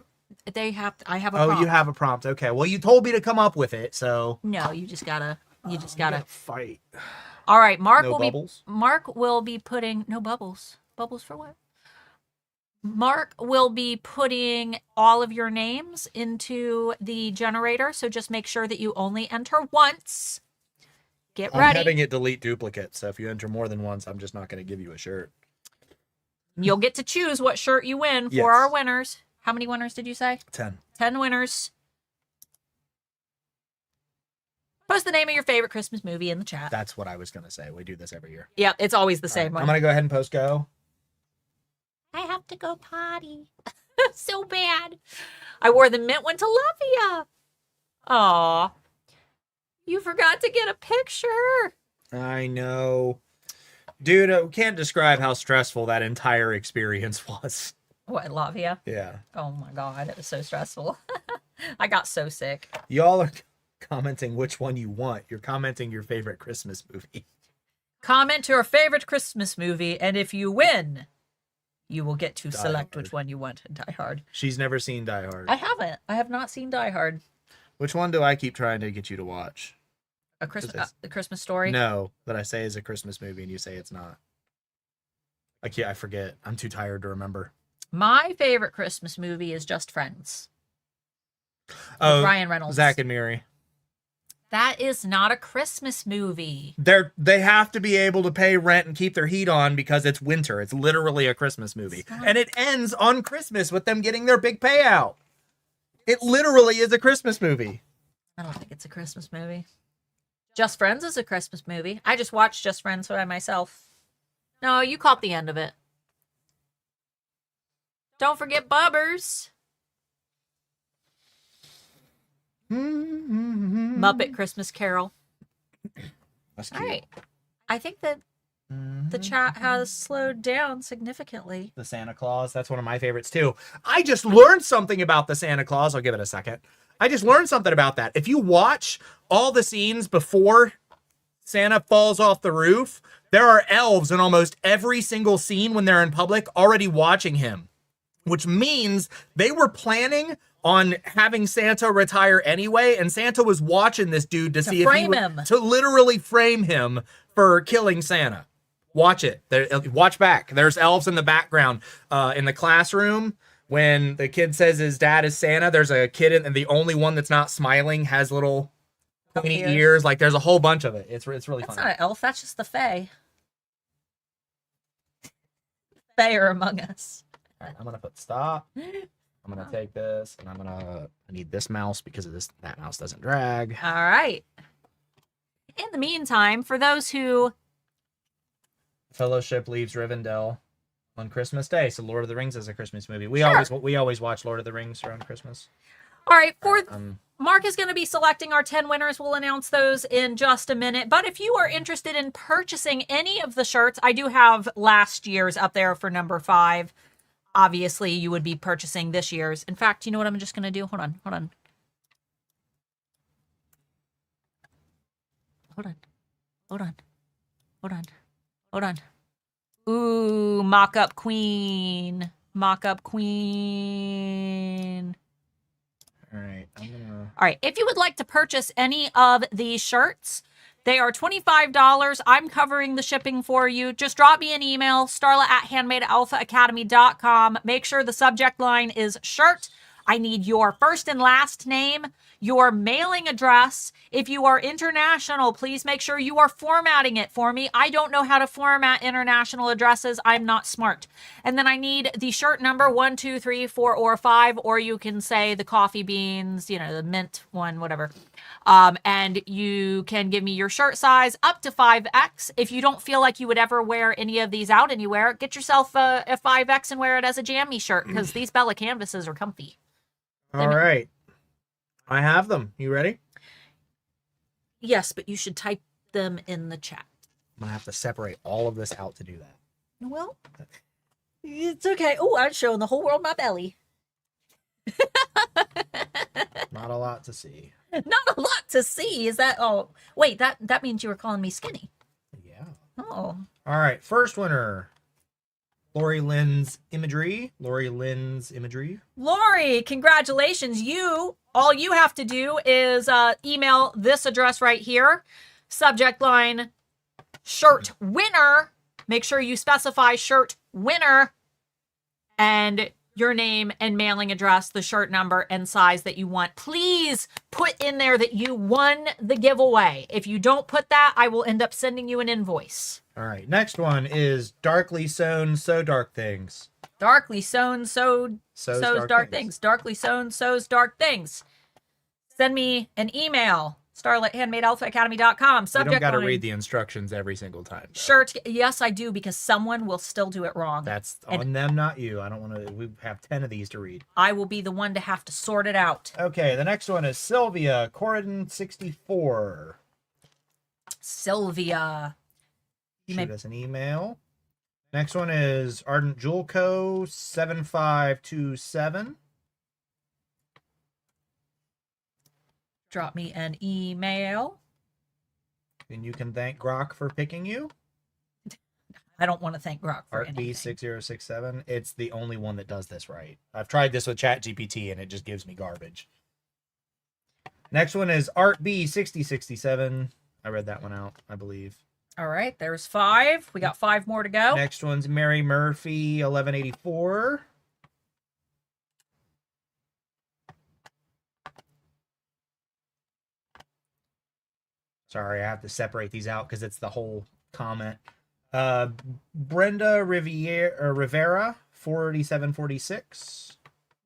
[SPEAKER 2] I have a
[SPEAKER 1] Oh,
[SPEAKER 2] prompt.
[SPEAKER 1] you have a prompt. Okay. Well, you told me to come up with it, so.
[SPEAKER 2] No, you just gotta
[SPEAKER 1] fight.
[SPEAKER 2] All right, Mark
[SPEAKER 1] No bubbles?
[SPEAKER 2] Mark will be putting no bubbles. Bubbles for what? Mark will be putting all of your names into the generator, so just make sure that you only enter once. Get ready.
[SPEAKER 1] I'm having it delete duplicates, so if you enter more than once, I'm just not going to give you a shirt.
[SPEAKER 2] You'll get to choose what shirt you win for
[SPEAKER 1] Yes.
[SPEAKER 2] our winners. How many winners did you say?
[SPEAKER 1] 10.
[SPEAKER 2] 10 winners. Post the name of your favorite Christmas movie in the chat.
[SPEAKER 1] That's what I was going to say. We do this every year.
[SPEAKER 2] Yeah, it's always the same
[SPEAKER 1] All right,
[SPEAKER 2] one.
[SPEAKER 1] I'm going to go ahead and post go.
[SPEAKER 2] I have to go potty. So bad. I wore the mint one to Latvia. Aw. You forgot to get a picture.
[SPEAKER 1] I know. Dude, I can't describe how stressful that entire experience was.
[SPEAKER 2] What, Latvia?
[SPEAKER 1] Yeah.
[SPEAKER 2] Oh my God, it was so stressful. I got so sick.
[SPEAKER 1] Y'all are commenting which one you want. You're commenting your favorite Christmas movie.
[SPEAKER 2] Comment to your favorite Christmas movie, and if you win, you will get to
[SPEAKER 1] Die
[SPEAKER 2] select
[SPEAKER 1] Hard.
[SPEAKER 2] which one you want. Die Hard.
[SPEAKER 1] She's never seen Die Hard.
[SPEAKER 2] I haven't. I have not seen Die Hard.
[SPEAKER 1] Which one do I keep trying to get you to watch?
[SPEAKER 2] The Christmas Story.
[SPEAKER 1] No, that I say is a Christmas movie and you say it's not. I forget. I'm too tired to remember.
[SPEAKER 2] My favorite Christmas movie is Just Friends.
[SPEAKER 1] Oh,
[SPEAKER 2] Ryan Reynolds.
[SPEAKER 1] Zach and Miri.
[SPEAKER 2] That is not a Christmas movie.
[SPEAKER 1] They have to be able to pay rent and keep their heat on because it's winter. It's literally a Christmas movie. And it ends on Christmas with them getting their big payout. It literally is a Christmas movie.
[SPEAKER 2] I don't think it's a Christmas movie. Just Friends is a Christmas movie. I just watched Just Friends by myself. No, you caught the end of it. Don't forget Bubbers. Muppet Christmas Carol.
[SPEAKER 1] That's cute.
[SPEAKER 2] All right. I think that the chat has slowed down significantly.
[SPEAKER 1] The Santa Claus. That's one of my favorites too. I just learned something about the Santa Claus. I'll give it a second. I just learned something about that. If you watch all the scenes before Santa falls off the roof, there are elves in almost every single scene when they're in public already watching him, which means they were planning on having Santa retire anyway, and Santa was watching this dude to see if he would, to literally frame him for killing Santa. Watch it. Watch back. There's elves in the background. In the classroom, when the kid says his dad is Santa, there's a kid, and the only one that's not smiling has little pointy ears. Like, there's a whole bunch of it. It's really fun.
[SPEAKER 2] That's not an elf. That's just the Fae. Fae are among us.
[SPEAKER 1] All right, I'm gonna put stop. I'm gonna take this, and I need this mouse because of this. That mouse doesn't drag.
[SPEAKER 2] All right. In the meantime, for those who
[SPEAKER 1] Fellowship leaves Rivendell on Christmas Day, so Lord of the Rings is a Christmas movie. We
[SPEAKER 2] Sure.
[SPEAKER 1] always watch Lord of the Rings around Christmas.
[SPEAKER 2] All right, Mark is going to be selecting our 10 winners. We'll announce those in just a minute. But if you are interested in purchasing any of the shirts, I do have last year's up there for number 5. Obviously, you would be purchasing this year's. In fact, you know what I'm just going to do? Hold on. Ooh, mock-up queen.
[SPEAKER 1] All right,
[SPEAKER 2] All right, if you would like to purchase any of these shirts, they are $25. I'm covering the shipping for you. Just drop me an email, starla@handmadealphaacademy.com. Make sure the subject line is shirt. I need your first and last name, your mailing address. If you are international, please make sure you are formatting it for me. I don't know how to format international addresses. I'm not smart. And then I need the shirt number 1, 2, 3, 4, or 5, or you can say the coffee beans, the mint one, whatever. And you can give me your shirt size up to 5X. If you don't feel like you would ever wear any of these out anywhere, get yourself a 5X and wear it as a jammy shirt because these Bella canvases are comfy.
[SPEAKER 1] All right. I have them. You ready?
[SPEAKER 2] Yes, but you should type them in the chat.
[SPEAKER 1] I'm going to have to separate all of this out to do that.
[SPEAKER 2] Well, it's okay. Oh, I'm showing the whole world my belly.
[SPEAKER 1] Not a lot to see.
[SPEAKER 2] Not a lot to see. Is that... Oh, wait, that means you were calling me skinny.
[SPEAKER 1] Yeah.
[SPEAKER 2] Oh.
[SPEAKER 1] All right. First winner. Lori Lynn's Imagery. Lori,
[SPEAKER 2] congratulations. All you have to do is email this address right here. Subject line, shirt winner. Make sure you specify shirt winner and your name and mailing address, the shirt number and size that you want. Please put in there that you won the giveaway. If you don't put that, I will end up sending you an invoice.
[SPEAKER 1] All right. Next one is Darkly Sewn Sew Dark Things.
[SPEAKER 2] Darkly sewn, sews dark things. Darkly sewn, sews dark things. Send me an email. Starla@handmadealphaacademy.com.
[SPEAKER 1] You don't got to read the instructions every single time. Though.
[SPEAKER 2] Shirt. Yes, I do, because someone will still do it wrong.
[SPEAKER 1] That's on them, not you. I don't want to. We have 10 of these to read.
[SPEAKER 2] I will be the one to have to sort it out.
[SPEAKER 1] Okay, the next one is Sylvia Corridon 64.
[SPEAKER 2] Sylvia.
[SPEAKER 1] Shoot us an email. Next one is Ardent Jewel Co. 7527.
[SPEAKER 2] Drop me an email.
[SPEAKER 1] And you can thank Grok for picking you.
[SPEAKER 2] I don't want to thank Grok for
[SPEAKER 1] Art
[SPEAKER 2] anything.
[SPEAKER 1] B6067. It's the only one that does this right. I've tried this with ChatGPT and it just gives me garbage. Next one is Art B6067. I read that one out, I believe.
[SPEAKER 2] All right, there's 5. We got 5 more to go.
[SPEAKER 1] Next one's Mary Murphy 1184. Sorry, I have to separate these out because it's the whole comment. Brenda Rivera 4746.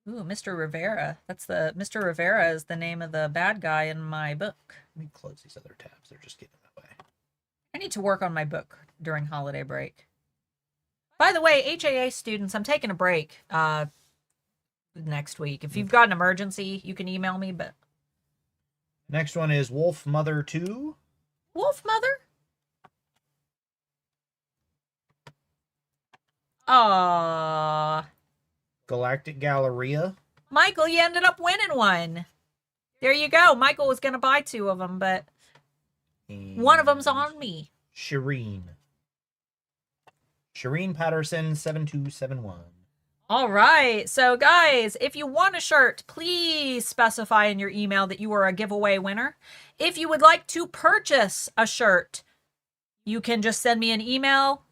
[SPEAKER 2] Ooh, Mr. Rivera. Mr. Rivera is the name of the bad guy in my book.
[SPEAKER 1] Let me close these other tabs. They're just getting in the way.
[SPEAKER 2] I need to work on my book during holiday break. By the way, HAA students, I'm taking a break next week. If you've got an emergency, you can email me, but
[SPEAKER 1] Next one is Wolf Mother 2.
[SPEAKER 2] Wolf Mother? Aww.
[SPEAKER 1] Galactic Galleria.
[SPEAKER 2] Michael, you ended up winning one. There you go. Michael was going to buy 2 of them, but one of them's on me.
[SPEAKER 1] Shireen Patterson 7271.
[SPEAKER 2] All right. So, guys, if you want a shirt, please specify in your email that you are a giveaway winner. If you would like to purchase a shirt, you can just send me an email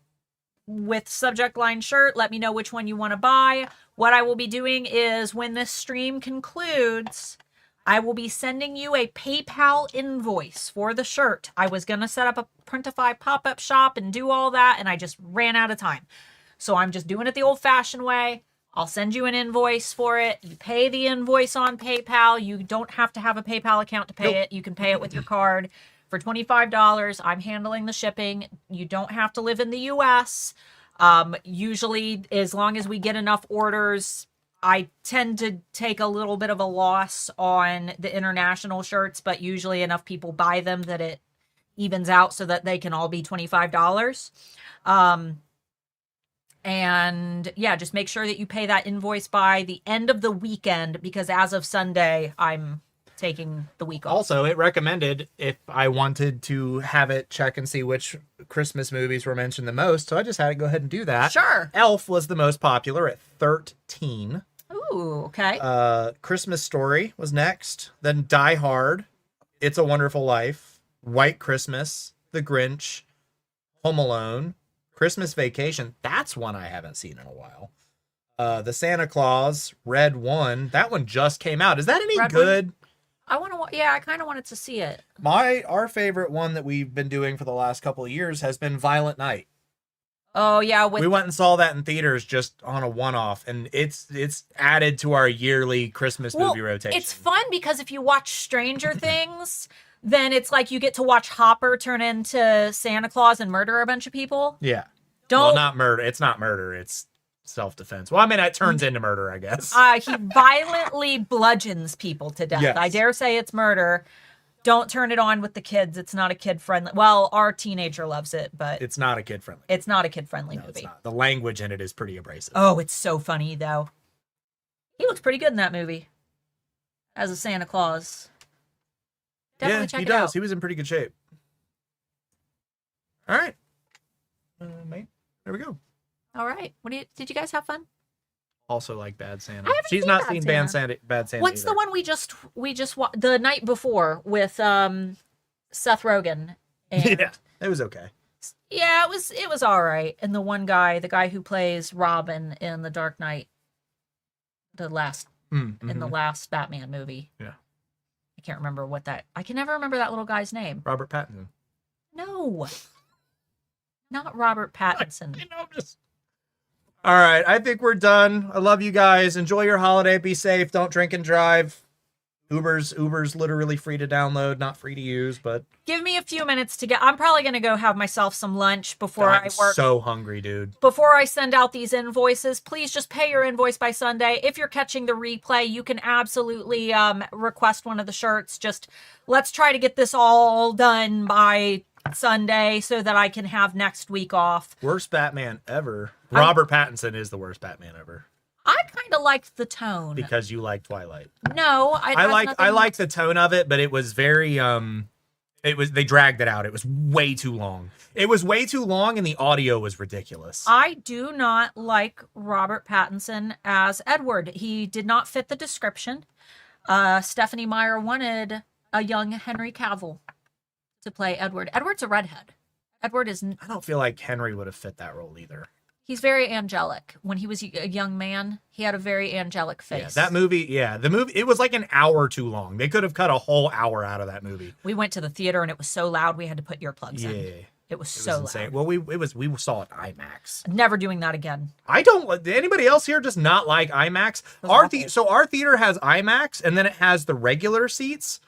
[SPEAKER 2] with subject line shirt. Let me know which one you want to buy. What I will be doing is when this stream concludes, I will be sending you a PayPal invoice for the shirt. I was going to set up a Printify pop-up shop and do all that, and I just ran out of time. So I'm just doing it the old-fashioned way. I'll send you an invoice for it. You pay the invoice on PayPal. You don't have to have a PayPal account to pay it. You can pay it with your card for $25. I'm handling the shipping. You don't have to live in the U.S. Usually, as long as we get enough orders, I tend to take a little bit of a loss on the international shirts, but usually enough people buy them that it evens out so that they can all be $25. And yeah, just make sure that you pay that invoice by the end of the weekend, because as of Sunday, I'm taking the week off.
[SPEAKER 1] Also, it recommended if I wanted to have it check and see which Christmas movies were mentioned the most, so I just had to go ahead and do that.
[SPEAKER 2] Sure.
[SPEAKER 1] Elf was the most popular at 13.
[SPEAKER 2] Ooh, okay.
[SPEAKER 1] Christmas Story was next. Then Die Hard, It's a Wonderful Life, White Christmas, The Grinch, Home Alone, Christmas Vacation. That's one I haven't seen in a while. The Santa Claus, Red One. That one just came out. Is that any
[SPEAKER 2] Red
[SPEAKER 1] good?
[SPEAKER 2] One? I kind of wanted to see it.
[SPEAKER 1] Our favorite one that we've been doing for the last couple of years has been Violent Night.
[SPEAKER 2] Oh yeah,
[SPEAKER 1] We went and saw that in theaters just on a one-off, and it's added to our yearly Christmas movie rotation.
[SPEAKER 2] It's fun because if you watch Stranger Things, then it's like you get to watch Hopper turn into Santa Claus and murder a bunch of people.
[SPEAKER 1] Yeah.
[SPEAKER 2] Don't.
[SPEAKER 1] Well, not murder. It's not murder. It's self-defense. Well, I mean, it turns into murder, I guess.
[SPEAKER 2] He violently bludgeons people to death.
[SPEAKER 1] Yes.
[SPEAKER 2] I dare say it's murder. Don't turn it on with the kids. It's not a kid-friendly. Well, our teenager loves it, but
[SPEAKER 1] It's not a kid-friendly.
[SPEAKER 2] it's not a kid-friendly
[SPEAKER 1] No,
[SPEAKER 2] movie.
[SPEAKER 1] it's not. The language in it is pretty abrasive.
[SPEAKER 2] Oh, it's so funny, though. He looks pretty good in that movie as a Santa Claus. Definitely check
[SPEAKER 1] he
[SPEAKER 2] it
[SPEAKER 1] does.
[SPEAKER 2] out.
[SPEAKER 1] He was in pretty good shape. All right. Mate, there we go.
[SPEAKER 2] All right. Did you guys have fun?
[SPEAKER 1] Also like Bad Santa.
[SPEAKER 2] I haven't
[SPEAKER 1] She's
[SPEAKER 2] seen
[SPEAKER 1] not
[SPEAKER 2] Bad
[SPEAKER 1] seen
[SPEAKER 2] Santa.
[SPEAKER 1] Bad Santa
[SPEAKER 2] What's
[SPEAKER 1] either.
[SPEAKER 2] the one we just the night before with Seth Rogen? And
[SPEAKER 1] Yeah, it was okay.
[SPEAKER 2] yeah, it was all right. And the one guy, the guy who plays Robin in The Dark Knight, in the last Batman movie.
[SPEAKER 1] Yeah.
[SPEAKER 2] I can't remember I can never remember that little guy's name.
[SPEAKER 1] Robert Pattinson.
[SPEAKER 2] No. Not Robert Pattinson.
[SPEAKER 1] All right, I think we're done. I love you guys. Enjoy your holiday. Be safe. Don't drink and drive. Uber's literally free to download, not free to use, but
[SPEAKER 2] Give me a few minutes to I'm probably going to go have myself some lunch before
[SPEAKER 1] I'm
[SPEAKER 2] I work.
[SPEAKER 1] so hungry, dude.
[SPEAKER 2] Before I send out these invoices, please just pay your invoice by Sunday. If you're catching the replay, you can absolutely request one of the shirts. Just let's try to get this all done by Sunday so that I can have next week off.
[SPEAKER 1] Worst Batman ever. Robert Pattinson is the worst Batman ever.
[SPEAKER 2] I kind of liked the tone.
[SPEAKER 1] Because you like Twilight.
[SPEAKER 2] No,
[SPEAKER 1] I like the tone of it, but it was very They dragged it out. It was way too long. It was way too long, and the audio was ridiculous.
[SPEAKER 2] I do not like Robert Pattinson as Edward. He did not fit the description. Stephanie Meyer wanted a young Henry Cavill to play Edward. Edward's a redhead. Edward is...
[SPEAKER 1] I don't feel like Henry would have fit that role either.
[SPEAKER 2] He's very angelic. When he was a young man, he had a very angelic face.
[SPEAKER 1] Yeah, the movie, it was like an hour too long. They could have cut a whole hour out of that movie.
[SPEAKER 2] We went to the theater and it was so loud we had to put earplugs in.
[SPEAKER 1] Yeah.
[SPEAKER 2] It was so
[SPEAKER 1] insane.
[SPEAKER 2] loud.
[SPEAKER 1] Well, we saw it IMAX.
[SPEAKER 2] Never doing that again.
[SPEAKER 1] Did anybody else here just not like IMAX? So our theater has IMAX, and then it has the regular seats.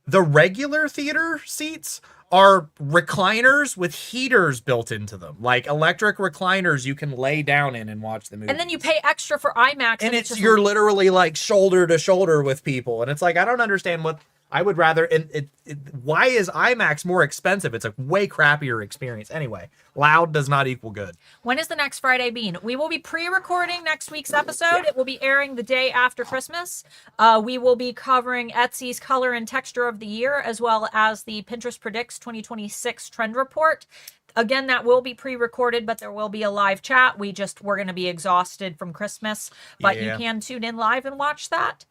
[SPEAKER 1] The regular theater seats are recliners with heaters built into them, like electric recliners you can lay down in and watch the movie.
[SPEAKER 2] And then you pay extra for IMAX,
[SPEAKER 1] and you're literally like shoulder to shoulder with people, and it's like I don't understand what I would rather. Why is IMAX more expensive? It's a way crappier experience. Anyway, loud does not equal good.
[SPEAKER 2] When is the next Friday Bean? We will be pre-recording next week's episode. Yeah. It will be airing the day after Christmas. We will be covering Etsy's Color and Texture of the Year, as well as the Pinterest Predicts 2026 Trend Report. Again, that will be pre-recorded, but there will be a live chat. We're going to be exhausted from Christmas, but you can tune in live and watch that.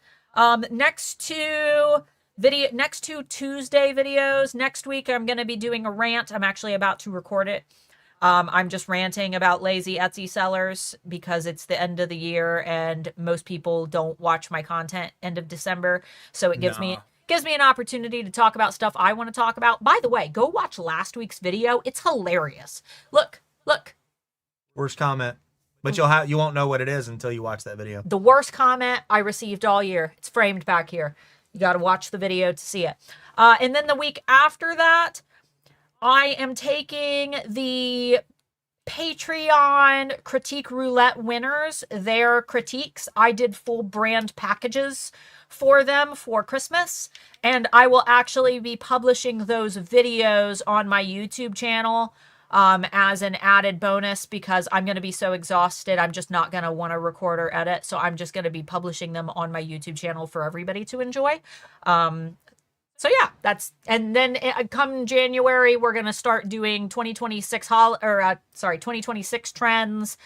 [SPEAKER 2] Next two Tuesday videos. Next week, I'm going to be doing a rant. I'm actually about to record it. I'm just ranting about lazy Etsy sellers because it's the end of the year and most people don't watch my content end of December. So it gives me an opportunity to talk about stuff I want to talk about. By the way, go watch last week's video. It's hilarious. Look.
[SPEAKER 1] Worst comment. But you won't know what it is until you watch that video.
[SPEAKER 2] The worst comment I received all year. It's framed back here. You got to watch the video to see it. And then the week after that, I am taking the Patreon Critique Roulette winners, their critiques. I did full brand packages for them for Christmas. And I will actually be publishing those videos on my YouTube channel as an added bonus because I'm going to be so exhausted. I'm just not going to want to record or edit. So I'm just going to be publishing them on my YouTube channel for everybody to enjoy. So yeah, and then come January, we're going to start doing 2026 trends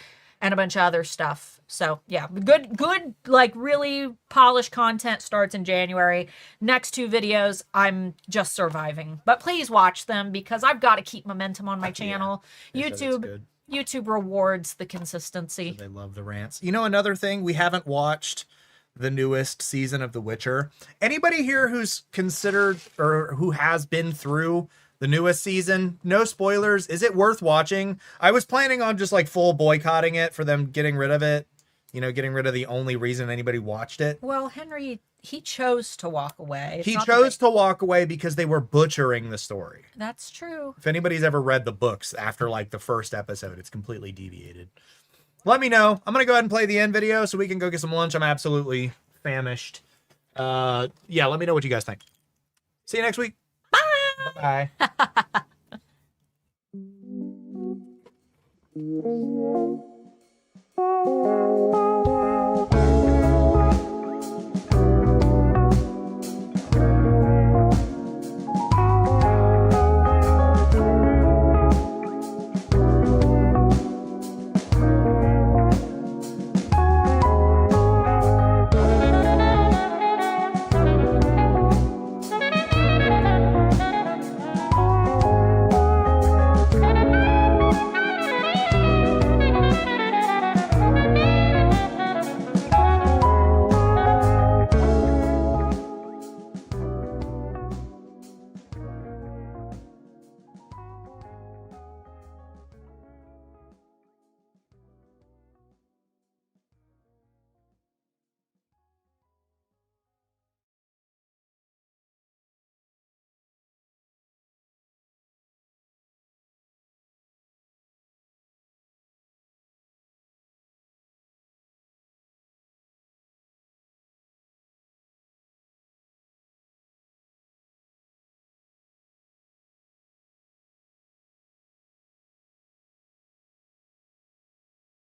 [SPEAKER 2] and a bunch of other stuff. So yeah, good, like really polished content starts in January. Next two videos, I'm just surviving, but please watch them because I've got to keep momentum on my channel. YouTube rewards the consistency.
[SPEAKER 1] So they love the rants. You know, another thing, we haven't watched the newest season of The Witcher. Anybody here who's considered or who has been through the newest season? No spoilers. Is it worth watching? I was planning on just like full boycotting it for them getting rid of it. You know, getting rid of the only reason anybody watched it.
[SPEAKER 2] Well, Henry, he chose to walk away.
[SPEAKER 1] He chose to walk away because they were butchering the story.
[SPEAKER 2] That's true.
[SPEAKER 1] If anybody's ever read the books after like the first episode, it's completely deviated. Let me know. I'm going to go ahead and play the end video so we can go get some lunch. I'm absolutely famished. Yeah, let me know what you guys think. See you next week.
[SPEAKER 2] Bye.
[SPEAKER 1] Bye.